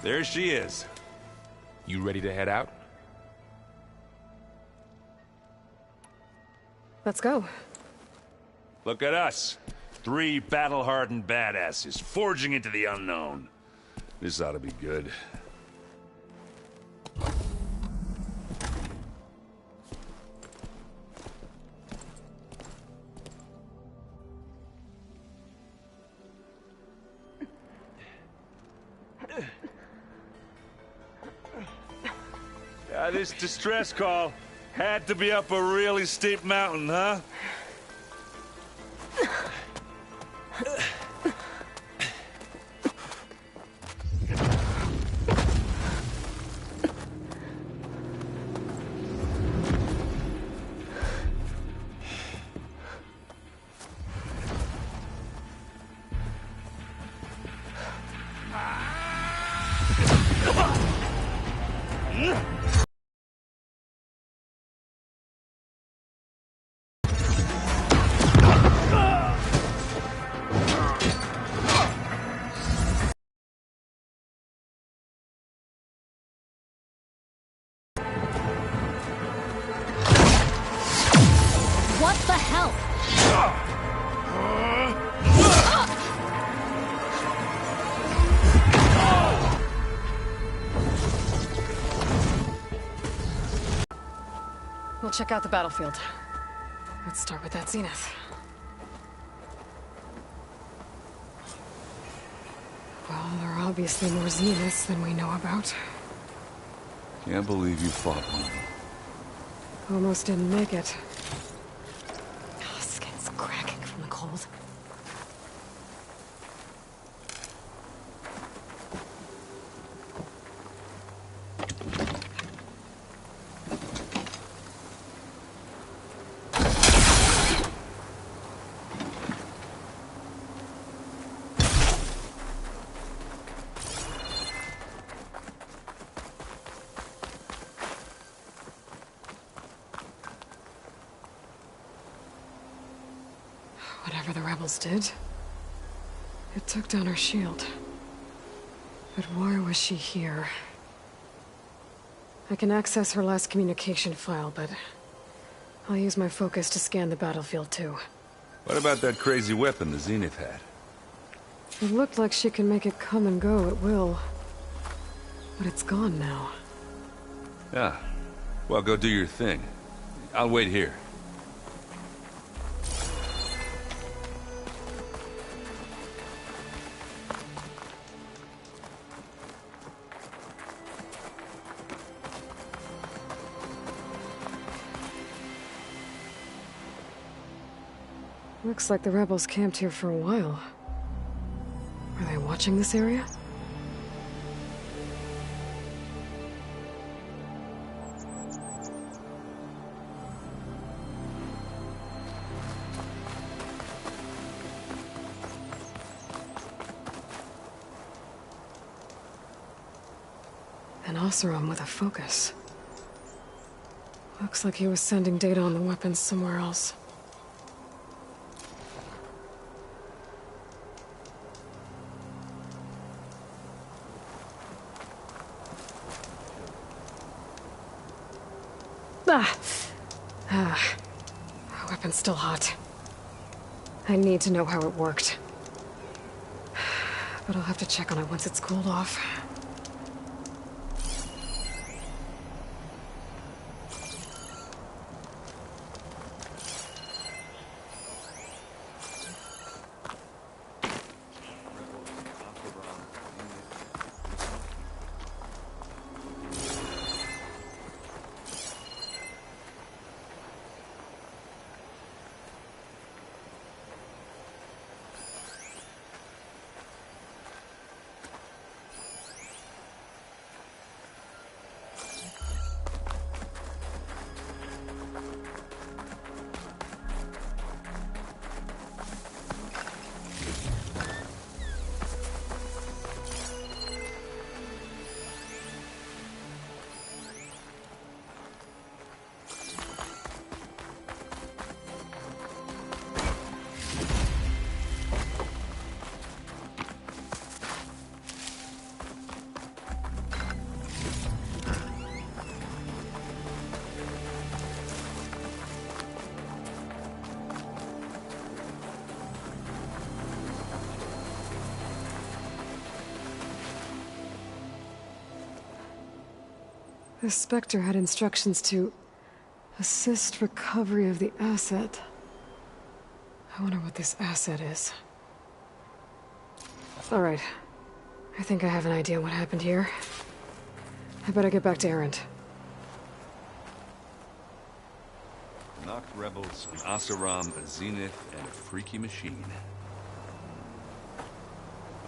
There she is. You ready to head out? Let's go. Look at us. 3 battle-hardened badasses forging into the unknown. This ought to be good. This distress call had to be up a really steep mountain, huh? What the hell? We'll check out the battlefield. Let's start with that zenith. Well, there are obviously more zeniths than we know about. Can't believe you fought one. Almost didn't make it. Oh, skin's cracking from the cold. Whatever the rebels did, It took down her shield. But why was she here? I can access her last communication file, but I'll use my focus to scan the battlefield too. What about that crazy weapon the Zenith had? It looked like she can make it come and go at will. But it's gone now. Yeah. Well, go do your thing. I'll wait here. Looks like the rebels camped here for a while. Are they watching this area? An Oseram with a focus. Looks like he was sending data on the weapons somewhere else. Weapon's still hot. I need to know how it worked. But I'll have to check on it once it's cooled off. The Spectre had instructions to assist recovery of the asset. I wonder what this asset is. All right. I think I have an idea what happened here. I better get back to Erend. Knocked rebels, an Oseram, a Zenith, and a freaky machine.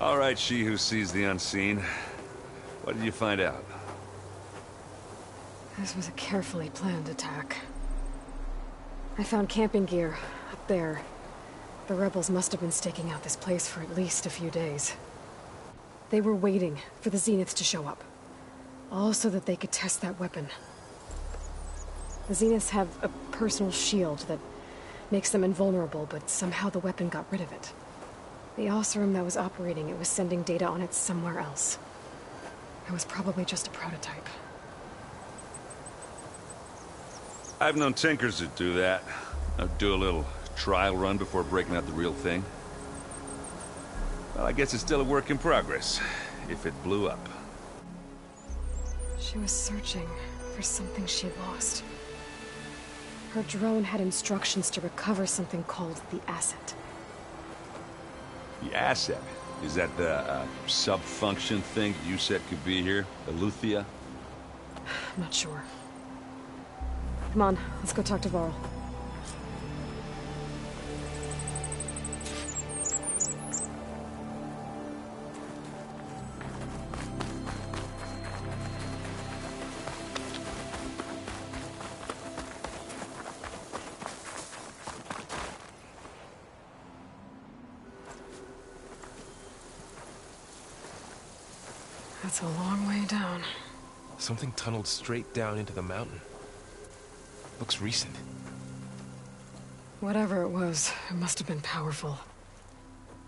All right, she who sees the unseen. What did you find out? This was a carefully planned attack. I found camping gear up there. The rebels must have been staking out this place for at least a few days. They were waiting for the Zeniths to show up. All so that they could test that weapon. The Zeniths have a personal shield that makes them invulnerable, but somehow the weapon got rid of it. The Oseram that was operating it was sending data on it somewhere else. It was probably just a prototype. I've known tinkers that do that. I'd do a little trial run before breaking out the real thing. Well, I guess it's still a work in progress, if it blew up. She was searching for something she lost. Her drone had instructions to recover something called the Asset. The Asset? Is that the sub-function thing you said could be here? Eleuthia? I'm not sure. Come on, let's go talk to Varl. That's a long way down. Something tunneled straight down into the mountain. Looks recent. Whatever it was, it must have been powerful.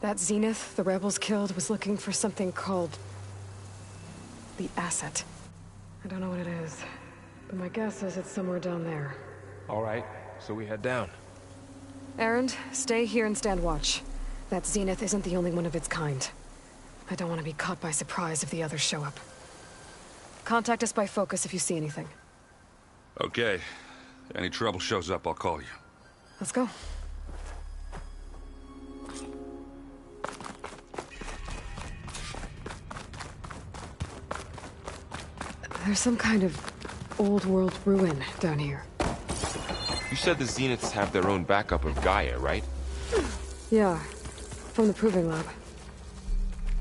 That Zenith the rebels killed was looking for something called... the Asset. I don't know what it is, but my guess is it's somewhere down there. All right, so we head down. Erend, stay here and stand watch. That Zenith isn't the only one of its kind. I don't want to be caught by surprise if the others show up. Contact us by focus if you see anything. Okay. Any trouble shows up, I'll call you. Let's go. There's some kind of old world ruin down here. You said the Zeniths have their own backup of Gaia, right? Yeah, from the Proving Lab.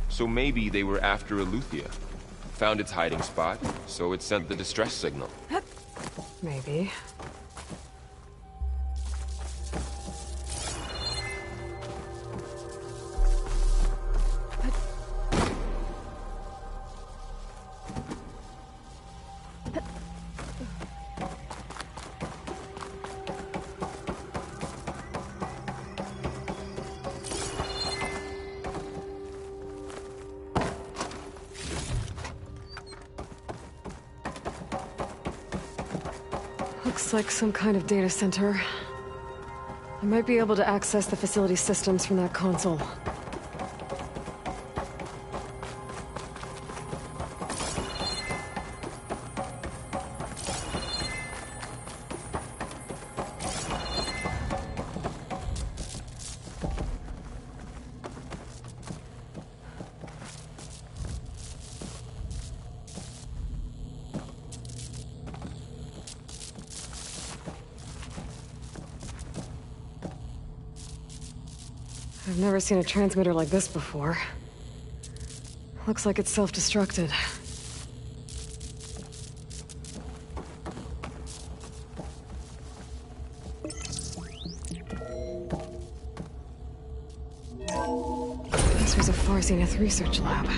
So maybe they were after Eleuthia. Found its hiding spot, so it sent the distress signal. Maybe. Looks like some kind of data center. I might be able to access the facility systems from that console. I've never seen a transmitter like this before. Looks like it's self-destructed. This was a Far Zenith research lab.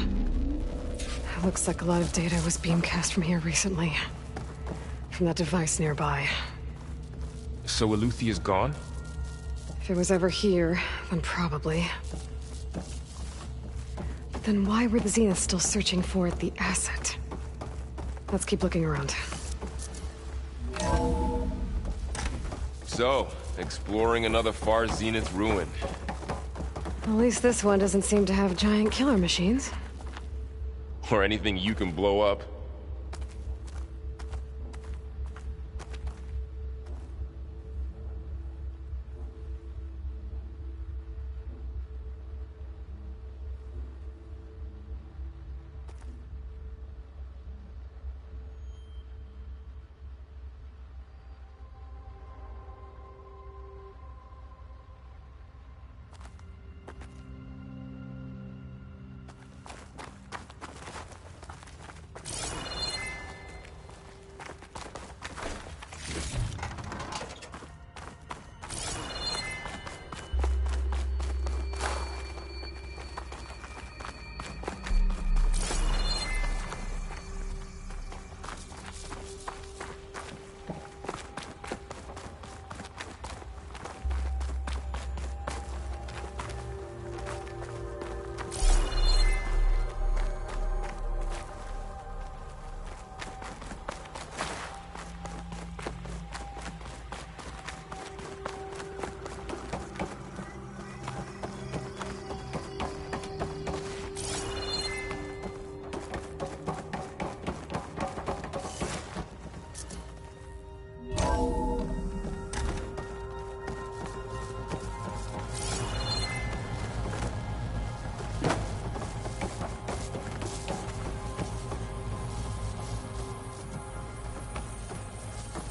It looks like a lot of data was beamcast from here recently. From that device nearby. So Eleuthia's gone? If it was ever here, then probably. But then why were the Zeniths still searching for the asset? Let's keep looking around. So, exploring another Far Zenith ruin. At least this one doesn't seem to have giant killer machines. Or anything you can blow up.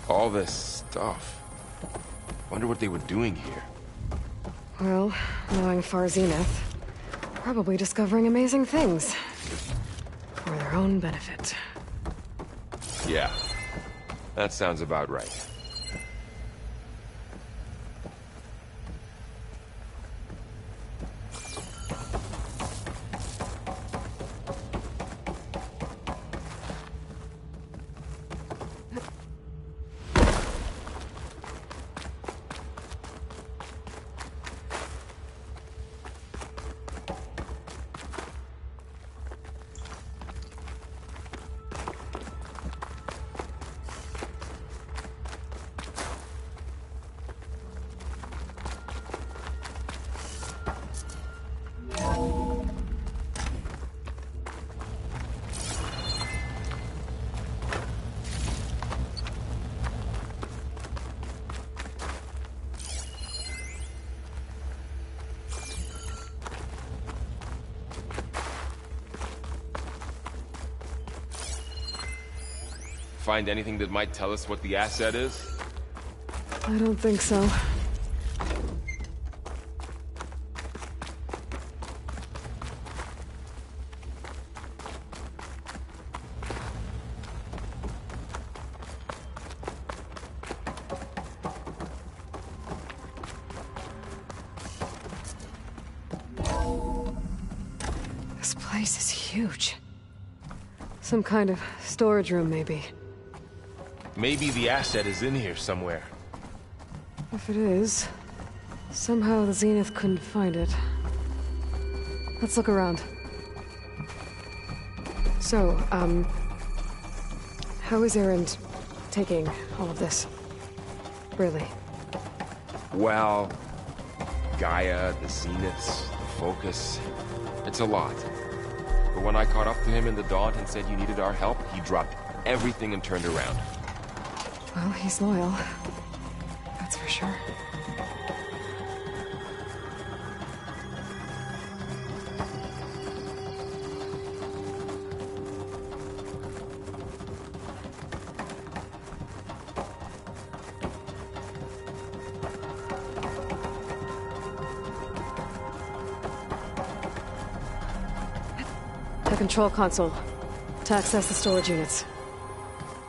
All this stuff. Wonder what they were doing here. Well, knowing Far Zenith, probably discovering amazing things. For their own benefit. Yeah, that sounds about right. Find anything that might tell us what the asset is? I don't think so. This place is huge. Some kind of storage room, maybe. Maybe the asset is in here somewhere. If it is, somehow the Zenith couldn't find it. Let's look around. So, how is Erend taking all of this? Really? Well, Gaia, the Zeniths, the Focus. It's a lot. But when I caught up to him in the Daunt and said you needed our help, he dropped everything and turned around. Well, he's loyal. That's for sure. The control console. To access the storage units.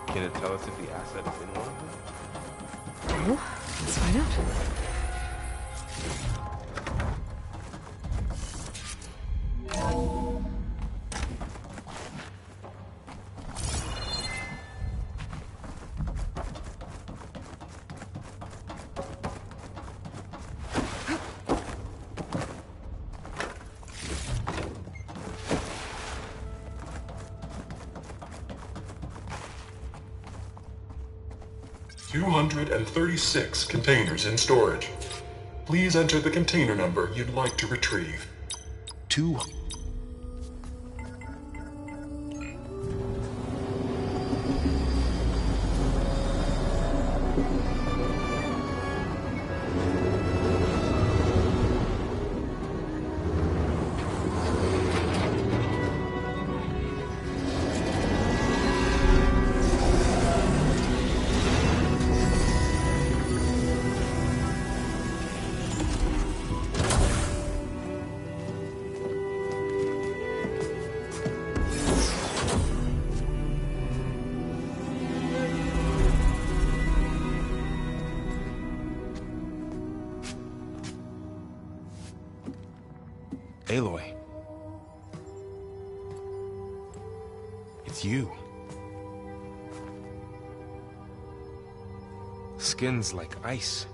Can it tell us if the asset is in one of them? Well, let's find out. $236 containers in storage. Please enter the container number you'd like to retrieve. 2. Aloy. It's you. Skin's like ice.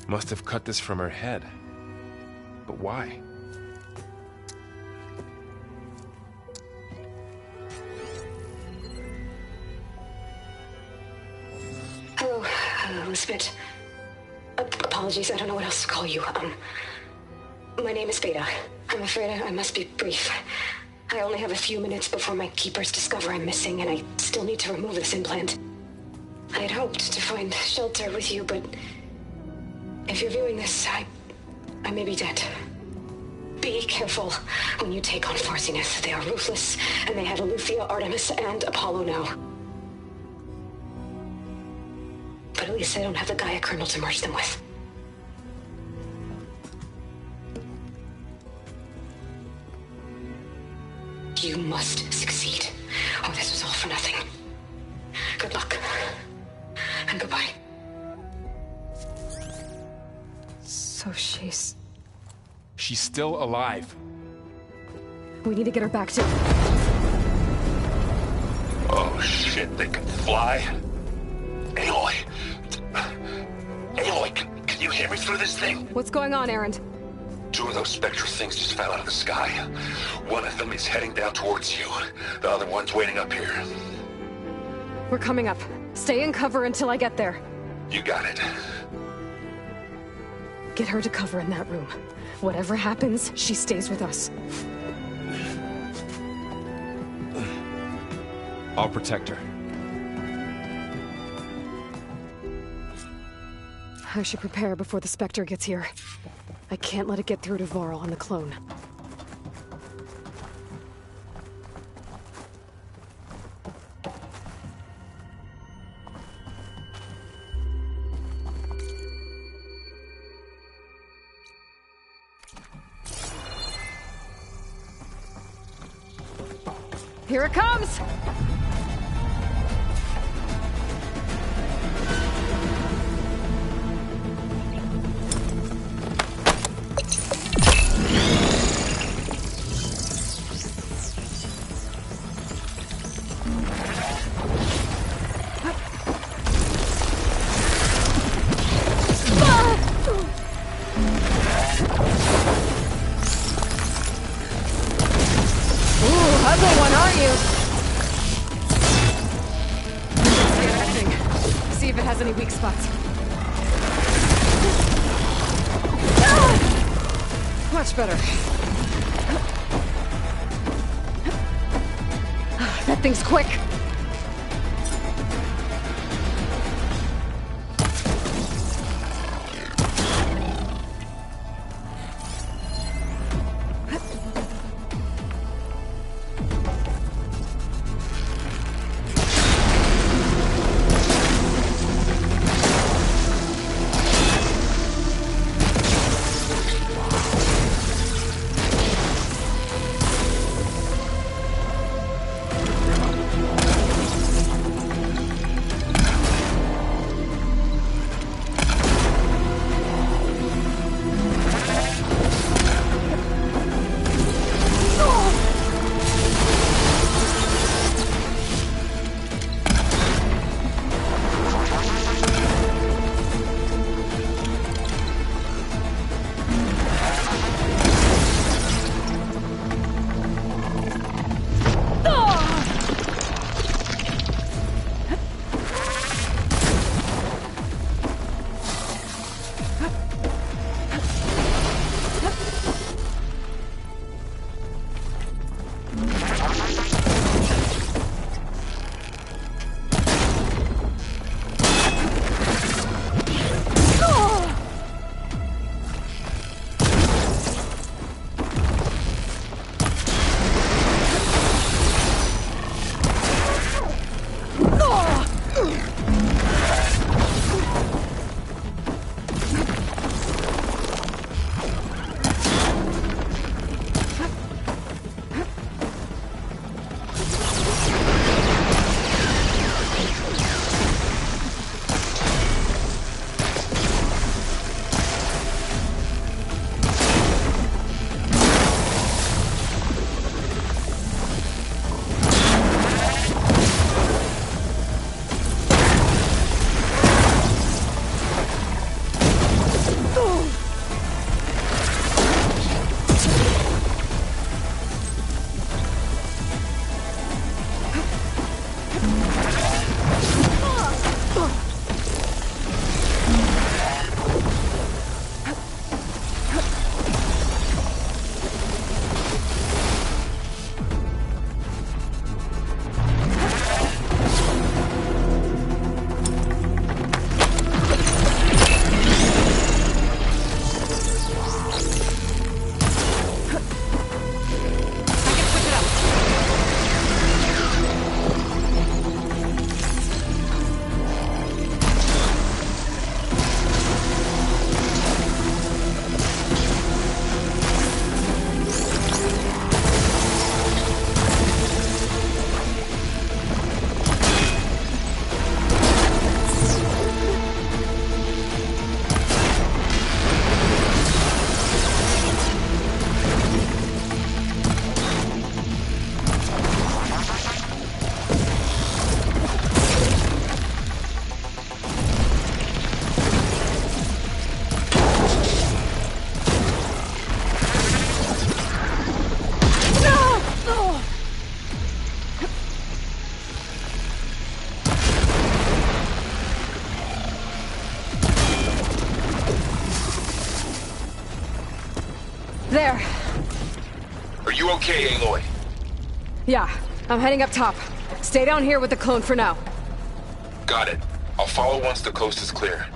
Must have cut this from her head. But why? Hello, Lisbeth. Apologies, I don't know what else to call you. My name is Beta. I'm afraid I must be brief. I only have a few minutes before my keepers discover I'm missing, and I still need to remove this implant. I had hoped to find shelter with you, but if you're viewing this, I may be dead. Be careful when you take on Far Zenith. They are ruthless, and they have Eleuthia, Artemis, and Apollo now. But at least I don't have the Gaia kernel to merge them with. You must succeed, or this was all for nothing. Good luck. And goodbye. So she's still alive. We need to get her back to... Oh shit, they can fly? Aloy! Aloy, can you hear me through this thing? What's going on, Erend? 2 of those spectral things just fell out of the sky. One of them is heading down towards you. The other one's waiting up here. We're coming up. Stay in cover until I get there. You got it. Get her to cover in that room. Whatever happens, she stays with us. I'll protect her. I should prepare before the Spectre gets here. I can't let it get through to Varl and the clone. Here it comes! Much better. That thing's quick. There. Are you okay, Aloy? Yeah, I'm heading up top. Stay down here with the clone for now. Got it. I'll follow once the coast is clear.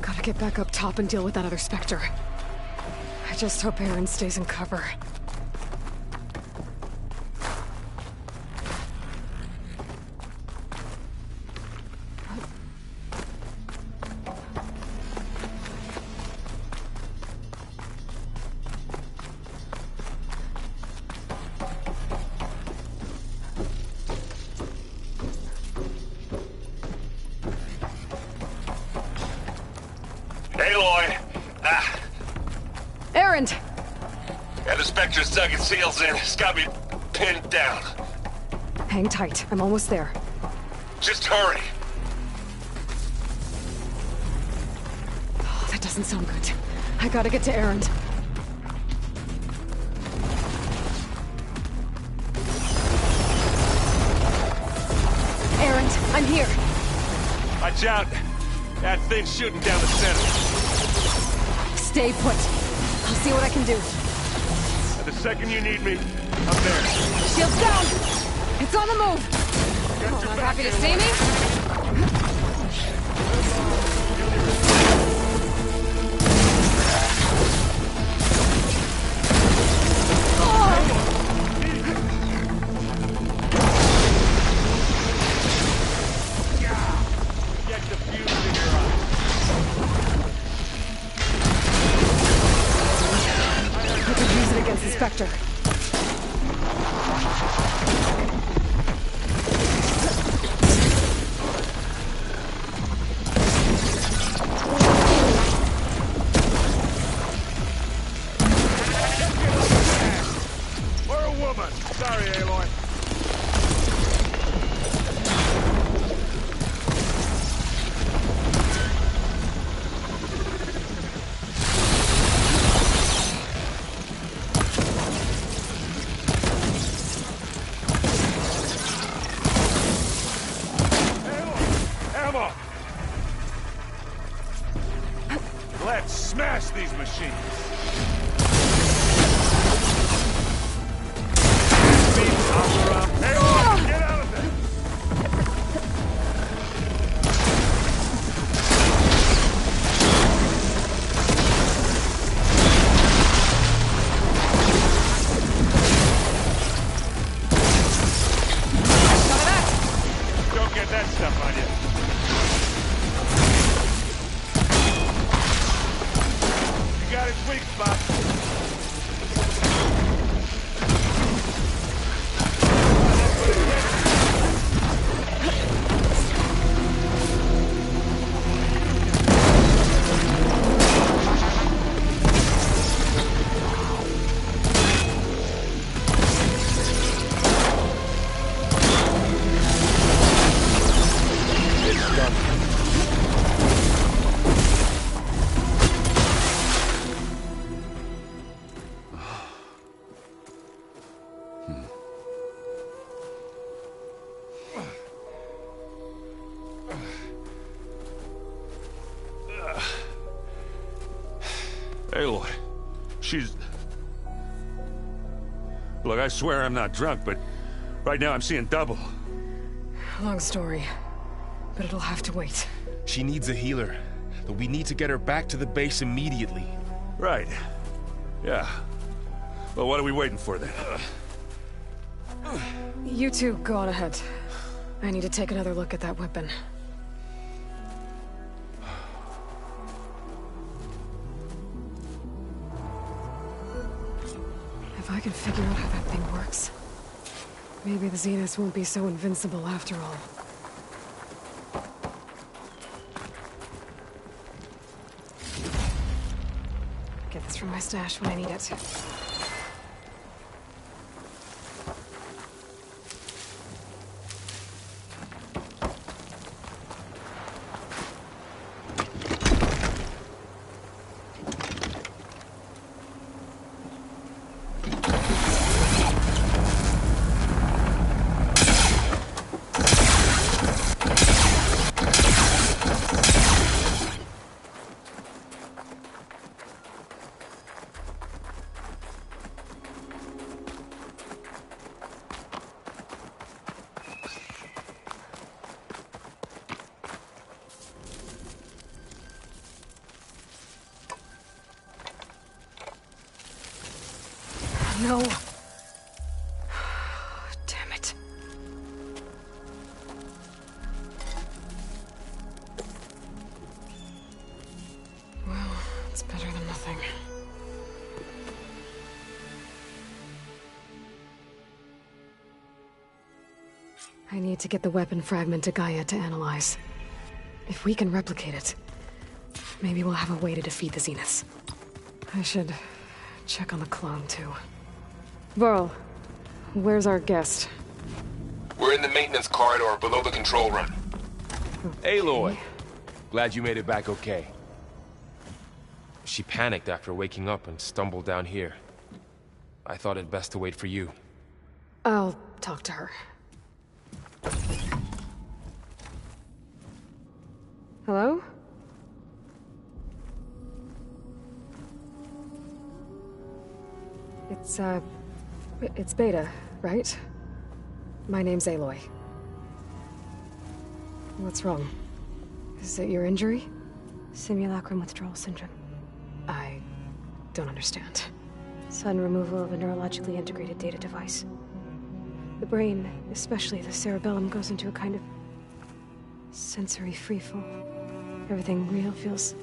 Gotta get back up top and deal with that other Spectre. I just hope Aaron stays in cover. Erend! And the Spectre's dug its heels in. It's got me pinned down. Hang tight. I'm almost there. Just hurry. Oh, that doesn't sound good. I gotta get to Erend. Erend, I'm here. Watch out. That thing's shooting down the center. Stay put. I'll see what I can do. And the second you need me, I'm there. Shields down! It's on the move! Not happy to see me? Get the fuse in your eye. I could use it against the Spectre. Or a woman. Sorry, Aloy. Ammo! Let's smash these machines. Get out of there! Don't get that stuff on you. You got its weak spot. Aloy, she's... Look, I swear I'm not drunk, but right now I'm seeing double. Long story, but it'll have to wait. She needs a healer, but we need to get her back to the base immediately. Right. Yeah. Well, what are we waiting for then? You two go on ahead. I need to take another look at that weapon. If I can figure out how that thing works, maybe the Zeniths won't be so invincible after all. Get this from my stash when I need it. No. Damn it. Well, it's better than nothing. I need to get the weapon fragment to Gaia to analyze. If we can replicate it, maybe we'll have a way to defeat the Zeniths. I should check on the clone, too. Varl, where's our guest? We're in the maintenance corridor below the control room. Aloy, glad you made it back okay. She panicked after waking up and stumbled down here. I thought it best to wait for you. I'll talk to her. Hello? It's Beta, right? My name's Aloy. What's wrong? Is it your injury? Simulacrum withdrawal syndrome. I don't understand. Sudden removal of a neurologically integrated data device. The brain, especially the cerebellum, goes into a kind of sensory freefall. Everything real feels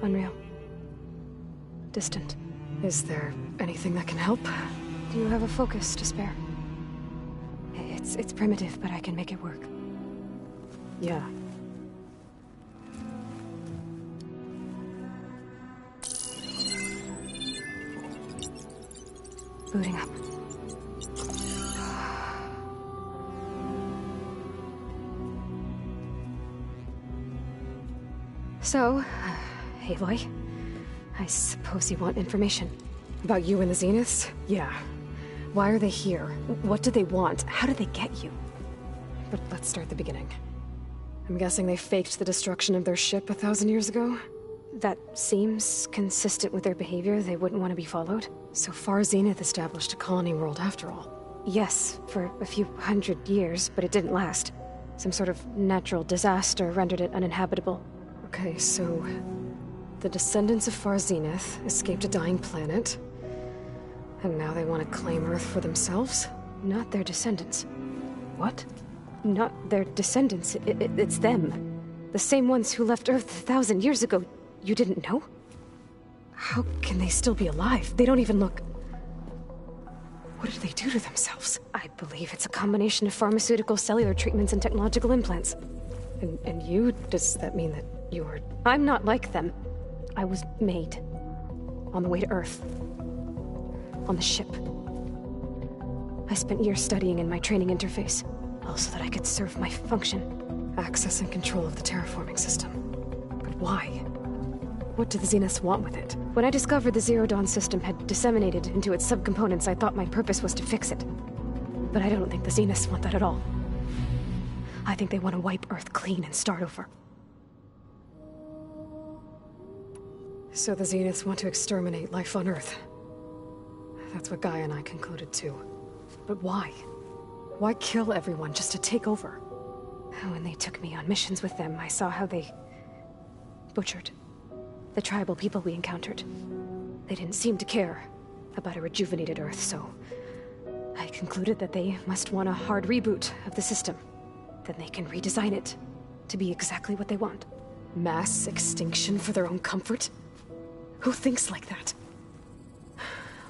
unreal. Distant. Is there anything that can help? Do you have a focus to spare? It's primitive, but I can make it work. Yeah. Booting up. So, Aloy, I suppose you want information. About you and the Zeniths? Yeah. Why are they here? What do they want? How did they get you? But let's start at the beginning. I'm guessing they faked the destruction of their ship 1,000 years ago? That seems consistent with their behavior. They wouldn't want to be followed. So far, Zenith established a colony world after all. Yes, for a few hundred years, but it didn't last. Some sort of natural disaster rendered it uninhabitable. Okay, so the descendants of Far Zenith escaped a dying planet, and now they want to claim Earth for themselves? Not their descendants. What? Not their descendants. It's them. The same ones who left Earth 1,000 years ago. You didn't know? How can they still be alive? They don't even look... What did they do to themselves? I believe it's a combination of pharmaceutical, cellular treatments, and technological implants. And you? Does that mean that you are... I'm not like them. I was made. On the way to Earth. On the ship. I spent years studying in my training interface, all so that I could serve my function. Access and control of the terraforming system. But why? What do the Zeniths want with it? When I discovered the Zero Dawn system had disseminated into its subcomponents, I thought my purpose was to fix it. But I don't think the Zeniths want that at all. I think they want to wipe Earth clean and start over. So the Zeniths want to exterminate life on Earth. That's what Gaia and I concluded too. But why? Why kill everyone just to take over? When they took me on missions with them, I saw how they... butchered the tribal people we encountered. They didn't seem to care about a rejuvenated Earth, so... I concluded that they must want a hard reboot of the system. Then they can redesign it to be exactly what they want. Mass extinction for their own comfort? Who thinks like that?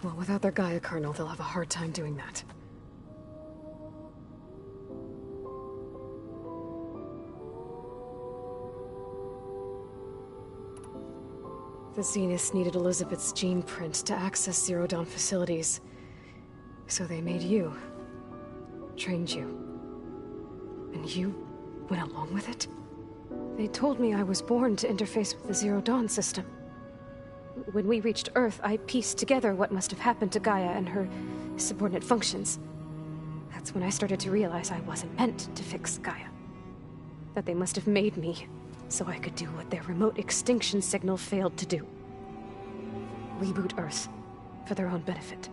Well, without their Gaia kernel, they'll have a hard time doing that. The Zeniths needed Elizabeth's gene print to access Zero Dawn facilities. So they made you. Trained you. And you went along with it? They told me I was born to interface with the Zero Dawn system. When we reached Earth, I pieced together what must have happened to Gaia and her subordinate functions. That's when I started to realize I wasn't meant to fix Gaia. That they must have made me so I could do what their remote extinction signal failed to do. Reboot Earth for their own benefit.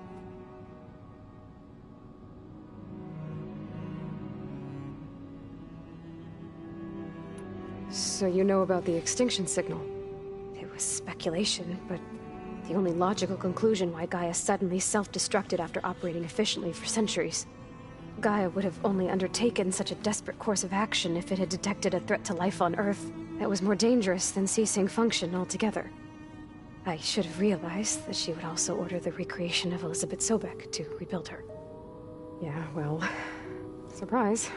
So you know about the extinction signal? It was speculation, but the only logical conclusion why Gaia suddenly self-destructed after operating efficiently for centuries. Gaia would have only undertaken such a desperate course of action if it had detected a threat to life on Earth that was more dangerous than ceasing function altogether. I should have realized that she would also order the recreation of Elizabeth Sobek to rebuild her. Yeah, well... surprise.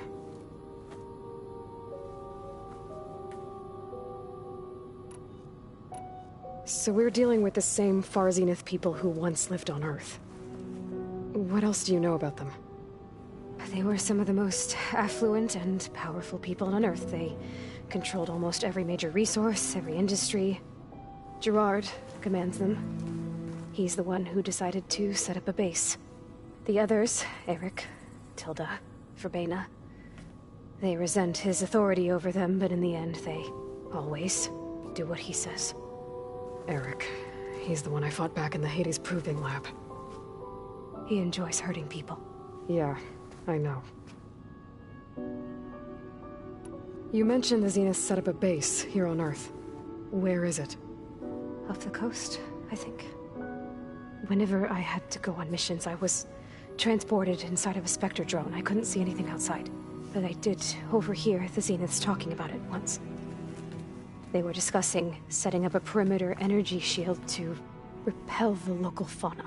So we're dealing with the same Far Zenith people who once lived on Earth. What else do you know about them? They were some of the most affluent and powerful people on Earth. They controlled almost every major resource, every industry. Gerard commands them. He's the one who decided to set up a base. The others, Eric, Tilda, Verbena, they resent his authority over them, but in the end, they always do what he says. Eric. He's the one I fought back in the Hades Proving Lab. He enjoys hurting people. Yeah, I know. You mentioned the Zenith set up a base here on Earth. Where is it? Off the coast, I think. Whenever I had to go on missions, I was transported inside of a Spectre drone. I couldn't see anything outside. But I did overhear the Zeniths talking about it once. They were discussing setting up a perimeter energy shield to repel the local fauna.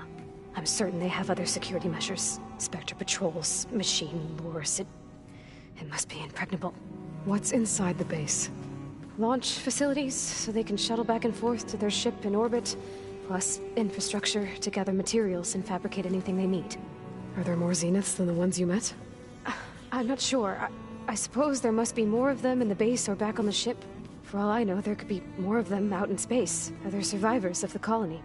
I'm certain they have other security measures. Spectre patrols, machine lures. It must be impregnable. What's inside the base? Launch facilities, so they can shuttle back and forth to their ship in orbit, plus infrastructure to gather materials and fabricate anything they need. Are there more Zeniths than the ones you met? I'm not sure. I suppose there must be more of them in the base or back on the ship. For all I know, there could be more of them out in space, other survivors of the colony.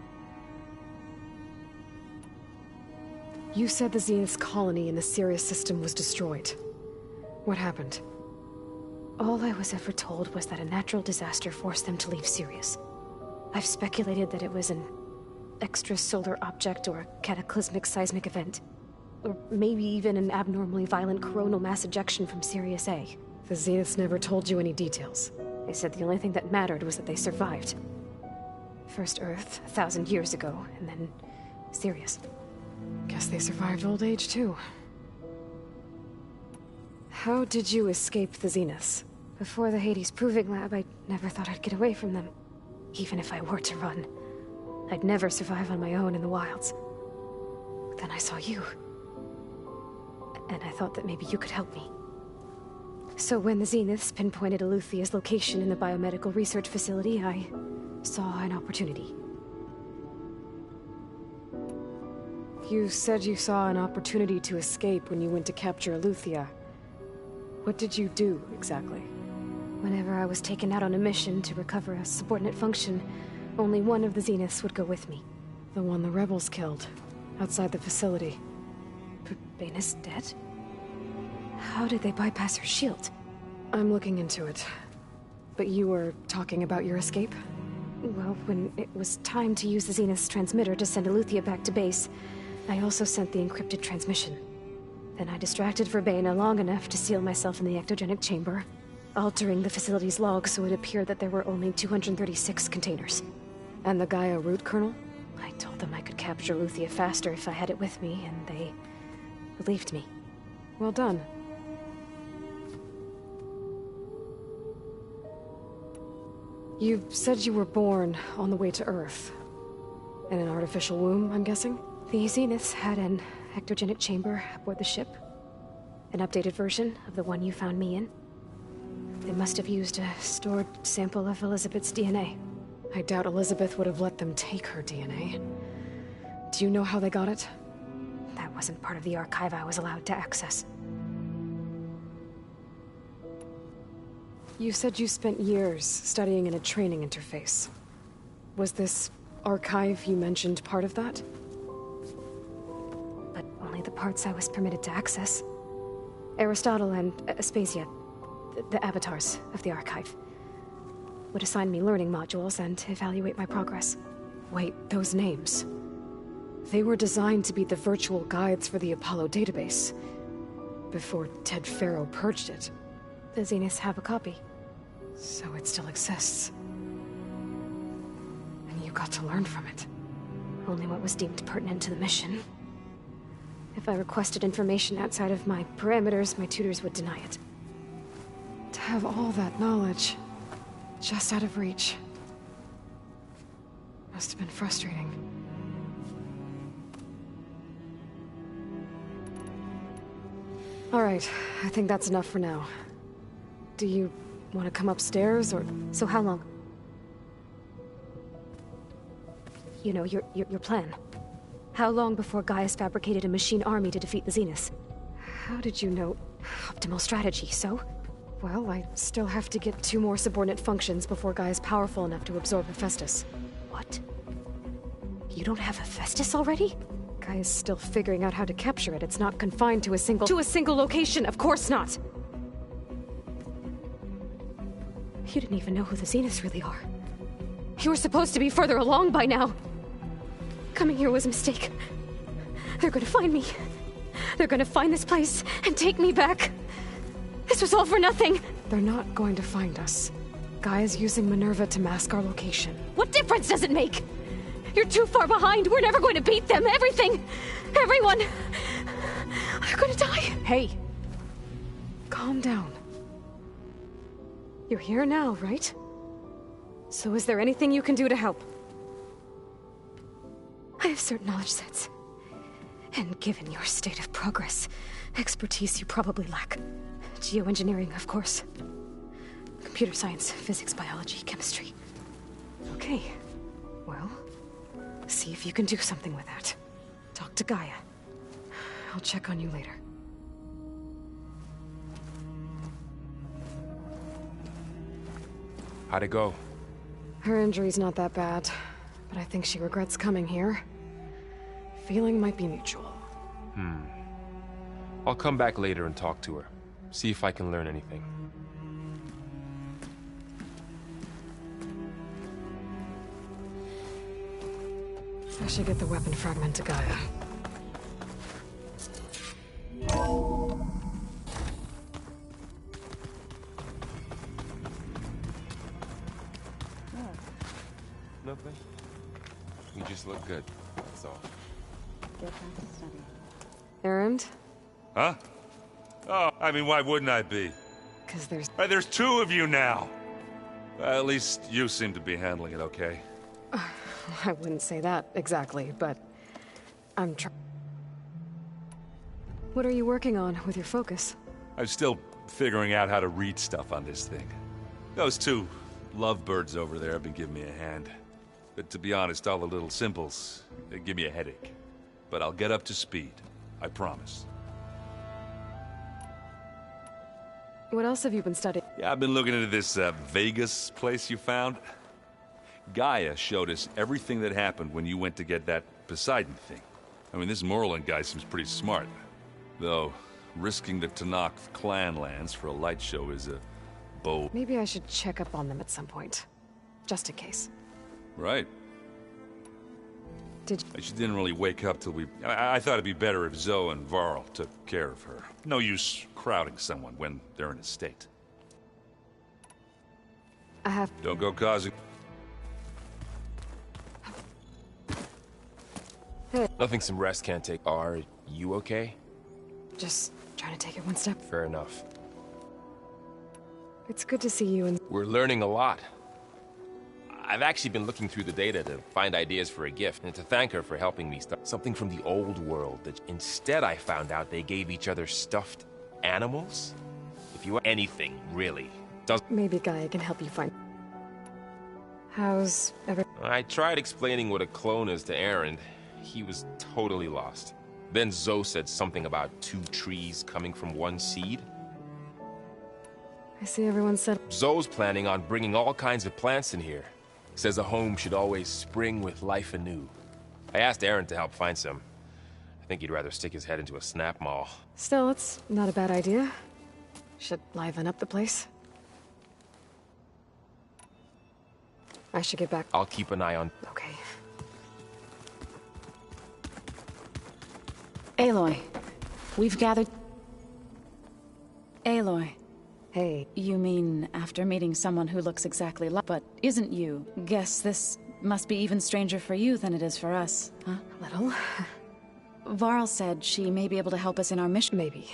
You said the Zenith's colony in the Sirius system was destroyed. What happened? All I was ever told was that a natural disaster forced them to leave Sirius. I've speculated that it was an extrasolar object or a cataclysmic seismic event. Or maybe even an abnormally violent coronal mass ejection from Sirius A. The Zeniths never told you any details. They said the only thing that mattered was that they survived. First Earth, 1,000 years ago, and then Sirius. Guess they survived old age, too. How did you escape the Zeniths? Before the Hades Proving Lab, I never thought I'd get away from them. Even if I were to run. I'd never survive on my own in the wilds. But then I saw you. And I thought that maybe you could help me. So when the Zeniths pinpointed Eluthia's location in the biomedical research facility, I saw an opportunity. You said you saw an opportunity to escape when you went to capture Eluthia. What did you do, exactly? Whenever I was taken out on a mission to recover a subordinate function, only one of the Zeniths would go with me. The one the rebels killed, outside the facility. Verbena's dead? How did they bypass her shield? I'm looking into it. But you were talking about your escape? Well, when it was time to use the Zenith's transmitter to send Eluthia back to base, I also sent the encrypted transmission. Then I distracted Verbena long enough to seal myself in the ectogenic chamber, altering the facility's log so it appeared that there were only 236 containers. And the Gaia root kernel? I told them I could capture Eluthia faster if I had it with me, and they believed me. Well done. You said you were born on the way to Earth. In an artificial womb, I'm guessing? The Zeniths had an ectogenic chamber aboard the ship. An updated version of the one you found me in. They must have used a stored sample of Elizabeth's DNA. I doubt Elizabeth would have let them take her DNA. Do you know how they got it? That wasn't part of the archive I was allowed to access. You said you spent years studying in a training interface. Was this archive you mentioned part of that? But only the parts I was permitted to access. Aristotle and Aspasia, the avatars of the archive, would assign me learning modules and evaluate my progress. Wait, those names. They were designed to be the virtual guides for the Apollo database, before Ted Faro purged it. The Zeniths have a copy. So it still exists. And you got to learn from it. Only what was deemed pertinent to the mission. If I requested information outside of my parameters, my tutors would deny it. To have all that knowledge, just out of reach, must have been frustrating. All right, I think that's enough for now. Do you want to come upstairs, or... So how long? You know, your plan. How long before Gaius fabricated a machine army to defeat the Zeniths? How did you know? Optimal strategy, so? Well, I still have to get 2 more subordinate functions before Gaia's powerful enough to absorb Hephaestus. What? You don't have Hephaestus already? Gaia's still figuring out how to capture it. It's not confined to a single location, of course not! You didn't even know who the Zeniths really are. You were supposed to be further along by now. Coming here was a mistake. They're gonna find me. They're gonna find this place and take me back. This was all for nothing. They're not going to find us. Gaia's using Minerva to mask our location. What difference does it make? You're too far behind. We're never going to beat them. Everything. Everyone. They're gonna die. Hey. Calm down. You're here now, right? So is there anything you can do to help? I have certain knowledge sets. And given your state of progress, expertise you probably lack. Geoengineering, of course. Computer science, physics, biology, chemistry. Okay. Well, see if you can do something with that. Talk to Gaia. I'll check on you later. How'd it go? Her injury's not that bad, but I think she regrets coming here. Feeling might be mutual. I'll come back later and talk to her. See if I can learn anything. I should get the weapon fragment to Gaia. Nothing. You just look good. That's all. Get back to study. Errand? Huh? Oh, I mean, why wouldn't I be? Because there's... There's 2 of you now! At least you seem to be handling it okay. I wouldn't say that exactly, but I'm What are you working on with your focus? I'm still figuring out how to read stuff on this thing. Those 2 lovebirds over there have been giving me a hand. But to be honest, all the little symbols, they give me a headache. But I'll get up to speed. I promise. What else have you been studying? Yeah, I've been looking into this Vegas place you found. Gaia showed us everything that happened when you went to get that Poseidon thing. I mean, this Morlund guy seems pretty smart. Though, risking the Tenakth clan lands for a light show is a bold... Maybe I should check up on them at some point. Just in case. Right. Did she didn't really wake up till we... I thought it'd be better if Zoe and Varl took care of her. No use crowding someone when they're in a state. I have... Don't go causing... Hey. Nothing some rest can't take. Are you okay? Just trying to take it one step. Fair enough. It's good to see you and... We're learning a lot. I've actually been looking through the data to find ideas for a gift, and to thank her for helping me stuff something from the old world. That instead I found out they gave each other stuffed animals? If you want anything, really. Maybe Gaia can help you find... How's everything? I tried explaining what a clone is to Aaron. He was totally lost. Then Zoe said something about 2 trees coming from 1 seed. I see everyone said... Zoe's planning on bringing all kinds of plants in here. Says a home should always spring with life anew. I asked Aaron to help find some. I think he'd rather stick his head into a snap mall. Still, it's not a bad idea. Should liven up the place. I should get back. I'll keep an eye on... Okay. Aloy, we've gathered... Aloy. Hey. You mean after meeting someone who looks exactly like... But isn't you? Guess this must be even stranger for you than it is for us, huh? A little. Varl said she may be able to help us in our mission. Maybe.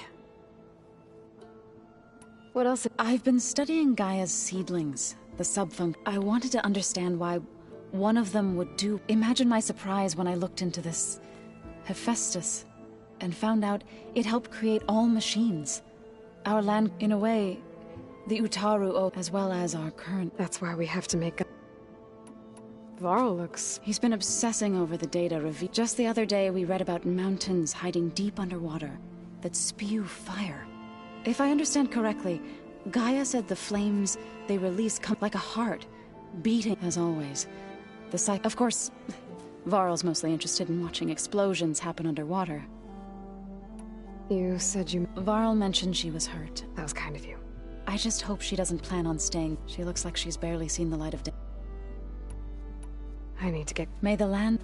What else? I've been studying Gaia's seedlings, the subfunc. I wanted to understand why one of them would do... Imagine my surprise when I looked into this Hephaestus and found out it helped create all machines. Our land, in a way, the Utaru, as well as our current... That's why we have to make... Varl looks... He's been obsessing over the data Just the other day, we read about mountains hiding deep underwater that spew fire. If I understand correctly, Gaia said the flames they release come like a heart, beating as always. Of course, Varl's mostly interested in watching explosions happen underwater. You said you... Varl mentioned she was hurt. That was kind of you. I just hope she doesn't plan on staying. She looks like she's barely seen the light of day. I need to get... May the land...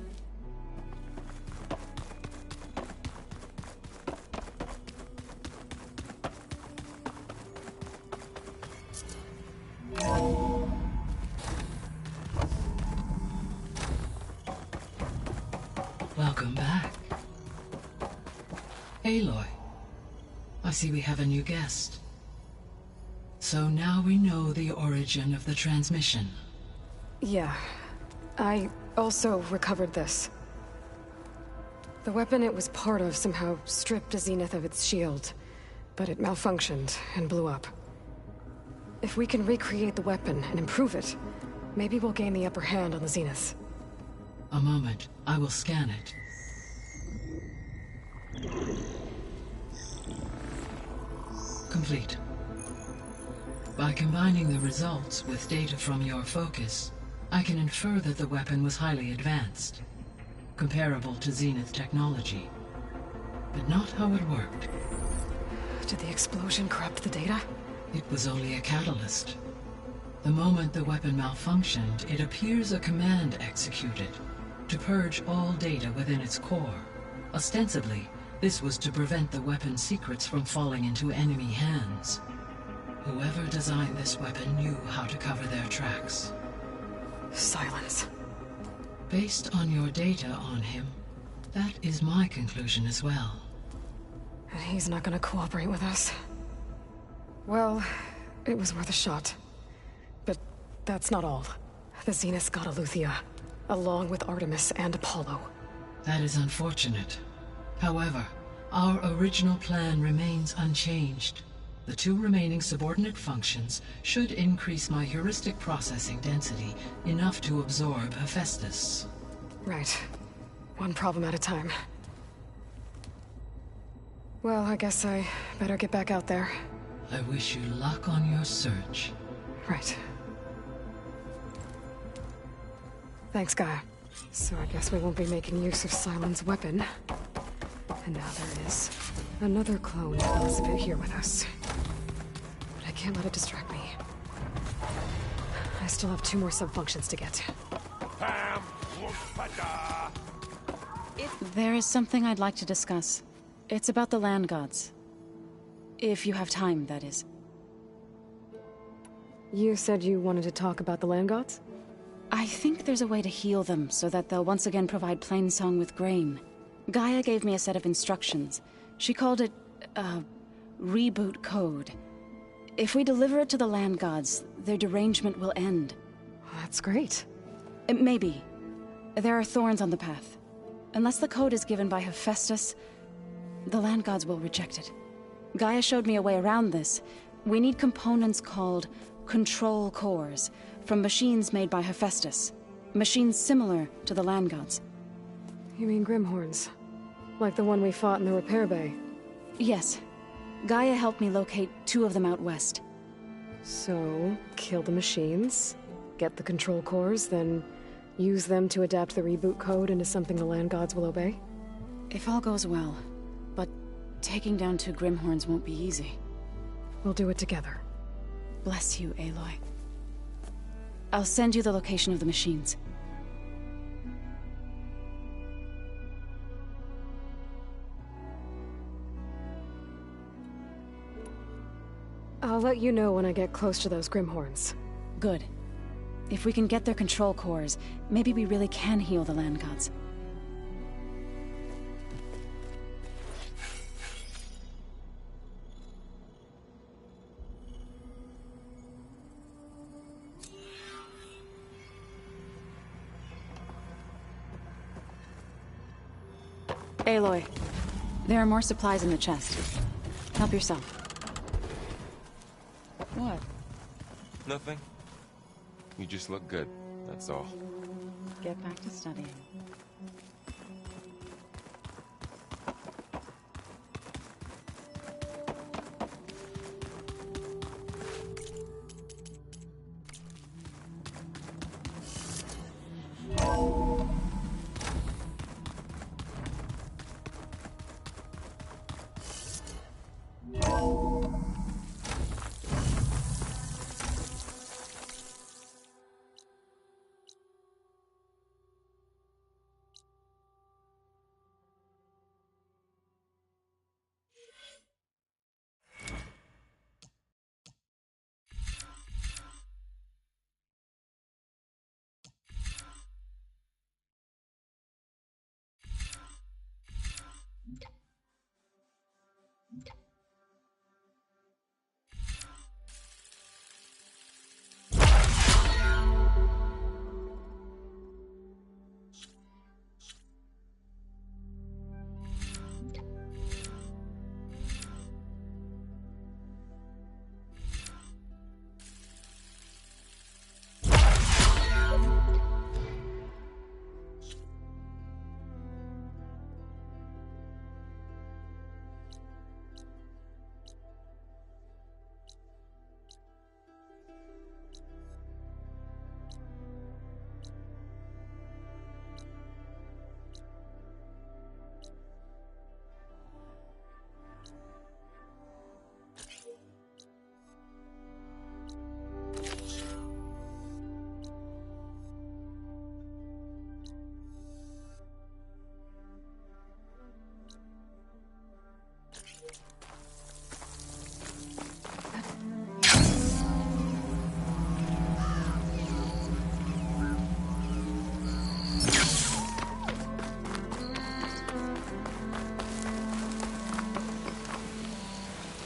Welcome back. Aloy, I see we have a new guest. So now we know the origin of the transmission. Yeah. I also recovered this. The weapon it was part of somehow stripped Zenith of its shield, but it malfunctioned and blew up. If we can recreate the weapon and improve it, maybe we'll gain the upper hand on the Zeniths. A moment. I will scan it. Complete. By combining the results with data from your focus, I can infer that the weapon was highly advanced, comparable to Zenith technology, but not how it worked. Did the explosion corrupt the data? It was only a catalyst. The moment the weapon malfunctioned, it appears a command executed to purge all data within its core. Ostensibly, this was to prevent the weapon's secrets from falling into enemy hands. Whoever designed this weapon knew how to cover their tracks. Silence. Based on your data on him, that is my conclusion as well. And he's not gonna cooperate with us. Well, it was worth a shot. But that's not all. The Zeniths got Eleuthia, along with Artemis and Apollo. That is unfortunate. However, our original plan remains unchanged. The two remaining subordinate functions should increase my heuristic processing density enough to absorb Hephaestus. Right. One problem at a time. Well, I guess I better get back out there. I wish you luck on your search. Right. Thanks, Gaia. So I guess we won't be making use of Sylens' weapon. And now there is another clone of Elizabeth here with us. But I can't let it distract me. I still have 2 more subfunctions to get. There is something I'd like to discuss. It's about the land gods. If you have time, that is. You said you wanted to talk about the land gods? I think there's a way to heal them so that they'll once again provide Plainsong with grain. Gaia gave me a set of instructions. She called it, reboot code. If we deliver it to the land gods, their derangement will end. That's great. Maybe. There are thorns on the path. Unless the code is given by Hephaestus, the land gods will reject it. Gaia showed me a way around this. We need components called control cores, from machines made by Hephaestus. Machines similar to the land gods. You mean Grimhorns? Like the one we fought in the repair bay? Yes. Gaia helped me locate 2 of them out west. So, kill the machines, get the control cores, then use them to adapt the reboot code into something the land gods will obey? If all goes well. But taking down 2 Grimhorns won't be easy. We'll do it together. Bless you, Aloy. I'll send you the location of the machines. I'll let you know when I get close to those Grimhorns. Good. If we can get their control cores, maybe we really can heal the land gods. Aloy, there are more supplies in the chest. Help yourself. What? Nothing. You just look good, that's all. get back to studying.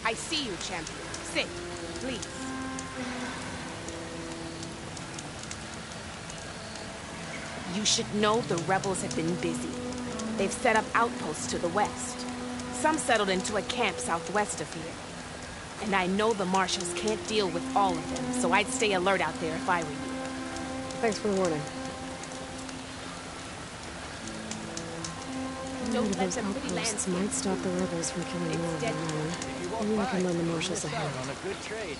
I see you, champion. Sit, please. You should know the rebels have been busy. They've set up outposts to the west. Some settled into a camp southwest of here. And I know the marshals can't deal with all of them, so I'd stay alert out there if I were you. Thanks for the warning. Don't let Those them pretty outposts landscape might stop the rebels from killing more of them. Maybe I can lend the marshals a hand. On a good trade.